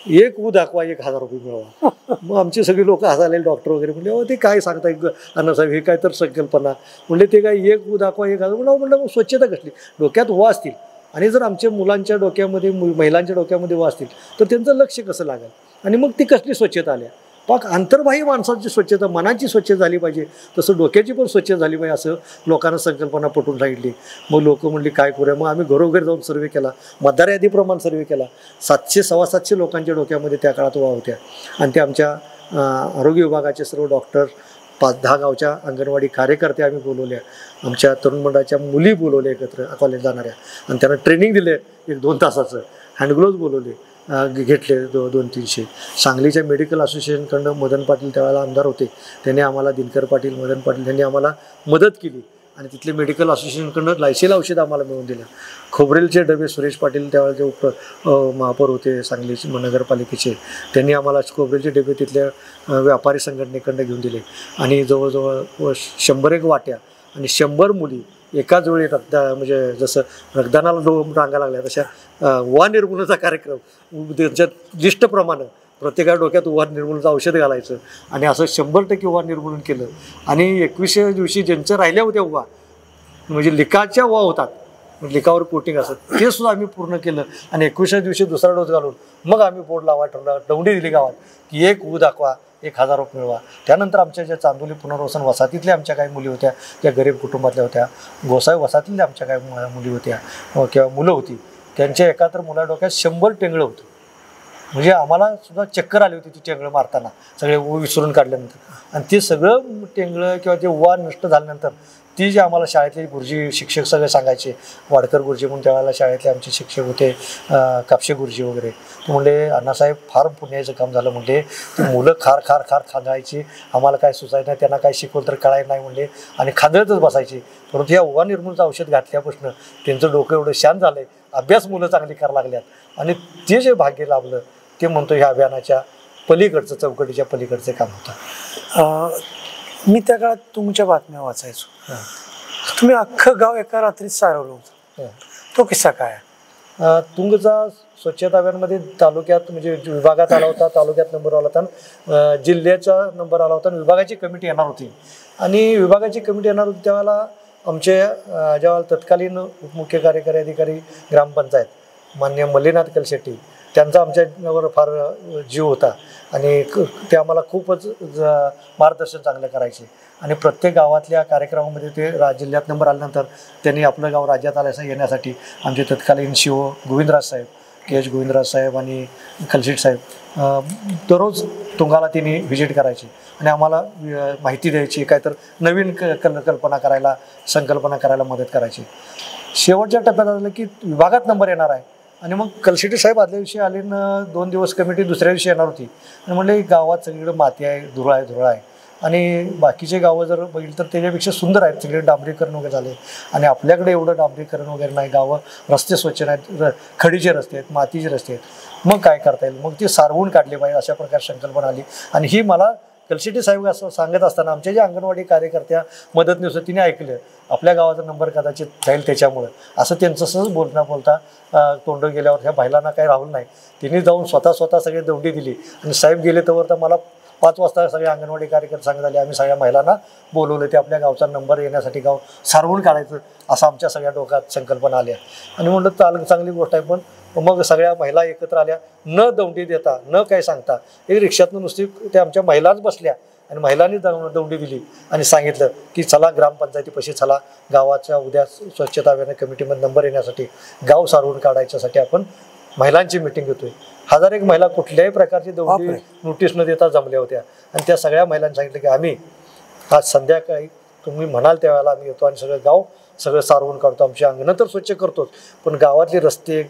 एक ऊ दाखवा 1000 रुपये मिळवा. मग आमची सगळी लोक हसायला डॉक्टर वगैरे म्हणले अहो ते काय सांगताय अण्णासाहेब हे काय तर संकल्पना म्हणले ते काय एक ऊ दाखवा 1000 म्हणलं मग स्वच्छता कसली डोक्यात वा असतील आणि जर आमच्या मुलांच्या डोक्यामध्ये महिलांच्या डोक्यामध्ये वा असतील तर त्यांचं लक्ष कसं लागेल आणि मग ती कसली स्वच्छता आल्या. पाक अंतर्बाह्य माणसाची स्वच्छता मनाची स्वच्छ झाली पाहिजे तसं डोक्याची पण स्वच्छ झाली पाहिजे असं लोकांना संकल्पना पटवून सांगितली. मग लोक म्हणली काय करूया. मग आम्ही घरोघरी जाऊन सर्वे केला मतदार यादीप्रमाणे सर्वे केला. 700-750 लोकांच्या डोक्यामध्ये त्या काळात वा होत्या आणि ते आमच्या आरोग्य विभागाचे सर्व डॉक्टर 5-10 गावच्या अंगणवाडी कार्यकर्ते आम्ही बोलवल्या. आमच्या तरुण मंडळाच्या मुली बोलवल्या एकत्र कॉलेज जाणाऱ्या आणि त्यांना ट्रेनिंग दिले 1-2 तासाचं. हँडग्लोव्ज बोलवले घेतले 200-300. सांगलीच्या मेडिकल असोसिएशनकडनं मदन पाटील त्यावेळेला आमदार होते त्यांनी आम्हाला दिनकर पाटील मदन पाटील यांनी आम्हाला मदत केली आणि तिथले मेडिकल असोसिएशनकडनं लायसेल औषध आम्हाला मिळवून दिलं. खोबरेलचे डबे सुरेश पाटील त्यावेळेचे महापौर होते सांगलीचे नगरपालिकेचे त्यांनी आम्हाला खोबरेलचे डबे तिथल्या व्यापारी संघटनेकडनं घेऊन दिले आणि जवळजवळ 100 वाट्या आणि 100 मुली एकाच वेळी म्हणजे जसं रक्तदानाला 2 रांगा लागल्या तशा वा निर्मूलनाचा कार्यक्रम त्यांच्या लिस्टप्रमाणे प्रत्येका डोक्यात वा निर्मूलनाचं औषध घालायचं आणि असं 100% वा निर्मूलन केलं. आणि 21व्या दिवशी ज्यांच्या राहिल्या होत्या वा म्हणजे लिकाच्या वा होतात लिकावर कोटिंग असत ते सुद्धा आम्ही पूर्ण केलं आणि 21व्या दिवशी दुसरा डोस घालून मग आम्ही बोर्ड लावा ठरवला दौंडी दिली गावात की एक ऊ दाखवा 1000 रुपये मिळवा. त्यानंतर आमच्या ज्या चांदोली पुनर्वसन वसाहतीतल्या आमच्या काही मुली होत्या ज्या गरीब कुटुंबातल्या होत्या गोसावी वसाहतीतल्या आमच्या काही मुली होत्या किंवा मुलं होती त्यांच्या एकात्र मुला डोक्यात 100 टेंगळं होतं. म्हणजे आम्हाला सुद्धा चक्कर आली होती ती टेंगळं मारताना सगळे विसरून काढल्यानंतर आणि ते सगळं टेंगळं किंवा ते वा नष्ट झाल्यानंतर ती जी आम्हाला शाळेतले गुरुजी शिक्षक सगळे सांगायचे वाडकर गुरुजी म्हणून त्यावेळेला शाळेतले आमचे शिक्षक होते कापशे गुरुजी वगैरे म्हणले अण्णासाहेब फार पुण्याचं काम झालं म्हणले ती मुलं खार खार खार खांदायची आम्हाला काय सुचायचं नाही त्यांना काय शिकवलं तर कळायचं नाही म्हणले आणि खांदळतच बसायची. परंतु या वा निर्मूलचं औषध घातल्यापासून त्यांचं डोकं एवढं शांत झालं आहे अभ्यास मुलं चांगली करायला लागल्यात आणि ते जे भाग्य लाभलं ते म्हणतो ह्या अभियानाच्या पलीकडचं चौकटीच्या पलीकडचं काम होतं. मी त्या काळात तुमच्या बातम्या वाचायचो तुम्ही अख्खं गाव एका रात्रीत सारवलं होतं तो किस्सा काय? तुंगचा स्वच्छता अभियानमध्ये तालुक्यात म्हणजे विभागात आला होता तालुक्यात नंबर आला होता जिल्ह्याचा नंबर आला होता विभागाची कमिटी येणार होती आणि विभागाची कमिटी येणार होती त्यावेळेला आमचे जेव्हा तत्कालीन उपमुख्य कार्यकारी अधिकारी ग्रामपंचायत मान्य मल्लीनाथ कलशेट्टी त्यांचा आमच्यावर फार जीव होता आणि ते आम्हाला खूपच मार्गदर्शन चांगलं करायचे आणि प्रत्येक गावातल्या कार्यक्रमामध्ये ते जिल्ह्यात नंबर आल्यानंतर त्यांनी आपलं गाव राज्यात आल्याचं येण्यासाठी आमचे तत्कालीन शिव गोविंदराज साहेब KH गोविंदराज साहेब आणि कलशेट साहेब दररोज तुंगाला त्यांनी व्हिजिट करायची आणि आम्हाला माहिती द्यायची काय तर नवीन कल्पना करायला संकल्पना करायला मदत करायची. शेवटच्या टप्प्यात झालं की विभागात नंबर येणार आहे आणि मग कलशेटी साहेब आदल्या दिवशी आले ना 2 दिवस कमिटी दुसऱ्या दिवशी येणार होती आणि म्हणले गावात सगळीकडे माती आहे धुळा आहे आणि बाकीचे गावं जर बघितलं तर त्याच्यापेक्षा सुंदर आहेत सगळे डांबरीकरण वगैरे झाले आणि आपल्याकडे एवढं डांबरीकरण वगैरे नाही गावं रस्ते स्वच्छ नाहीत खडीचे रस्ते आहेत मातीचे रस्ते आहेत मग काय करता येईल मग ते सारवून काढले पाहिजे अशा प्रकारे संकल्पना आली आणि ही मला कलशेटी साहेब असं सांगत असताना आमच्या ज्या अंगणवाडी कार्यकर्त्या मदतनीस तिने ऐकलं आपल्या गावाचा नंबर कदाचित जाईल त्याच्यामुळं असं त्यांचं सहज बोलता तोंड गेल्यावर ह्या महिलांना काही राहुल नाही तिने जाऊन स्वतः सगळे दौंडी दिली आणि साहेब गेले तर मला 5 वाजता सगळे अंगणवाडी कार्यकर्ते सांगत आले आम्ही सगळ्या महिलांना बोलवलं ते आपल्या गावचा नंबर येण्यासाठी गाव सारवून काढायचं असं आमच्या सगळ्या डोक्यात संकल्पना आल्या आणि म्हणलं चांगली गोष्ट आहे पण मग सगळ्या महिला एकत्र आल्या न दौंडी देता न काय सांगता एक रिक्षातून नुसती त्या आमच्या महिलाच बसल्या आणि महिलांनी दौंडी दिली आणि सांगितलं की चला ग्रामपंचायतीपाशी चला गावाच्या उद्या स्वच्छता अभियान कमिटीमध्ये नंबर येण्यासाठी गाव सारवून काढायच्यासाठी आपण महिलांची मिटिंग घेतोय. 1001 महिला कुठल्याही प्रकारची दौंडी नोटीस न देता जमल्या होत्या आणि त्या सगळ्या महिलांनी सांगितलं की आम्ही आज संध्याकाळी तुम्ही म्हणाल त्यावेळेला आम्ही येतो आणि सगळं गाव सगळं सारवून काढतो आमची अंगणं तर स्वच्छ करतोच पण गावातले रस्ते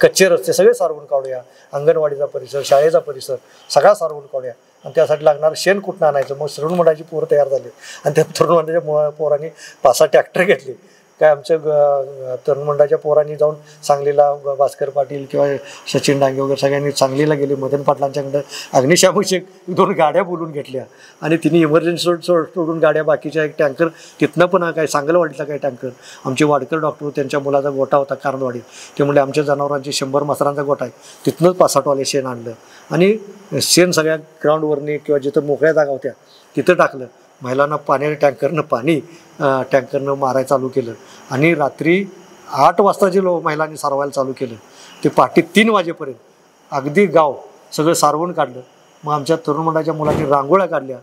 कच्चे रस्ते सगळे सारवून काढूया अंगणवाडीचा परिसर शाळेचा परिसर सगळा सारवून काढूया आणि त्यासाठी लागणार शेण कुठून आणायचं मग तरुण मंडळाची पोरं तयार झाली आणि त्या तरुण मंडळाच्या पोरांनी 5-6 ट्रॅक्टर घेतले काय आमच्या तरुण मंडळाच्या पोरांनी जाऊन सांगलीला भास्कर पाटील किंवा सचिन डांगे वगैरे सगळ्यांनी सांगलीला गेले, मदन पाटलांच्याकडं अग्निशामक 2 गाड्या बोलून घेतल्या आणि तिने इमर्जन्सी सोडून गाड्या बाकीच्या एक टँकर तिथनं पण काय सांगलवाडीतला काय टँकर आमचे वाडकर डॉक्टर त्यांच्या मुलाचा गोठा होता कारंदवाडीत, ते म्हणजे आमच्या जनावरांची 100 मसरांचा गोठा आहे तिथनंच 5-6 टॉले शेण आणलं आणि शेण सगळ्या ग्राउंडवरनी किंवा जिथं मोकळ्या जागा होत्या तिथं टाकलं. महिलांना पाण्याच्या टँकरनं मारायला चालू केलं आणि रात्री 8 वाजता जे महिलांनी सारवायला चालू केलं ते पहाटे 3 वाजेपर्यंत अगदी गाव सगळं सारवून काढलं. मग आमच्या तरुण मंडळाच्या मुलांनी रांगोळ्या काढल्या,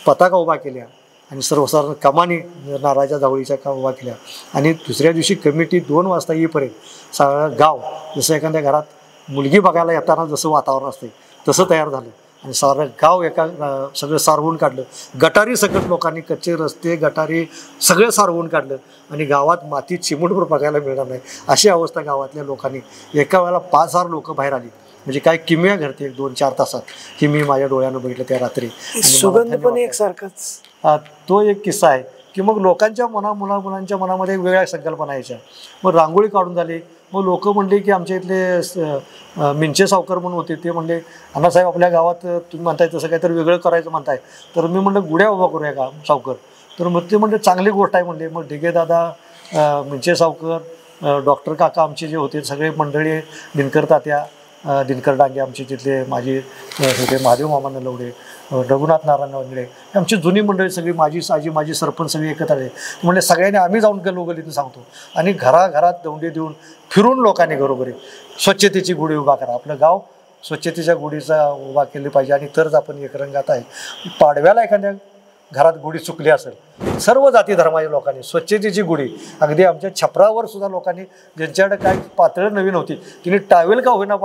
पताका उभा केल्या आणि सर्वसाधारण कमानी नारळाच्या जावळीच्या उभा केल्या आणि दुसऱ्या दिवशी कमिटी 2 वाजता येईपर्यंत सगळं गाव जसं एखाद्या घरात मुलगी बघायला येताना जसं वातावरण असते तसं तयार झालं आणि सारं गाव सगळं सारवून काढलं. गटारी सकट लोकांनी कच्चे रस्ते गटारी सगळं सारवून काढलं आणि गावात माती चिमूटभर बघायला मिळणार नाही अशी अवस्था गावातल्या लोकांनी. एका वेळेला 5,000 लोक बाहेर आली, म्हणजे काय किमया घडते 1-2-4 तासात ही मी माझ्या डोळ्यानं बघितलं त्या रात्री. सुगंध पण एकसारखाच. तो एक किस्सा आहे की मग लोकांच्या मुलांच्या मनामध्ये वेगळ्या संकल्पना यायच्या. मग रांगोळी काढून झाली. मग लोक म्हणले की आमच्या इथले मिंचे सावकर म्हणून होते, ते म्हणले अण्णासाहेब आपल्या गावात तुम्ही म्हणताय तसं काहीतरी वेगळं करायचं म्हणताय, तर मी म्हणलं गुड्या उभा करूया का सावकर, तर मग ते म्हणले चांगली गोष्ट आहे म्हणले. मग ढिगे दादा, मिंचे सावकर, डॉक्टर काका आमचे जे होते सगळे मंडळी, दिनकर तात्या, दिनकर डांगे आमचे तिथले माझे होते, महादेव मामा नलवडे, रघुनाथ नारायण वगैरे आमची जुनी मंडळी सगळी, माझी सरपंच सगळी एकत्र आले. म्हणजे सगळ्यांनी आम्ही जाऊन गलोगलीतून सांगतो आणि घराघरात दौंडी देऊन फिरून लोकांनी घरोघरी स्वच्छतेची गुढी उभा करा, आपलं गाव स्वच्छतेच्या गुढीचा उभा केली पाहिजे आणि तरच आपण एकरंगात आहे. पाडव्याला एखाद्या घरात गुढी चुकली असेल, सर्व जाती धर्माच्या लोकांनी स्वच्छतेची गुढी, अगदी आमच्या छपरावर सुद्धा लोकांनी ज्यांच्याकडे काय पातळं नवीन होती तिने टावेल का होईना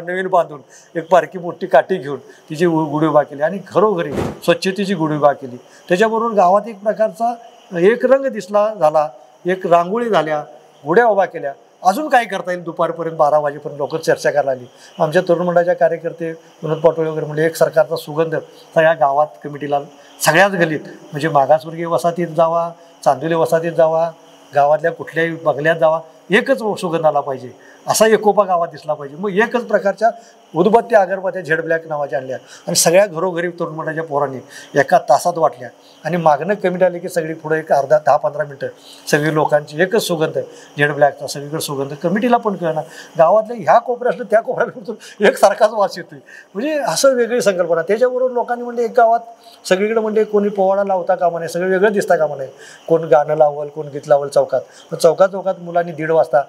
नवीन बांधून एक बारकी मोठी काठी घेऊन तिची गुढी उभा केली आणि घरोघरी स्वच्छतेची गुढी उभा केली. त्याच्याबरोबर गावात एक प्रकारचा एक रंग दिसला झाला, एक रांगोळी झाल्या, गुढ्या उभा केल्या. अजून काय करता येईल दुपारपर्यंत 12 वाजेपर्यंत लोक चर्चा करायला आली. आमच्या तरुण मंडळाच्या कार्यकर्ते विनोद पाटोळे वगैरे म्हणजे एक सरकारचा सुगंध सगळ्या गावात कमिटीला सगळ्याच गलीत, म्हणजे मागासवर्गीय वसाहतीत जावा, चांदोली वसाहतीत जावा, गावातल्या कुठल्याही बंगल्यात जावा, एकच सुगंध आला पाहिजे, असा एकोपा गावात दिसला पाहिजे. मग एकच प्रकारच्या उदबत्त्या अगरबत्त्या झेड ब्लॅक नावाच्या आणल्या आणि सगळ्या घरोघरी तरुण मंडळाच्या पोरांनी एका तासात वाटल्या आणि मागणं कमी आली की सगळी पुढे एक 10-15 मिनटं सगळी लोकांची एकच सुगंध झेड ब्लॅकचा सगळीकडे सुगंध. कमिटीला पण कळणार, गावातल्या ह्या कोपऱ्या असलं त्या कोपऱ्याला एकसारखाच वास येतोय, म्हणजे असं वेगळी संकल्पना. त्याच्याबरोबर लोकांनी म्हणजे एक गावात सगळीकडे म्हणजे कोणी पोवाडा लावता कामा नये, सगळं वेगळं दिसता कामा नये, कोण गाणं लावल कोण गीत लावल चौकात. मग चौकात मुलांनी 1:30 वाजता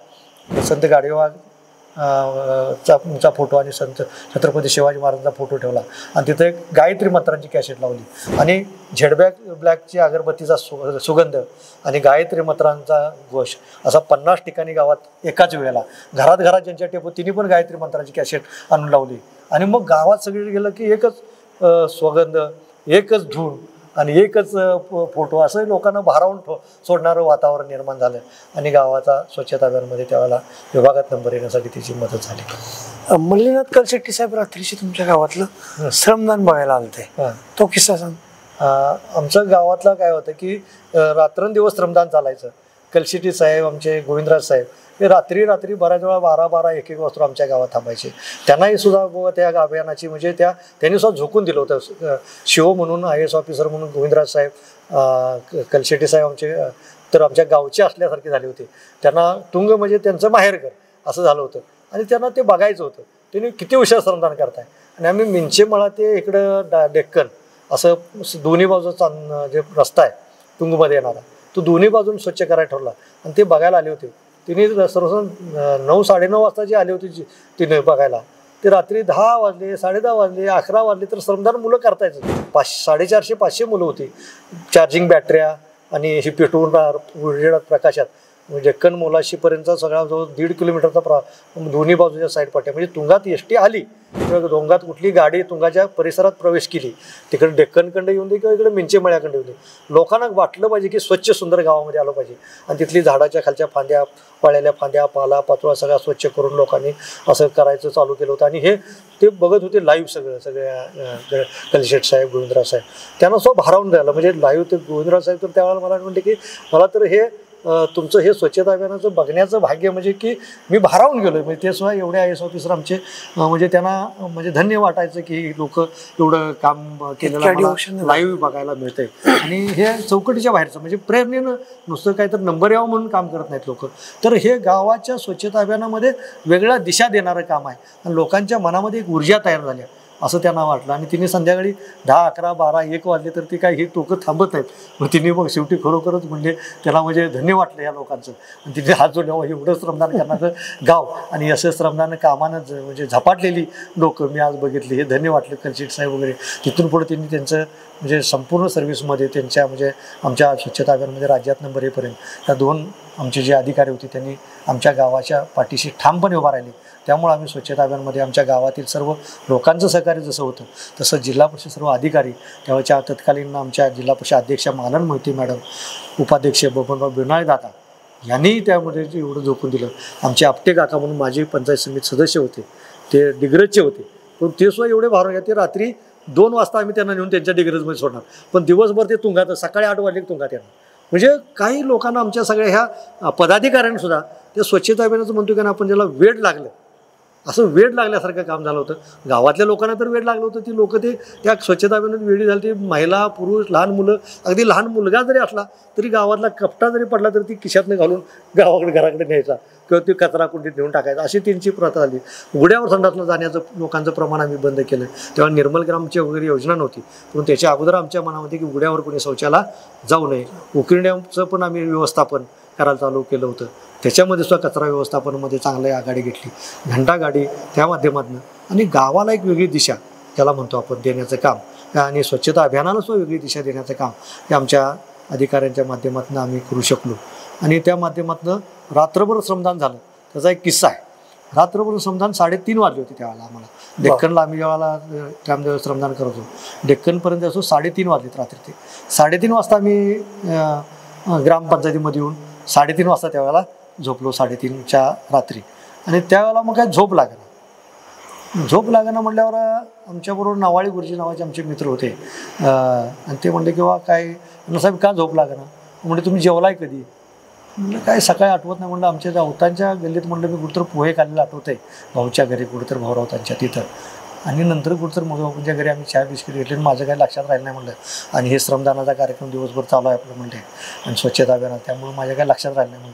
संत गाडगेबाबा चा फोटो आणि संत छत्रपती शिवाजी महाराजांचा फोटो ठेवला आणि तिथं एक गायत्री मंत्रांची कॅसेट लावली आणि ब्लॅकची अगरबत्तीचा सुगंध आणि गायत्री मंत्रांचा घोष असा 50 ठिकाणी गावात एकाच वेळेला घरात ज्यांच्या टेपो तिने पण गायत्री मंत्रांची कॅसेट आणून लावली आणि मग गावात सगळी गेलं की एकच सुगंध, एकच धून आणि एकच फोटो, असं लोकांना भारावून सोडणारं वातावरण निर्माण झालं आणि गावाचा स्वच्छता अभियानमध्ये त्यावेळेला विभागात नंबर येण्यासाठी तिची मदत झाली. मल्लीनाथ कलशेट्टी साहेब रात्रीशी तुमच्या गावातलं श्रमदान बघायला आलते, तो किस्सा सांग. आमच्या गावातला काय होतं की रात्रंदिवस श्रमदान चालायचं. कलशेट्टी साहेब आमचे गोविंदराज साहेब हे रात्री बऱ्याच वेळा 12-1 वाजता आमच्या गावात थांबायचे. त्यांनाही सुद्धा त्या अभियानाची म्हणजे त्यांनी सुद्धा झोकून दिलं होतं. शिव म्हणून IAS ऑफिसर म्हणून गोविंदराज साहेब, कलशेट्टी साहेब आमचे तर आमच्या गावचे असल्यासारखे झाले होते. त्यांना तुंग म्हणजे त्यांचं माहेरघर असं झालं होतं आणि त्यांना ते बघायचं होतं. त्यांनी किती हुशार श्रमदान करताय आणि आम्ही मिंचेमळा ते इकडं डेक्कन असं दोन्ही बाजूचा जे रस्ता आहे तुंगमध्ये येणारा तो दोन्ही बाजून स्वच्छ करायला ठरला आणि ते बघायला आले होते. तिने सर्वसाधारण 9-9:30 वाजता जी आली होती तिने बघायला, ते रात्री 10 वाजले, 10:30 वाजले, 11 वाजले तर श्रमदान मुलं करतायचं. 450-500 मुलं होती. चार्जिंग बॅटऱ्या आणि ही पेटवून उजेडात प्रकाशात डेक्कन मोलाशीपर्यंत सगळा जो 1.5 किलोमीटरचा दोन्ही बाजूच्या साईड पट्ट्या म्हणजे तुंगात एसटी आली किंवा डोंगात कुठली गाडी तुंगाच्या परिसरात प्रवेश केली तिकडे डेक्कनकडे येऊन दे किंवा इकडे मिंचेमळ्याकडे येऊन दे, लोकांना वाटलं पाहिजे की स्वच्छ सुंदर गावामध्ये आलं पाहिजे आणि तिथली झाडाच्या खालच्या फांद्या, पळलेल्या फांद्या, पाला पाचोळा सगळा स्वच्छ करून लोकांनी असं करायचं चालू केलं होतं आणि हे ते बघत होते लाईव्ह सगळ्या कलशेट साहेब, गोविंदराज साहेब. त्यांना भारावून झालं म्हणजे लाईव्ह ते गोविंदराज साहेब तर त्यावेळेला मला म्हणते की मला तर हे तुमचं हे स्वच्छता अभियानाचं बघण्याचं भाग्य म्हणजे की मी भारावून गेलो म्हणजे ते सुद्धा एवढे IAS ऑफिसर आमचे म्हणजे त्यांना म्हणजे धन्य वाटायचं की लोक एवढं काम केलेलं लाईव्ह बघायला मिळतंय आणि हे चौकटीच्या बाहेरचं म्हणजे प्रेरणेनं नुसतं काय तर नंबर यावं म्हणून काम करत नाहीत लोक तर हे गावाच्या स्वच्छता अभियानामध्ये वेगळ्या दिशा देणारं काम आहे आणि लोकांच्या मनामध्ये एक ऊर्जा तयार झाली असं त्यांना वाटलं आणि तिने संध्याकाळी 10, 11, 12, 1 वाजले तर ती काय ही टोकं थांबत नाहीत मग तिने मग शेवटी खरोखरच म्हणजे त्याला म्हणजे धन्य वाटलं या लोकांचं आणि तिने हात जोडल्यावर एवढं श्रमदान करणारं गाव आणि असं श्रमदान कामानं म्हणजे झपाटलेली लोक मी आज बघितली हे धन्य वाटलं कलशीट साहेब वगैरे तिथून पुढे त्यांनी त्यांचं म्हणजे संपूर्ण सर्व्हिसमध्ये त्यांच्या म्हणजे आमच्या स्वच्छता अभियानामध्ये राज्यात नंबर येईपर्यंत त्या 2 आमचे जे अधिकारी होते त्यांनी आमच्या गावाच्या पाठीशी ठामपणे उभा राहिले त्यामुळे आम्ही स्वच्छता अभियानामध्ये आमच्या गावातील सर्व लोकांचं सहकार्य जसं होतं तसं जिल्हा परिषद सर्व अधिकारी तेव्हाच्या तत्कालीन आमच्या जिल्हा परिषद अध्यक्षा मालन मोहिते मॅडम उपाध्यक्ष बबनराव बिनाळे दादा यांनी त्यामध्ये एवढं झोकून दिलं आमचे आपटे काका म्हणून माझे पंचायत समिती सदस्य होते ते डिग्रजचे होते पण ते सुद्धा एवढे भारून घ्या ते रात्री 2 वाजता आम्ही त्यांना नेऊन त्यांच्या डिग्रजमध्ये सोडणार पण दिवसभर ते तुंगात सकाळी 8 वाजले तुंगात येणार म्हणजे काही लोकांना आमच्या सगळ्या ह्या पदाधिकाऱ्यांनीसुद्धा ते स्वच्छता अभियानाचं म्हणतो की आपण ज्याला वेळ लागलं असं वेळ लागल्यासारखं काम झालं होतं गावातल्या लोकांना तर वेळ लागलं होतं ती लोक ते त्या स्वच्छता अभियानात वेळी झाली ती महिला पुरुष लहान मुलं अगदी लहान मुलगा जरी असला तरी गावातला कपटा जरी पडला तरी ती खिशातनं घालून गावाकडे घराकडे न्यायचा किंवा ती कचरा कुंडीत नेऊन टाकायचा अशी त्यांची प्रथा झाली उघड्यावर संडासला जाण्याचं लोकांचं प्रमाण आम्ही बंद केलं तेव्हा निर्मल ग्रामची वगैरे योजना नव्हती पण त्याच्या अगोदर आमच्या मनामध्ये की उघड्यावर कोणी शौचाला जाऊ नये उकिरड्याचं पण आम्ही व्यवस्थापन करायला चालू केलं होतं त्याच्यामध्ये सुद्धा कचरा व्यवस्थापनामध्ये चांगली आघाडी घेतली घंटागाडी त्या माध्यमातून आणि गावाला एक वेगळी दिशा त्याला म्हणतो आपण देण्याचं काम आणि स्वच्छता अभियानाला सुद्धा वेगळी दिशा देण्याचं काम हे आमच्या अधिकाऱ्यांच्या माध्यमातून आम्ही करू शकलो आणि त्या माध्यमातून रात्रभर श्रमदान झालं त्याचा एक किस्सा आहे रात्रभर श्रमदान 3:30 वाजले होते त्यावेळेला आम्हाला डेक्कनला आम्ही जेव्हा त्यामध्ये श्रमदान करत होतो डेक्कनपर्यंत असो 3:30 वाजलेत रात्री ते 3:30 वाजता आम्ही ग्रामपंचायतीमध्ये येऊन 3:30 वाजता त्यावेळेला झोपलो 3:30च्या रात्री आणि त्यावेळेला मग काय झोप लागणं म्हटल्यावर आमच्याबरोबर नवाळी गुरुजी नावाचे आमचे मित्र होते आणि ते म्हणले किंवा काय साहेब का झोप लागणं म्हणजे तुम्ही जेवलाय कधी म्हणलं काय सकाळी आठवत नाही म्हणलं आमच्या राऊतांच्या गल्लीत म्हणलं मी कुठतर पोहे खाल्लेलं आठवत आहे भाऊच्या घरी कुठतर भाऊ राऊतांच्या तिथं आणि नंतर कुठतर मग घरी आम्ही चहा बिस्किट घेतले माझं काही लक्षात राहिलं नाही म्हणलं आणि हे श्रमदानाचा कार्यक्रम दिवसभर चालू आहे आपलं म्हणते आणि स्वच्छता अभियान त्यामुळे माझ्या काही लक्षात राहिलं नाही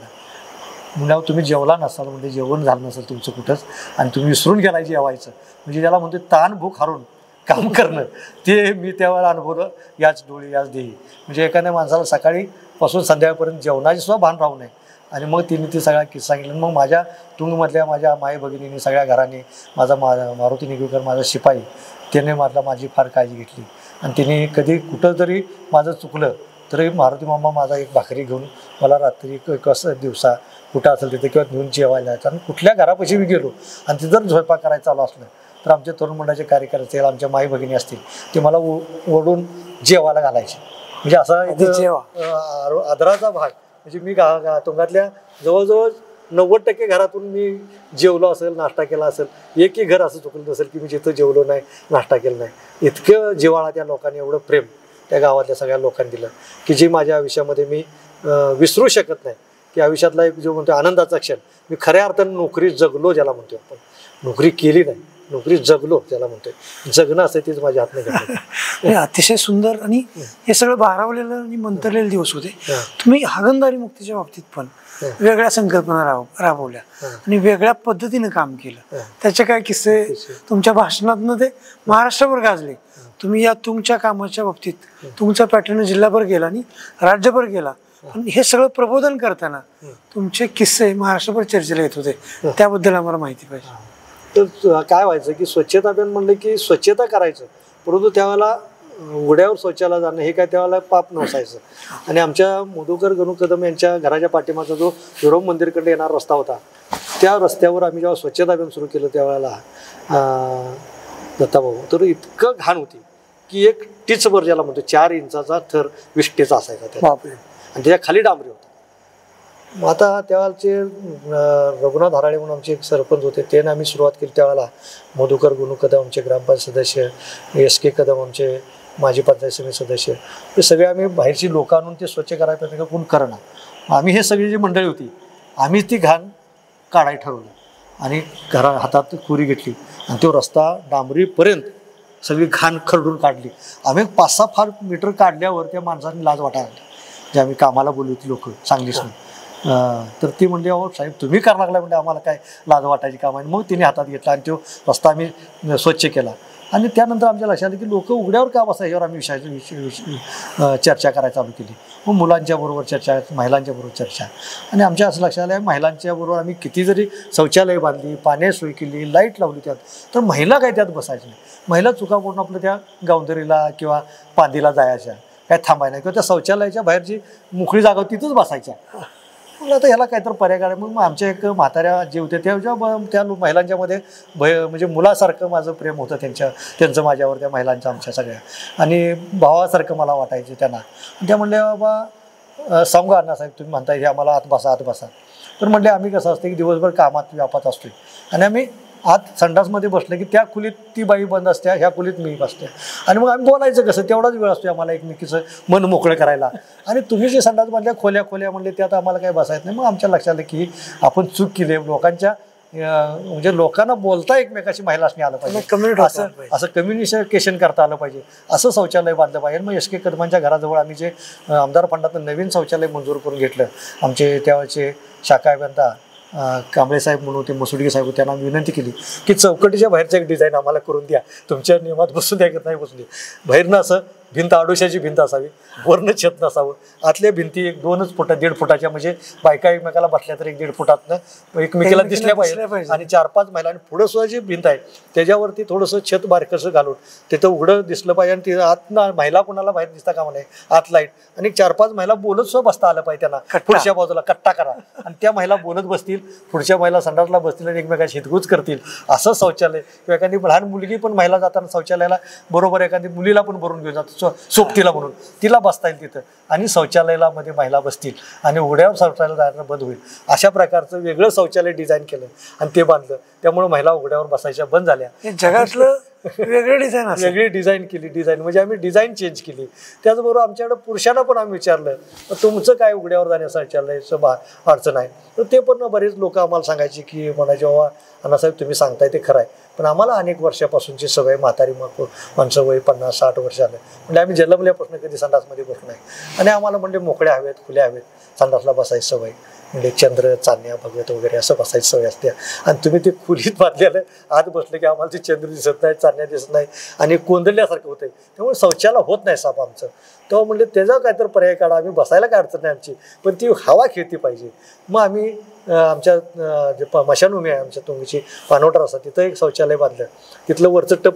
म्हणल्यावर तुम्ही जेवला नसाल म्हणजे जेवण झालं नसेल तुमचं कुठंच आणि तुम्ही विसरून गेला जेवायचं म्हणजे त्याला म्हणतो ताण भूक हरून काम करणं ते मी त्यावेळेला अनुभवलं याच डोळी याच देही म्हणजे एखाद्या माणसाला सकाळीपासून संध्याकाळपर्यंत जेवणाची सुद्धा भान राहू नये आणि मग तिने ती सगळा किस्सा सांगितलं मग माझ्या तुंगमधल्या माझ्या माई भगिनीने सगळ्या घराने मारुती निगवेकर माझा शिपाई त्याने माझी फार काळजी घेतली आणि तिने कधी कुठं जरी माझं चुकलं तरी मारुती मामा माझा एक भाकरी घेऊन मला रात्री कसं दिवसा कुठं असेल तिथे किंवा घेऊन जेवायला जायचं आणि कुठल्या घरापाशी मी गेलो आणि ते जर स्वयंपाक करायचं चालू असलं तर आमचे तरुण मंडळाचे कार्यकर्ते असतील आमच्या माई भगिनी असतील ते मला ओढून जेवायला घालायचे म्हणजे असा आदराचा भाग म्हणजे मी तुंगातल्या जवळजवळ 90% घरातून मी जेवलो असेल नाश्ता केला असेल एकही घर असं चुकलं नसेल की मी जिथं जेवलो नाही नाश्ता केला नाही इतकं जिव्हाळा त्या लोकांनी एवढं प्रेम त्या गावातल्या सगळ्या लोकांनी दिलं की जी माझ्या आयुष्यामध्ये मी विसरू शकत नाही की आयुष्यातला एक जो म्हणतो आनंदाचा क्षण मी खऱ्या अर्थानं नोकरी जगलो ज्याला म्हणतो आपण नोकरी केली नाही नोकरी जगलो ज्याला म्हणतोय जगणं असं तेच माझ्या हातनं घेतलं अतिशय सुंदर आणि हे सगळं भारावलेलं आणि मंतरलेले दिवस होते तुम्ही हागणदारी मुक्तीच्या बाबतीत पण वेगळ्या संकल्पना राबवल्या आणि वेगळ्या पद्धतीने काम केलं त्याचे काय किस्से तुमच्या भाषणातनं ते महाराष्ट्रभर गाजले तुम्ही या तुमच्या कामाच्या बाबतीत तुमचा पॅटर्न जिल्हाभर गेला आणि राज्यभर गेला पण हे सगळं प्रबोधन करताना तुमचे किस्से महाराष्ट्रभर चर्चेला येत होते त्याबद्दल आम्हाला माहिती पाहिजे तर काय व्हायचं की स्वच्छता अभियान म्हणलं की स्वच्छता करायचं परंतु त्यावेळेला उघड्यावर शौचाला जाणं हे काय त्यावेळेला पाप नसायचं आणि आमच्या मधुकर गणू कदम यांच्या घराच्या पाठीमागचा जो विरोम मंदिरकडे येणारा रस्ता होता त्या रस्त्यावर आम्ही जेव्हा स्वच्छता अभियान सुरू केलं त्यावेळेला दत्ताभाऊ तर इतकं घाण होती की एक टीचभर ज्याला म्हणतो 4 इंचाचा थर विष्टेचा असायचा त्या आणि त्याच्या खाली डांबरी होता मग आता त्यावेळेचे रघुनाथ हराळे म्हणून आमचे एक सरपंच होते त्याने आम्ही सुरुवात केली त्यावेळेला मधुकर गुणू कदम आमचे ग्रामपंचायत सदस्य SK कदम आमचे माजी पंचायत समिती सदस्य हे सगळे आम्ही बाहेरची लोक आणून ते स्वच्छ करायला कोण करणार आम्ही हे सगळी जी मंडळी होती आम्ही ती घाण काढायला ठरवलं आणि हातात कुरी घेतली आणि तो रस्ता डांबरीपर्यंत सगळी घाण खरडून काढली. आम्ही 5-6 मीटर काढल्यावर त्या माणसांनी लाज वाटायला लागली, जे आम्ही कामाला बोलली होती लोक सांगलीसून. तर ती म्हणली अहो साहेब तुम्ही करायला लागला म्हणजे आम्हाला काय लाज वाटायची काम आहे. मग तिने हातात घेतला आणि तो रस्ता आम्ही स्वच्छ केला. आणि त्यानंतर आमच्या लक्षात आलं की लोक उघड्यावर का बसा यावर आम्ही चर्चा करायला चालू केली. मग मुलांच्या बरोबर चर्चा, महिलांच्या बरोबर चर्चा. आणि आमच्या असं लक्षात आलं महिलांच्या बरोबर आम्ही किती जरी शौचालय बांधली, पाण्याची सोय केली, लाईट लावली त्यात, तर महिला काय त्यात बसायच्या नाही. महिला चुका करून आपलं त्या गावंदरीला किंवा पांदीला जायच्या, काय थांबायला नाही, किंवा त्या शौचालयाच्या बाहेर जी मोकळी जागा होती तिथंच बसायच्या. मग आता ह्याला काहीतरी पर्याय काढा. मग आमच्या एक म्हाताऱ्या जे होते त्या महिलांच्यामध्ये म्हणजे मुलासारखं माझं प्रेम होतं त्यांचं माझ्यावर, त्या महिलांच्या आमच्या सगळ्या, आणि भावासारखं मला वाटायचं त्यांना. त्या म्हणले बाबा सांगू अण्णासाहेब तुम्ही म्हणताय हे आम्हाला आत बसा. तर म्हणले आम्ही कसं असतं की दिवसभर कामात व्यापात असतोय आणि आम्ही आत संडासमध्ये बसलं की त्या खोलीत ती बाई बंद असते, ह्या खोलीत मी बसते. आणि मग आम्ही बोलायचं कसं, तेवढाच वेळ असतो आम्हाला एकमेकीचं मन मोकळं करायला. आणि तुम्ही जे संडास बांधल्या खोल्या म्हणले त्यात आम्हाला काही बसायचं नाही. मग आमच्या लक्षात आलं की आपण चूक केली, लोकांच्या म्हणजे लोकांना बोलता एकमेकाशी महिलांनी आलं पाहिजे, असं कम्युनिकेशन करता आलं पाहिजे, असं शौचालय बांधलं पाहिजे. मग एस के कदमांच्या घराजवळ आम्ही जे आमदार फंडातून नवीन शौचालय मंजूर करून घेतलं, आमचे त्यावेळचे शाखा अभियंता कांबळे साहेब म्हणून होते, मसुडगे साहेब, त्यांना विनंती केली की चौकटीच्या बाहेरचं एक डिझाईन आम्हाला करून द्या, तुमच्या नियमात बसून द्या. नाही बसली. बाहेरनं असं भिंत आडोशाची भिंत असावी, वरनं छत नसावं, आतल्या भिंती 1-2 फुट 1.5 फुटाच्या, म्हणजे बायका एकमेकाला बसल्या तर 1.5 फुटातनं एकमेकाला दिसल्या पाहिजे. आणि 4-5 महिलांनी पुढं सुद्धा जी भिंत आहे त्याच्यावरती थोडंसं छत बारकसं घालून तिथं उघडं दिसलं पाहिजे. आणि ती आतनं महिला कोणाला बाहेर दिसता कामा नाही, आत लाईट, आणि 4-5 महिला बोलत सुद्धा बसता आलं पाहिजे त्यांना. पुढच्या बाजूला कट्टा करा आणि त्या महिला बोलत बसतील, पुढच्या महिला संडासला बसतील आणि एकमेकाशी हितगुज करतील, असं शौचालय. किंवा एखादी लहान मुलगी पण महिला जाताना शौचालयाला बरोबर एखादी मुलीला पण भरून घेऊन जातो सोबतीला म्हणून, तिला बसता येईल तिथं, आणि शौचालयाला मध्ये महिला बसतील आणि उघड्यावर शौचालय जायला बंद होईल. अशा प्रकारचं वेगळं शौचालय डिझाईन केलं आणि ते बांधलं. त्यामुळे महिला उघड्यावर बसायच्या बंद झाल्या. जगातलं वेगळी डिझाईन केली. म्हणजे आम्ही डिझाईन चेंज केली. त्याचबरोबर आमच्याकडे पुरुषांना पण आम्ही विचारलं तुमचं काय उघड्यावर जाण्याचं शौचालयाचं अडचण आहे. तर ते पण बरेच लोक आम्हाला सांगायचे की म्हणायचे बाबा अण्णासाहेब तुम्ही सांगताय ते खरं आहे, पण आम्हाला अनेक वर्षापासूनची सवय, म्हातारी माणसं वय 50-60 वर्ष झालं, म्हणजे आम्ही जन्मल्यापासून कधी संडासमध्ये बसलो नाही. आणि आम्हाला म्हणजे मोकळ्या हवेत, खुल्या हवेत संडासला बसायची सवय, म्हणजे चंद्र चांदण्या बघत वगैरे असं बसायची सवय असते. आणि तुम्ही ते खोलीत बांधलेलं आत बसले की आम्हाला ते चंद्र दिसत नाही, चांदण्या दिसत नाही आणि कोंदल्यासारखं होतंय, त्यामुळे शौचाला होत नाही साप आमचं. तेव्हा म्हणजे त्याचा काहीतरी पर्याय काढा, आम्ही बसायला काय अडचण नाही आमची, पण ती हवा खेळती पाहिजे. मग आम्ही आमच्या जे मशानभूमी आहे आमच्या तुंगीची पानवटर असतात तिथं एक शौचालय बांधलं. तिथलं वरचं टप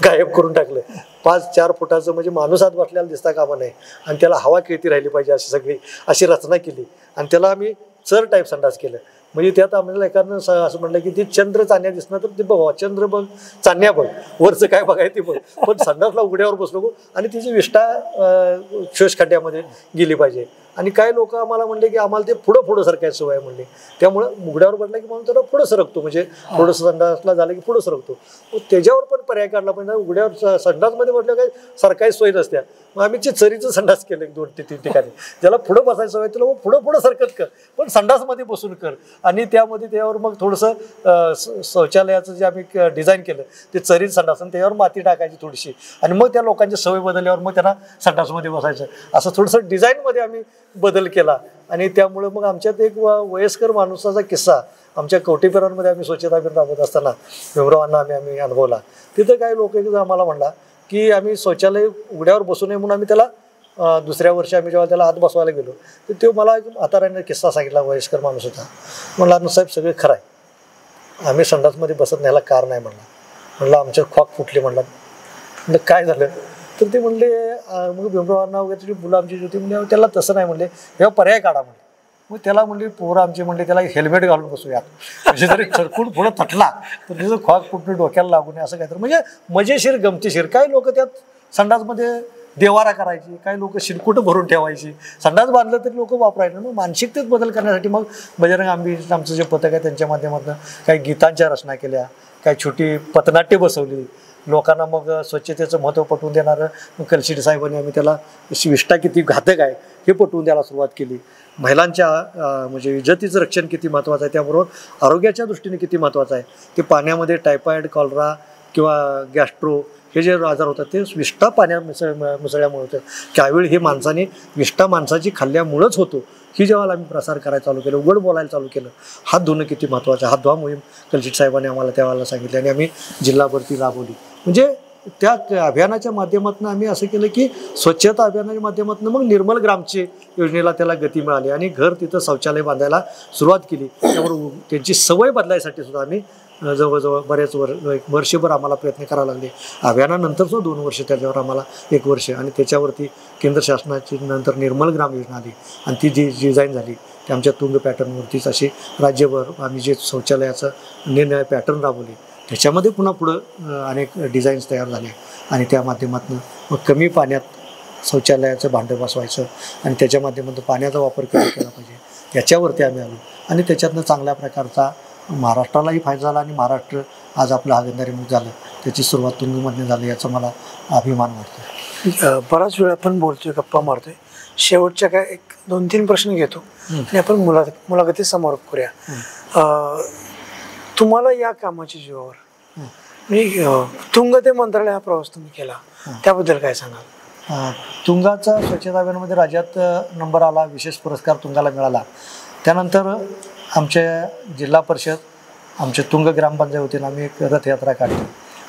गायब करून टाकलं. 5-4 फुटाचं, म्हणजे माणूस आत बसल्याला दिसता कामा नाही आणि त्याला हवा खेळती राहिली पाहिजे अशी रचना केली. आणि त्याला आम्ही चर टाईप संडास केलं. म्हणजे त्यात आम्हाला एखादं असं म्हटलं की ती चंद्र चांदण्या दिसणार तर ते बघा, चंद्र बघ, चांदण्या बघ, वरचं काय बघाय ते बघ, पण संडासला उघड्यावर बसलो आणि तिची विष्ठा शोषखड्ड्यामध्ये गेली पाहिजे. आणि काही लोक आम्हाला म्हणले की आम्हाला ते पुढं सरकायची सवय आहे म्हणले, त्यामुळं उघड्यावर पडलं की म्हणून त्याला पुढं सरकतो, म्हणजे थोडंसं संडासला झालं की पुढं सरकतो. मग त्याच्यावर पण पर्याय काढला पाहिजे. उघड्यावर संडासमध्ये म्हटलं काही सरकारी सोयी नसत्या. मग आम्ही चरीचं संडास केलं 2-3 ठिकाणी. ज्याला पुढं बसायचं सवय तुला पुढं सरकत कर, पण संडासमध्ये बसून कर. आणि त्यावर मग थोडंसं शौचालयाचं जे आम्ही डिझाईन केलं ते चरीचं संडास, आणि त्याच्यावर माती टाकायची थोडीशी, आणि मग त्या लोकांची सवय बदलल्यावर मग त्यांना संडासमध्ये बसायचं. असं थोडंसं डिझाईनमध्ये आम्ही बदल केला. आणि त्यामुळे मग आमच्यात एक वयस्कर माणसाचा किस्सा आमच्या कवटेपेरांमध्ये आम्ही स्वच्छता अभियान राबवत असताना भीमरावांना आम्ही अनुभवला. तिथं काही लोक एकदा आम्हाला म्हणला की आम्ही शौचालय उघड्यावर बसू नये म्हणून आम्ही त्याला दुसऱ्या वर्षी आम्ही जेव्हा त्याला आत बसवायला गेलो तर तो मला म्हाताऱ्याने किस्सा सांगितला. वयस्कर माणूस होता. म्हणला अण्णासाहेब सगळे खरं आहे, आम्ही संडासमध्ये बसत न्यायला कारण आहे म्हणलं आमच्या खोक फुटली. म्हणलं काय झालं तर ते म्हणले मग भीमरावांना वगैरे तुझी मुलं आमची होती म्हणजे त्याला तसं नाही म्हणले, तेव्हा पर्याय काढा म्हणले. मग त्याला म्हणले पोरं आमची म्हणले त्याला हेल्मेट घालून बसूयात, म्हणजे जरी चरकून पुढं थटला तर तिचं खोक फुटणं डोक्याला लागू नये असं काहीतरी. म्हणजे मजेशीर गमतीशीर. काही लोक त्यात संडासमध्ये देवारा करायची, काही लोक शिरकुटं भरून ठेवायची. संडास बांधलं तरी लोक वापरायचे. मग मानसिकतेत बदल करण्यासाठी मग बजरंग आंबी आमचं जे पथक आहे त्यांच्या माध्यमातून काही गीतांच्या रचना केल्या, काही छोटी पथनाट्य बसवली, लोकांना मग स्वच्छतेचं महत्त्व पटवून देणारं कलशिटे साहेबांनी आम्ही त्याला विष्ठा किती घातक आहे हे पटवून द्यायला सुरुवात केली. महिलांच्या म्हणजे इज्जतीचं रक्षण किती महत्त्वाचं आहे, त्याबरोबर आरोग्याच्या दृष्टीने किती महत्त्वाचं आहे. ते पाण्यामध्ये टायफॉईड, कॉलरा किंवा गॅस्ट्रो हे जे आजार होतात ते विष्ठा पाण्यात मिसळल्यामुळे होतं. त्यावेळी हे माणसाने विष्ठा माणसाची खाल्ल्यामुळंच होतो ही जेव्हा आम्ही प्रसार करायला चालू केलं, उघड बोलायला चालू केलं, हात धुणं किती महत्त्वाचं आहे, हात धुवा मोहीम कलशिटे साहेबांनी आम्हाला त्यावेळेला सांगितली आणि आम्ही जिल्हाभरती राबवली. म्हणजे त्या अभियानाच्या माध्यमातून आम्ही असं केलं की स्वच्छता अभियानाच्या माध्यमातून मग निर्मल ग्रामची योजनेला त्याला गती मिळाली आणि घर तिथं शौचालय बांधायला सुरुवात केली. त्यावर त्यांची सवय बदलायसाठी सुद्धा आम्ही जवळजवळ बरेच एक वर्षभर आम्हाला प्रयत्न करावे लागले. अभियानानंतर सुद्धा 2 वर्ष, त्याच्यावर आम्हाला 1 वर्ष आणि त्याच्यावरती केंद्र शासनाची नंतर निर्मल ग्राम योजना आली आणि ती जी डिझाईन झाली ते आमच्या तुंग पॅटर्नवरतीच अशी राज्यभर आम्ही जे शौचालयाचं निर्णय पॅटर्न राबवले त्याच्यामध्ये पुढं अनेक डिझाईन्स तयार झाले आणि त्या माध्यमातून मग कमी पाण्यात शौचालयाचं भांडं बसवायचं आणि त्याच्या माध्यमातून पाण्याचा वापर कमी केला पाहिजे याच्यावरती आम्ही आलो आणि त्याच्यातनं चांगल्या प्रकारचा महाराष्ट्रालाही फायदा झाला आणि महाराष्ट्र आज आपलं हागणदारीमुक्त झालं. त्याची सुरुवात तुंगमधनं झाली याचा मला अभिमान वाटतो. बराच वेळ आपण बोलतोय, गप्पा मारतोय. शेवटच्या काय 1-2-3 प्रश्न घेतो आणि आपण मुलाखती समारोप करूया. तुम्हाला या कामाच्या जीवावर मी तुंग ते मंत्रालय हा प्रवास तुम्ही केला त्याबद्दल काय सांगाल? तुंगाचा स्वच्छता अभियानामध्ये राज्यात नंबर आला, विशेष पुरस्कार तुंगाला मिळाला. त्यानंतर आमच्या जिल्हा परिषद आमच्या तुंग ग्रामपंचायत वतीनं आम्ही एक रथयात्रा काढली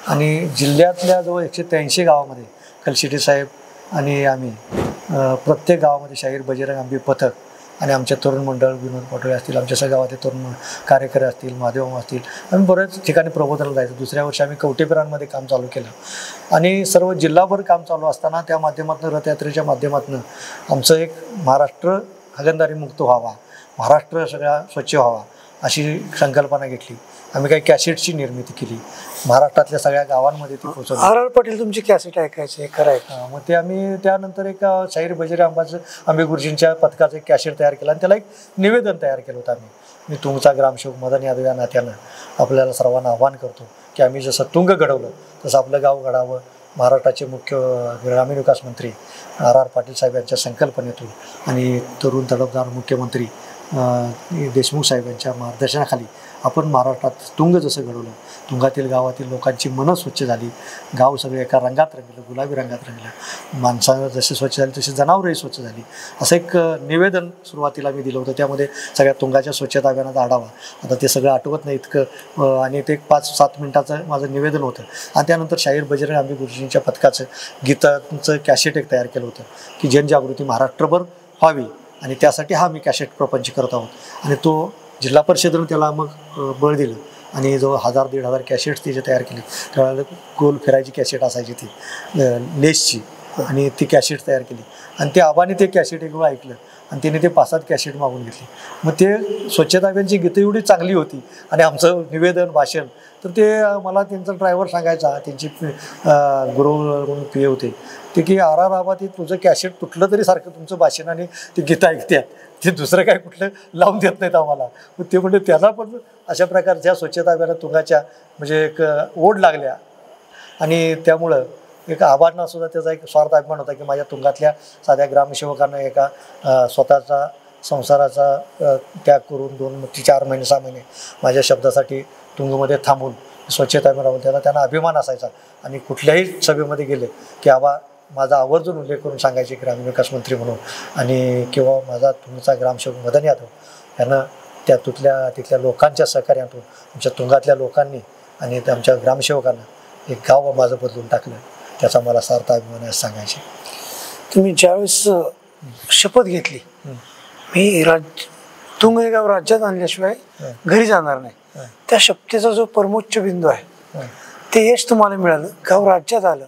आणि जिल्ह्यातल्या जवळ 183 गावामध्ये कलशिटे साहेब आणि आम्ही प्रत्येक गावामध्ये शाहीर बजरंग आंबी पथक आणि आमच्या तरुण मंडळ, विनोद पाटोळे असतील, आमच्या सगळ्या गावातील तरुण कार्यकर्ते असतील, महादेव असतील, आम्ही बऱ्याच ठिकाणी प्रबोधनाला जायचं. दुसऱ्या वर्षी आम्ही कवटेपिरांमध्ये काम चालू केलं आणि सर्व जिल्हाभर काम चालू असताना त्या माध्यमातून रथयात्रेच्या माध्यमातून आमचं एक महाराष्ट्र हागणदारी मुक्त व्हावा, महाराष्ट्र सगळा स्वच्छ व्हावा अशी संकल्पना घेतली. आम्ही काही कॅसेटची निर्मिती केली, महाराष्ट्रातल्या सगळ्या गावांमध्ये ती पोहोचवली. आर पटेल तुमची कॅसेट ऐकायचे करायचं. मग ते आम्ही त्यानंतर एक शाहीर बजरंग आंबे गुरुजींच्या पथकाचं एक कॅसेट तयार केलं आणि त्याला एक निवेदन तयार केलं होतं. मी तुमचा ग्रामसेवक मदन यादव या नात्यानं आपल्याला सर्वांना आव्हान करतो की आम्ही जसं तुंग घडवलं तसं आपलं गाव घडावं. महाराष्ट्राचे मुख्य ग्रामीण विकास मंत्री R पाटील साहेब यांच्या संकल्पनेतून आणि तरुण तडफदार मुख्यमंत्री देशमुख साहेबांच्या मार्गदर्शनाखाली आपण महाराष्ट्रात तुंग जसं घडवलं, तुंगातील गावातील लोकांची मनं स्वच्छ झाली, गाव सगळे एका रंगात रंगलं, गुलाबी रंगात रंगलं, माणसानं जशी स्वच्छ झाली तशी जनावरही स्वच्छ झाली, असं एक निवेदन सुरुवातीला मी दिलं होतं. त्यामध्ये सगळ्या तुंगाच्या स्वच्छता अभियानाचा आढावा, आता ते सगळं आठवत नाही इतकं, आणि ते 5-7 मिनिटाचं माझं निवेदन होतं. आणि त्यानंतर शाहीर बजरंग आंबे गुरुजींच्या पथकाचं गीतांचं कॅसेट एक तयार केलं होतं की जनजागृती महाराष्ट्रभर व्हावी आणि त्यासाठी हा मी कॅसेट प्रपंच करत आहोत आणि तो जिल्हा परिषदेनं त्याला मग बळ दिलं आणि जवळ 1000-1500 कॅसेट्स तिचे तयार केली. त्यावेळेला गोल फिरायची कॅसेट असायची ती लेसची आणि ती कॅसेट तयार केली आणि ते आबाने ते कॅसेट एक वेळ ऐकलं आणि त्याने ते 5-7 कॅसेट मागून घेतली. मग ते स्वच्छता अभियानची गीतं एवढी चांगली होती आणि आमचं निवेदन भाषण तर ते मला त्यांचा ड्रायव्हर सांगायचा, त्यांची गुरु म्हणून पी होते ते की आबा ते तुझं कॅसेट कुठलं तरी सारखं तुमचं भाषण आणि ते गीतं ऐकतात, ते दुसरं काय कुठलं लावून देत नाहीत आम्हाला. मग ते म्हणजे त्याला पण अशा प्रकारच्या स्वच्छता अभियानात तुंगाच्या म्हणजे एक ओढ लागल्या आणि त्यामुळं एक आबांना सुद्धा त्याचा एक स्वार्थ अभिमान होता की माझ्या तुंगातल्या साध्या ग्रामसेवकांना एका स्वतःचा संसाराचा त्याग करून 2-4 महिने 6 महिने माझ्या शब्दासाठी तुंगमध्ये थांबून स्वच्छता अभियान राहून त्यांना अभिमान असायचा. आणि कुठल्याही सभेमध्ये गेले की आबा माझा आवर्जून उल्लेख करून सांगायचे ग्रामीण विकास मंत्री म्हणून आणि किंवा माझा तुमचा ग्रामसेवक मदन यादव यांना तिथल्या लोकांच्या सहकार्यातून आमच्या तुंगातल्या लोकांनी आणि आमच्या ग्रामसेवकांना एक गाव माझं बदलून टाकलं, त्याचा मला सार्थ अभिमान आहे सांगायचे. तुम्ही ज्यावेळेस शपथ घेतली मी तुंग हे गाव राज्यात आणल्याशिवाय घरी जाणार नाही, त्या शपथेचा जो परमोच्च बिंदू आहे ते यश तुम्हाला मिळालं, गाव राज्यात आलं,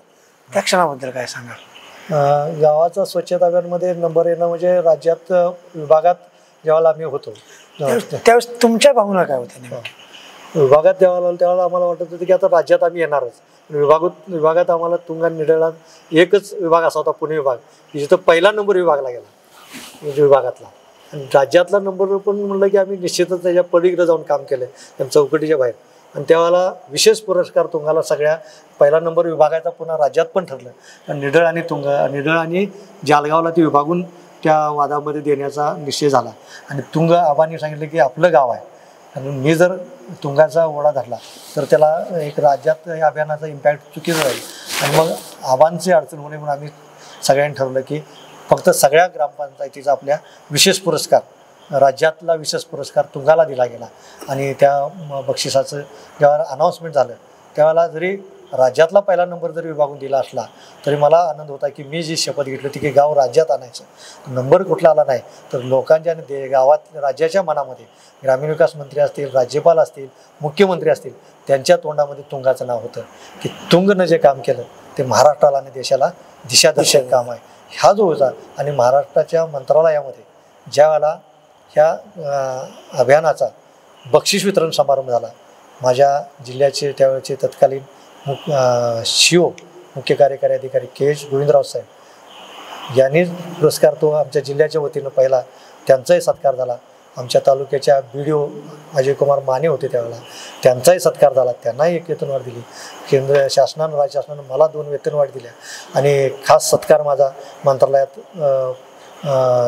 त्या क्षणाबद्दल काय सांगाल? गावाचा स्वच्छता अभियानमध्ये नंबर येणं म्हणजे राज्यात विभागात जेव्हा आम्ही होतो त्यावेळेस तुमच्या भावना काय होत्या? विभागात जेव्हा त्यावेळेला आम्हाला वाटत होतं की आता राज्यात आम्ही येणारच. विभागात आम्हाला तुंगा निडळा एकच विभाग असा होता, पुणे विभाग, की जिथं पहिला नंबर विभागला गेला म्हणजे विभागातला. आणि राज्यातला नंबर पण म्हणलं की आम्ही निश्चितच त्याच्या पलीकडे जाऊन काम केलं, त्या चौकटीच्या बाहेर. आणि त्यावेळेला विशेष पुरस्कार तुंगाला सगळ्या पहिला नंबर विभागाचा पुन्हा राज्यात पण ठरलं. निढळ आणि जालगावला ते विभागून त्या वादामध्ये देण्याचा निश्चय झाला. आणि तुंग आबांनी सांगितलं की आपलं गाव आहे आणि मी जर तुंगाचा ओढा धरला तर त्याला एक राज्यात या अभियानाचा इम्पॅक्ट चुकीचा राहील. आणि मग आबांची अडचण होणे म्हणून आम्ही सगळ्यांनी ठरवलं की फक्त सगळ्या ग्रामपंचायतीचा आपल्या विशेष पुरस्कार, राज्यातला विशेष पुरस्कार तुंगाला दिला गेला. आणि त्या बक्षिसाचं जेव्हा अनाऊन्समेंट झालं त्यावेळेला जरी राज्यातला पहिला नंबर जरी विभागून दिला असला तरी मला आनंद होता की मी जी शपथ घेतली होती की गाव राज्यात आणायचं. नंबर कुठला आला नाही तर लोकांच्या आणि गावात राज्याच्या मनामध्ये ग्रामीण विकास मंत्री असतील, राज्यपाल असतील, मुख्यमंत्री असतील, त्यांच्या तोंडामध्ये तुंगाचं नाव होतं की तुंगनं जे काम केलं ते महाराष्ट्राला आणि देशाला दिशादर्शक काम आहे. हा जो होता. आणि महाराष्ट्राच्या मंत्रालयामध्ये ज्या वेळेला ह्या अभियानाचा बक्षीस वितरण समारंभ झाला, माझ्या जिल्ह्याचे त्यावेळेचे तत्कालीन शिओ मुख्य कार्यकारी अधिकारी के.एच. गोविंदराव साहेब यांनी पुरस्कार तो आमच्या जिल्ह्याच्या वतीनं पहिला त्यांचाही सत्कार झाला. आमच्या तालुक्याच्या BDO अजय कुमार माने होते त्यावेळेला, त्यांचाही सत्कार झाला. त्यांनाही एक वेतनवाढ दिली. केंद्र शासनानं, राज्य शासनानं मला 2 वेतनवाढ दिल्या. आणि खास सत्कार माझा मंत्रालयात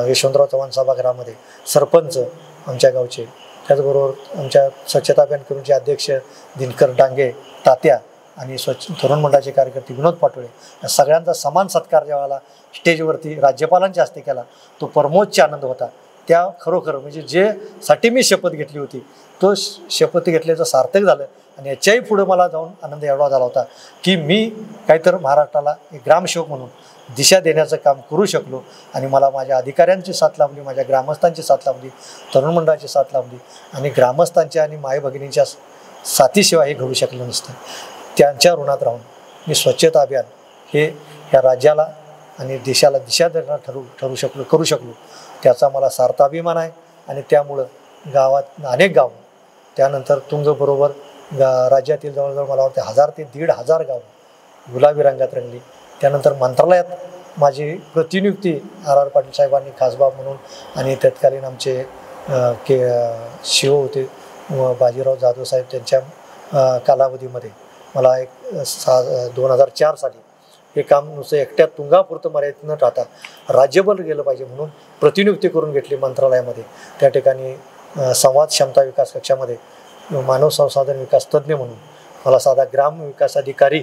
यशवंतराव चव्हाण सभागृहामध्ये सरपंच आमच्या गावचे, त्याचबरोबर आमच्या स्वच्छता अभियान कमिटीचे अध्यक्ष दिनकर डांगे तात्या आणि तरुण मंडळाचे कार्यकर्ते विनोद पाटोळे या सगळ्यांचा समान सत्कार ज्यावेळेला स्टेजवरती राज्यपालांच्या हस्ते केला तो परमोच्च आनंद होता. त्या खरोखर म्हणजे जे साठी मी शपथ घेतली होती तो शपथ घेतल्याचं सार्थक झालं. आणि याच्याही पुढं मला जाऊन आनंद एवढा झाला होता की मी काहीतर महाराष्ट्राला एक ग्रामसेवक म्हणून दिशा देण्याचं काम करू शकलो. आणि मला माझ्या अधिकाऱ्यांची साथ लाभली, माझ्या ग्रामस्थांची साथ लाभली, तरुण मंडळाची साथ लाभली. आणि ग्रामस्थांच्या आणि माय भगिनींच्या साथीशिवाय हे घडू शकलं नसतं. त्यांच्या ऋणात राहून मी स्वच्छता अभियान हे ह्या राज्याला आणि देशाला दिशा देणार करू शकलो त्याचा मला सार्थ अभिमान आहे. आणि त्यामुळं गावात अनेक गावं, त्यानंतर तुंगबरोबर राज्यातील जवळजवळ मला वाटते 1000 ते 1500 गावं गुलाबी रंगात रंगली. त्यानंतर मंत्रालयात माझी प्रतिनियुक्ती R.R. पाटील साहेबांनी खासबाब म्हणून आणि तत्कालीन आमचे शिओ होते बाजीराव जाधव साहेब त्यांच्या कालावधीमध्ये मला एक 2004 साली हे काम नुसतं एकट्या तुंगापुरतं मर्यादित न राहता राज्यभर गेलं पाहिजे म्हणून प्रतिनियुक्ती करून घेतली मंत्रालयामध्ये. त्या ठिकाणी संवाद क्षमता विकास कक्षामध्ये मानव संसाधन विकास तज्ज्ञ म्हणून मला साधा ग्राम विकास अधिकारी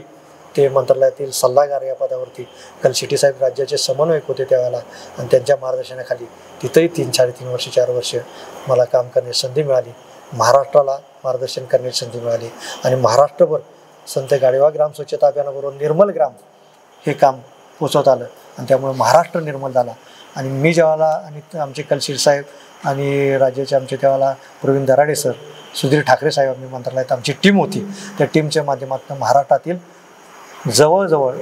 ते मंत्रालयातील सल्लागार या पदावरती कलशिटी साहेब राज्याचे समन्वयक होते त्यावेळेला. आणि त्यांच्या मार्गदर्शनाखाली तिथंही 3-3.5 वर्ष 4 वर्ष मला काम करण्याची संधी मिळाली. महाराष्ट्राला मार्गदर्शन करण्याची संधी मिळाली. आणि महाराष्ट्रभर संत गाडगेबाबा ग्राम स्वच्छता अभियानाबरोबर निर्मल ग्राम हे काम पोचवता आलं. आणि त्यामुळे महाराष्ट्र निर्मल झाला. आणि मी जेव्हा आणि आमचे कलशीर साहेब आणि राज्याचे आमचे त्यावेळेला प्रवीण दराडे सर, सुधीर ठाकरे साहेब आम्ही मंत्रालयात आमची टीम होती. त्या टीमच्या माध्यमातून महाराष्ट्रातील जवळजवळ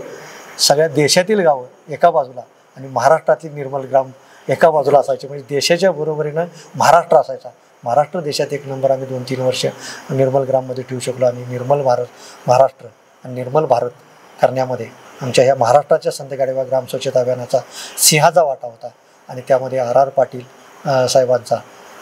सगळ्या देशातील गावं एका बाजूला आणि महाराष्ट्रातील निर्मल ग्राम एका बाजूला असायचे. म्हणजे देशाच्या बरोबरीनं महाराष्ट्र असायचा. महाराष्ट्र देशात एक नंबर आम्ही 2-3 वर्ष निर्मल ग्राममध्ये ठेवू शकलो. आणि निर्मल महाराष्ट्र आणि निर्मल भारत करण्यामध्ये आमच्या ह्या महाराष्ट्राच्या संत गाडगेबाबा ग्राम स्वच्छता अभियानाचा सिंहाचा वाटा होता. आणि त्यामध्ये R.R. पाटील साहेबांचा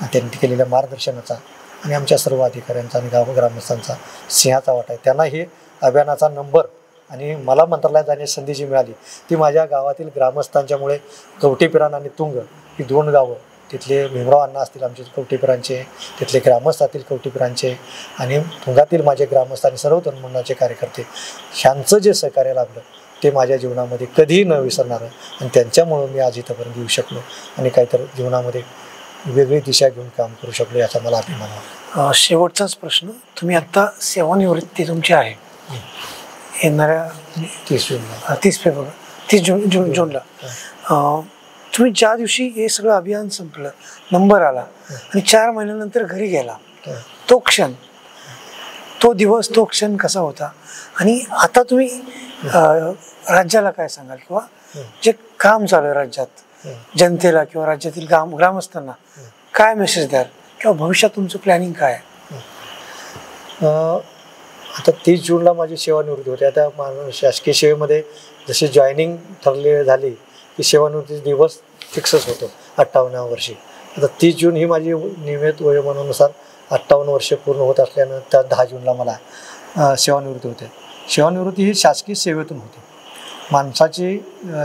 त्यांनी केलेल्या मार्गदर्शनाचा आणि आमच्या सर्व अधिकाऱ्यांचा आणि ग्रामस्थांचा सिंहाचा वाटा आहे. त्यांना हे अभियानाचा नंबर आणि मला मंत्रालयात जाण्याची संधी जी मिळाली ती माझ्या गावातील ग्रामस्थांच्यामुळे. कवठेपिराण आणि तुंग ही 2 गावं, तिथले भीमराव अण्णा असतील आमचे कवठेपिरांचे, तिथले ग्रामस्थ असतील कवठेपिरांचे आणि तुंगातील माझे ग्रामस्थ आणि सर्व तरुण मंडळाचे कार्यकर्ते, ह्यांचं जे सहकार्य लाभलं ते माझ्या जीवनामध्ये कधीही न विसरणार. आणि त्यांच्यामुळं मी आज इथंपर्यंत येऊ शकलो आणि काहीतरी जीवनामध्ये वेगळी दिशा घेऊन काम करू शकलो याचा मला अभिमान आहे. शेवटचाच प्रश्न, तुम्ही आत्ता सेवानिवृत्ती तुमची आहे येणाऱ्या 30 जूनला, तुम्ही ज्या दिवशी हे सगळं अभियान संपलं, नंबर आला आणि 4 महिन्यानंतर घरी गेला, तो क्षण, तो दिवस, तो क्षण कसा होता? आणि आता तुम्ही राज्याला काय सांगाल किंवा जे काम चालू आहे राज्यात जनतेला किंवा राज्यातील ग्रामस्थांना काय मेसेज द्याल किंवा भविष्यात तुमचं प्लॅनिंग काय आहे? आता 30 जूनला माझी सेवानिवृत्ती होती. आता शासकीय सेवेमध्ये जशी जॉईनिंग झाली की सेवानिवृत्तीचा दिवस फिक्सच होतो 58व्या वर्षी. आता 30 जून ही माझी नियमित वयोमानानुसार 58 वर्षे पूर्ण होत असल्यानं त्या 10 जूनला मला सेवानिवृत्ती होते. सेवानिवृत्ती ही शासकीय सेवेतून होती. माणसाची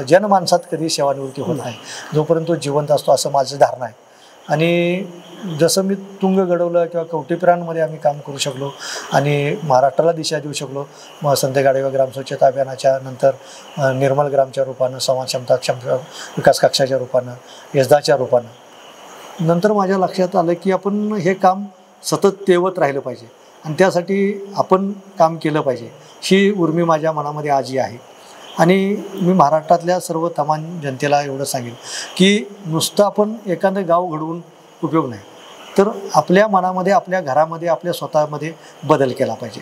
जनमानसात कधी सेवानिवृत्ती होत नाही जोपर्यंत तो जिवंत असतो, असं माझं धारणा आहे. आणि जसं मी तुंग घडवलं किंवा कवटेपिरांमध्ये आम्ही काम करू शकलो आणि महाराष्ट्राला दिशा देऊ शकलो, मग संत गाडगेबाबा ग्राम स्वच्छता अभियानाच्या नंतर निर्मल ग्रामच्या रूपानं, संवाद क्षमता विकास कक्षाच्या रूपानं, यशदाच्या रूपानं, नंतर माझ्या लक्षात आलं की आपण हे काम सतत तेवत राहिलं पाहिजे आणि त्यासाठी आपण काम केलं पाहिजे. ही उर्मी माझ्या मनामध्ये आजही आहे. आणि मी महाराष्ट्रातल्या सर्व तमाम जनतेला एवढं सांगेन की नुसतं आपण एखादं गाव घडवून उपयोग नाही, तर आपल्या मनामध्ये, आपल्या घरामध्ये, आपल्या स्वतःमध्ये बदल केला पाहिजे.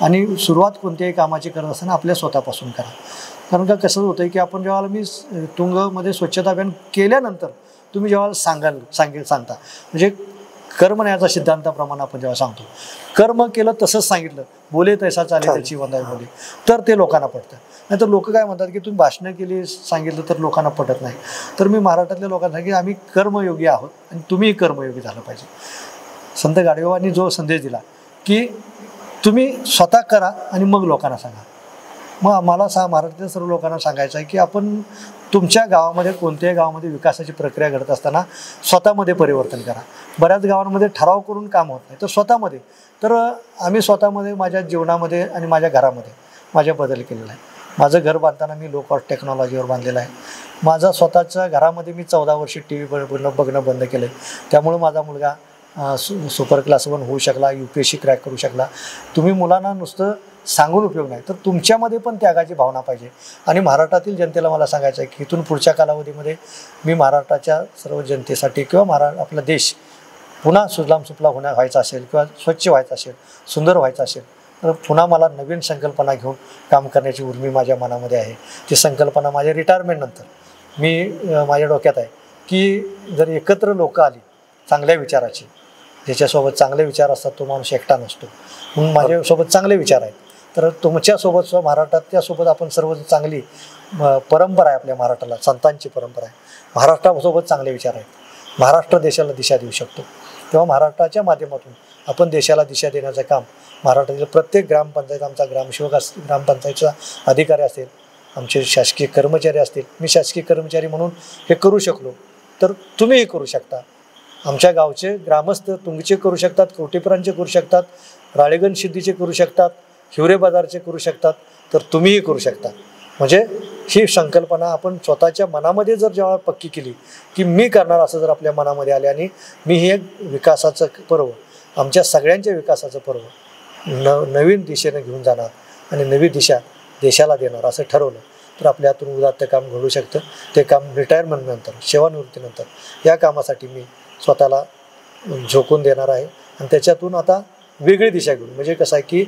आणि सुरुवात कोणत्याही कामाची करत असताना आपल्या स्वतःपासून करा. कारण का कसं होतं की आपण जेव्हा मी तुंगमध्ये स्वच्छता अभियान केल्यानंतर तुम्ही जेव्हा सांगता म्हणजे कर्म न्यायाचा सिद्धांताप्रमाणे आपण जेव्हा सांगतो, कर्म केलं तसंच सांगितलं, बोले तैसा चाले त्याची वंदाई बोले, तर ते लोकांना पटतं. नाही तर लोक काय म्हणतात की तुम्ही भाषणं केली, सांगितलं तर लोकांना पटत नाही. तर मी महाराष्ट्रातल्या लोकांना सांगितलं की आम्ही कर्मयोगी आहोत आणि तुम्हीही कर्मयोगी झालं पाहिजे. संत गाडगेबाबांनी जो संदेश दिला की तुम्ही स्वतः करा आणि मग लोकांना सांगा, मग मला महाराष्ट्रातल्या सर्व लोकांना सांगायचं आहे की आपण तुमच्या गावामध्ये, कोणत्याही गावामध्ये विकासाची प्रक्रिया घडत असताना स्वतःमध्ये परिवर्तन करा. बऱ्याच गावांमध्ये ठराव करून काम होत नाही, तर स्वतःमध्ये, तर आम्ही स्वतःमध्ये माझ्या जीवनामध्ये आणि माझ्या घरामध्ये माझ्या बदल केलेला आहे. माझं घर बांधताना मी लो कॉस्ट टेक्नॉलॉजीवर बांधलेलं आहे. माझा स्वतःच्या घरामध्ये मी 14 वर्षी TV बघणं बंद केलं आहे. त्यामुळं माझा मुलगा सुपर क्लास 1 होऊ शकला, UPSC क्रॅक करू शकला. तुम्ही मुलांना नुसतं सांगून उपयोग नाही, तर तुमच्यामध्ये पण त्यागाची भावना पाहिजे. आणि महाराष्ट्रातील जनतेला मला सांगायचं आहे की इथून पुढच्या कालावधीमध्ये मी महाराष्ट्राच्या सर्व जनतेसाठी किंवा आपला देश पुन्हा सुजलाम सुफला व्हायचा असेल किंवा स्वच्छ व्हायचा असेल, सुंदर व्हायचा असेल, तर पुन्हा मला नवीन संकल्पना घेऊन काम करण्याची उर्मी माझ्या मनामध्ये आहे. ती संकल्पना माझ्या रिटायरमेंटनंतर मी माझ्या डोक्यात आहे की जर एकत्र लोक आली चांगल्या विचाराची, ज्याच्यासोबत चांगले विचार असतात तो माणूस एकटा नसतो, म्हणून माझ्यासोबत चांगले विचार आहेत, तर तुमच्यासोबत महाराष्ट्रातल्यासोबत आपण सर्व चांगली परंपरा आहे आपल्या महाराष्ट्राला, संतांची परंपरा आहे, महाराष्ट्रासोबत चांगले विचार आहेत. महाराष्ट्र देशाला दिशा देऊ शकतो. तेव्हा महाराष्ट्राच्या माध्यमातून आपण देशाला दिशा देण्याचं काम महाराष्ट्रातील प्रत्येक ग्रामपंचायत, आमचा ग्रामसेवक ग्रामपंचायतचा अधिकारी असेल, आमचे शासकीय कर्मचारी असतील, मी शासकीय कर्मचारी म्हणून हे करू शकलो, तर तुम्हीही करू शकता. आमच्या गावचे ग्रामस्थ तुंगचे करू शकतात, कवटेपिरांचे करू शकतात, राळेगण सिद्धीचे करू शकतात, हिवरे बाजारचे करू शकतात, तर तुम्हीही करू शकता. म्हणजे ही संकल्पना आपण स्वतःच्या मनामध्ये जर जेव्हा पक्की केली की मी करणार असं जर आपल्या मनामध्ये आले आणि मी हे विकासाचं पर्व, आमच्या सगळ्यांच्या विकासाचं पर्व नवीन दिशेनं घेऊन जाणार आणि नवी दिशा देशाला देणार असं ठरवलं, तर आपल्या हातून उदात्त काम घडू शकतं. ते काम रिटायरमेंटनंतर, सेवानिवृत्तीनंतर या कामासाठी मी स्वतःला झोकून देणार आहे. आणि त्याच्यातून आता वेगळी दिशा घेऊन, म्हणजे कसं आहे की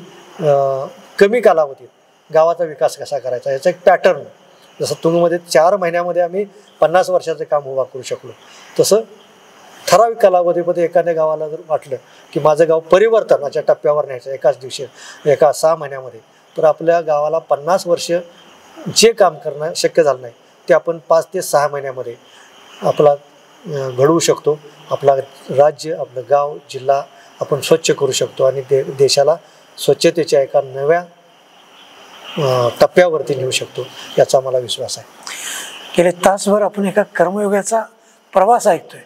कमी कालावधीत गावाचा विकास कसा करायचा याचा एक पॅटर्न, जसं तुंगमध्ये 4 महिन्यामध्ये आम्ही 50 वर्षाचं काम उभा करू शकलो, तसं ठराविक कालावधीमध्ये एखाद्या गावाला जर वाटलं की माझं गाव परिवर्तनाच्या टप्प्यावर न्यायचं एकाच दिवशी, एका 6 महिन्यामध्ये, तर आपल्या गावाला 50 वर्ष जे काम करणं शक्य झालं नाही ते आपण 5 ते 6 महिन्यामध्ये आपला घडवू शकतो. आपला राज्य, आपलं गाव, जिल्हा आपण स्वच्छ करू शकतो आणि देशाला स्वच्छतेच्या एका नव्या टप्प्यावरती नेऊ शकतो, याचा मला विश्वास आहे. गेले तासभर आपण एका कर्मयोगाचा प्रवास ऐकतोय.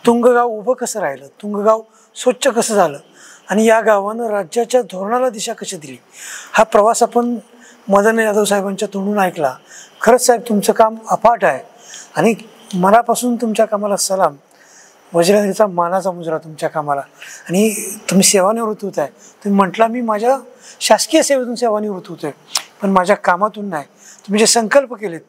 तुंगगाव उभं कसं राहिलं, तुंगगाव स्वच्छ कसं झालं आणि या गावानं राज्याच्या धोरणाला दिशा कशी दिली, हा प्रवास आपण मदन यादव साहेबांच्या तोंडून ऐकला. खरंच साहेब तुमचं काम अफाट आहे आणि मनापासून तुमच्या कामाला सलाम. वज्रधारीचा मानाचा मुजरा तुमच्या कामाला. आणि तुम्ही सेवानिवृत्त होत आहे. तुम्ही म्हटला मी माझ्या शासकीय सेवेतून सेवानिवृत्त होतोय, पण माझ्या कामातून नाही. तुम्ही जे संकल्प केलेत,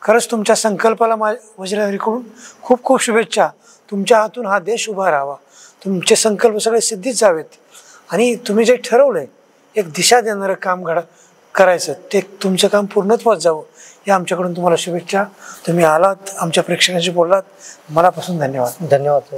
खरंच तुमच्या संकल्पाला वज्रधारीकडून खूप खूप शुभेच्छा. तुमच्या हातून हा देश उभा राहावा, तुमचे संकल्प सगळे सिद्धीत जावेत आणि तुम्ही जे ठरवलंय एक दिशा देणारं काम करायचं, ते तुमचं काम पूर्णत्वास जावं, या आमच्याकडून तुम्हाला शुभेच्छा. तुम्ही आलात, आमच्या प्रेक्षकांशी बोललात, मनापासून धन्यवाद. धन्यवाद.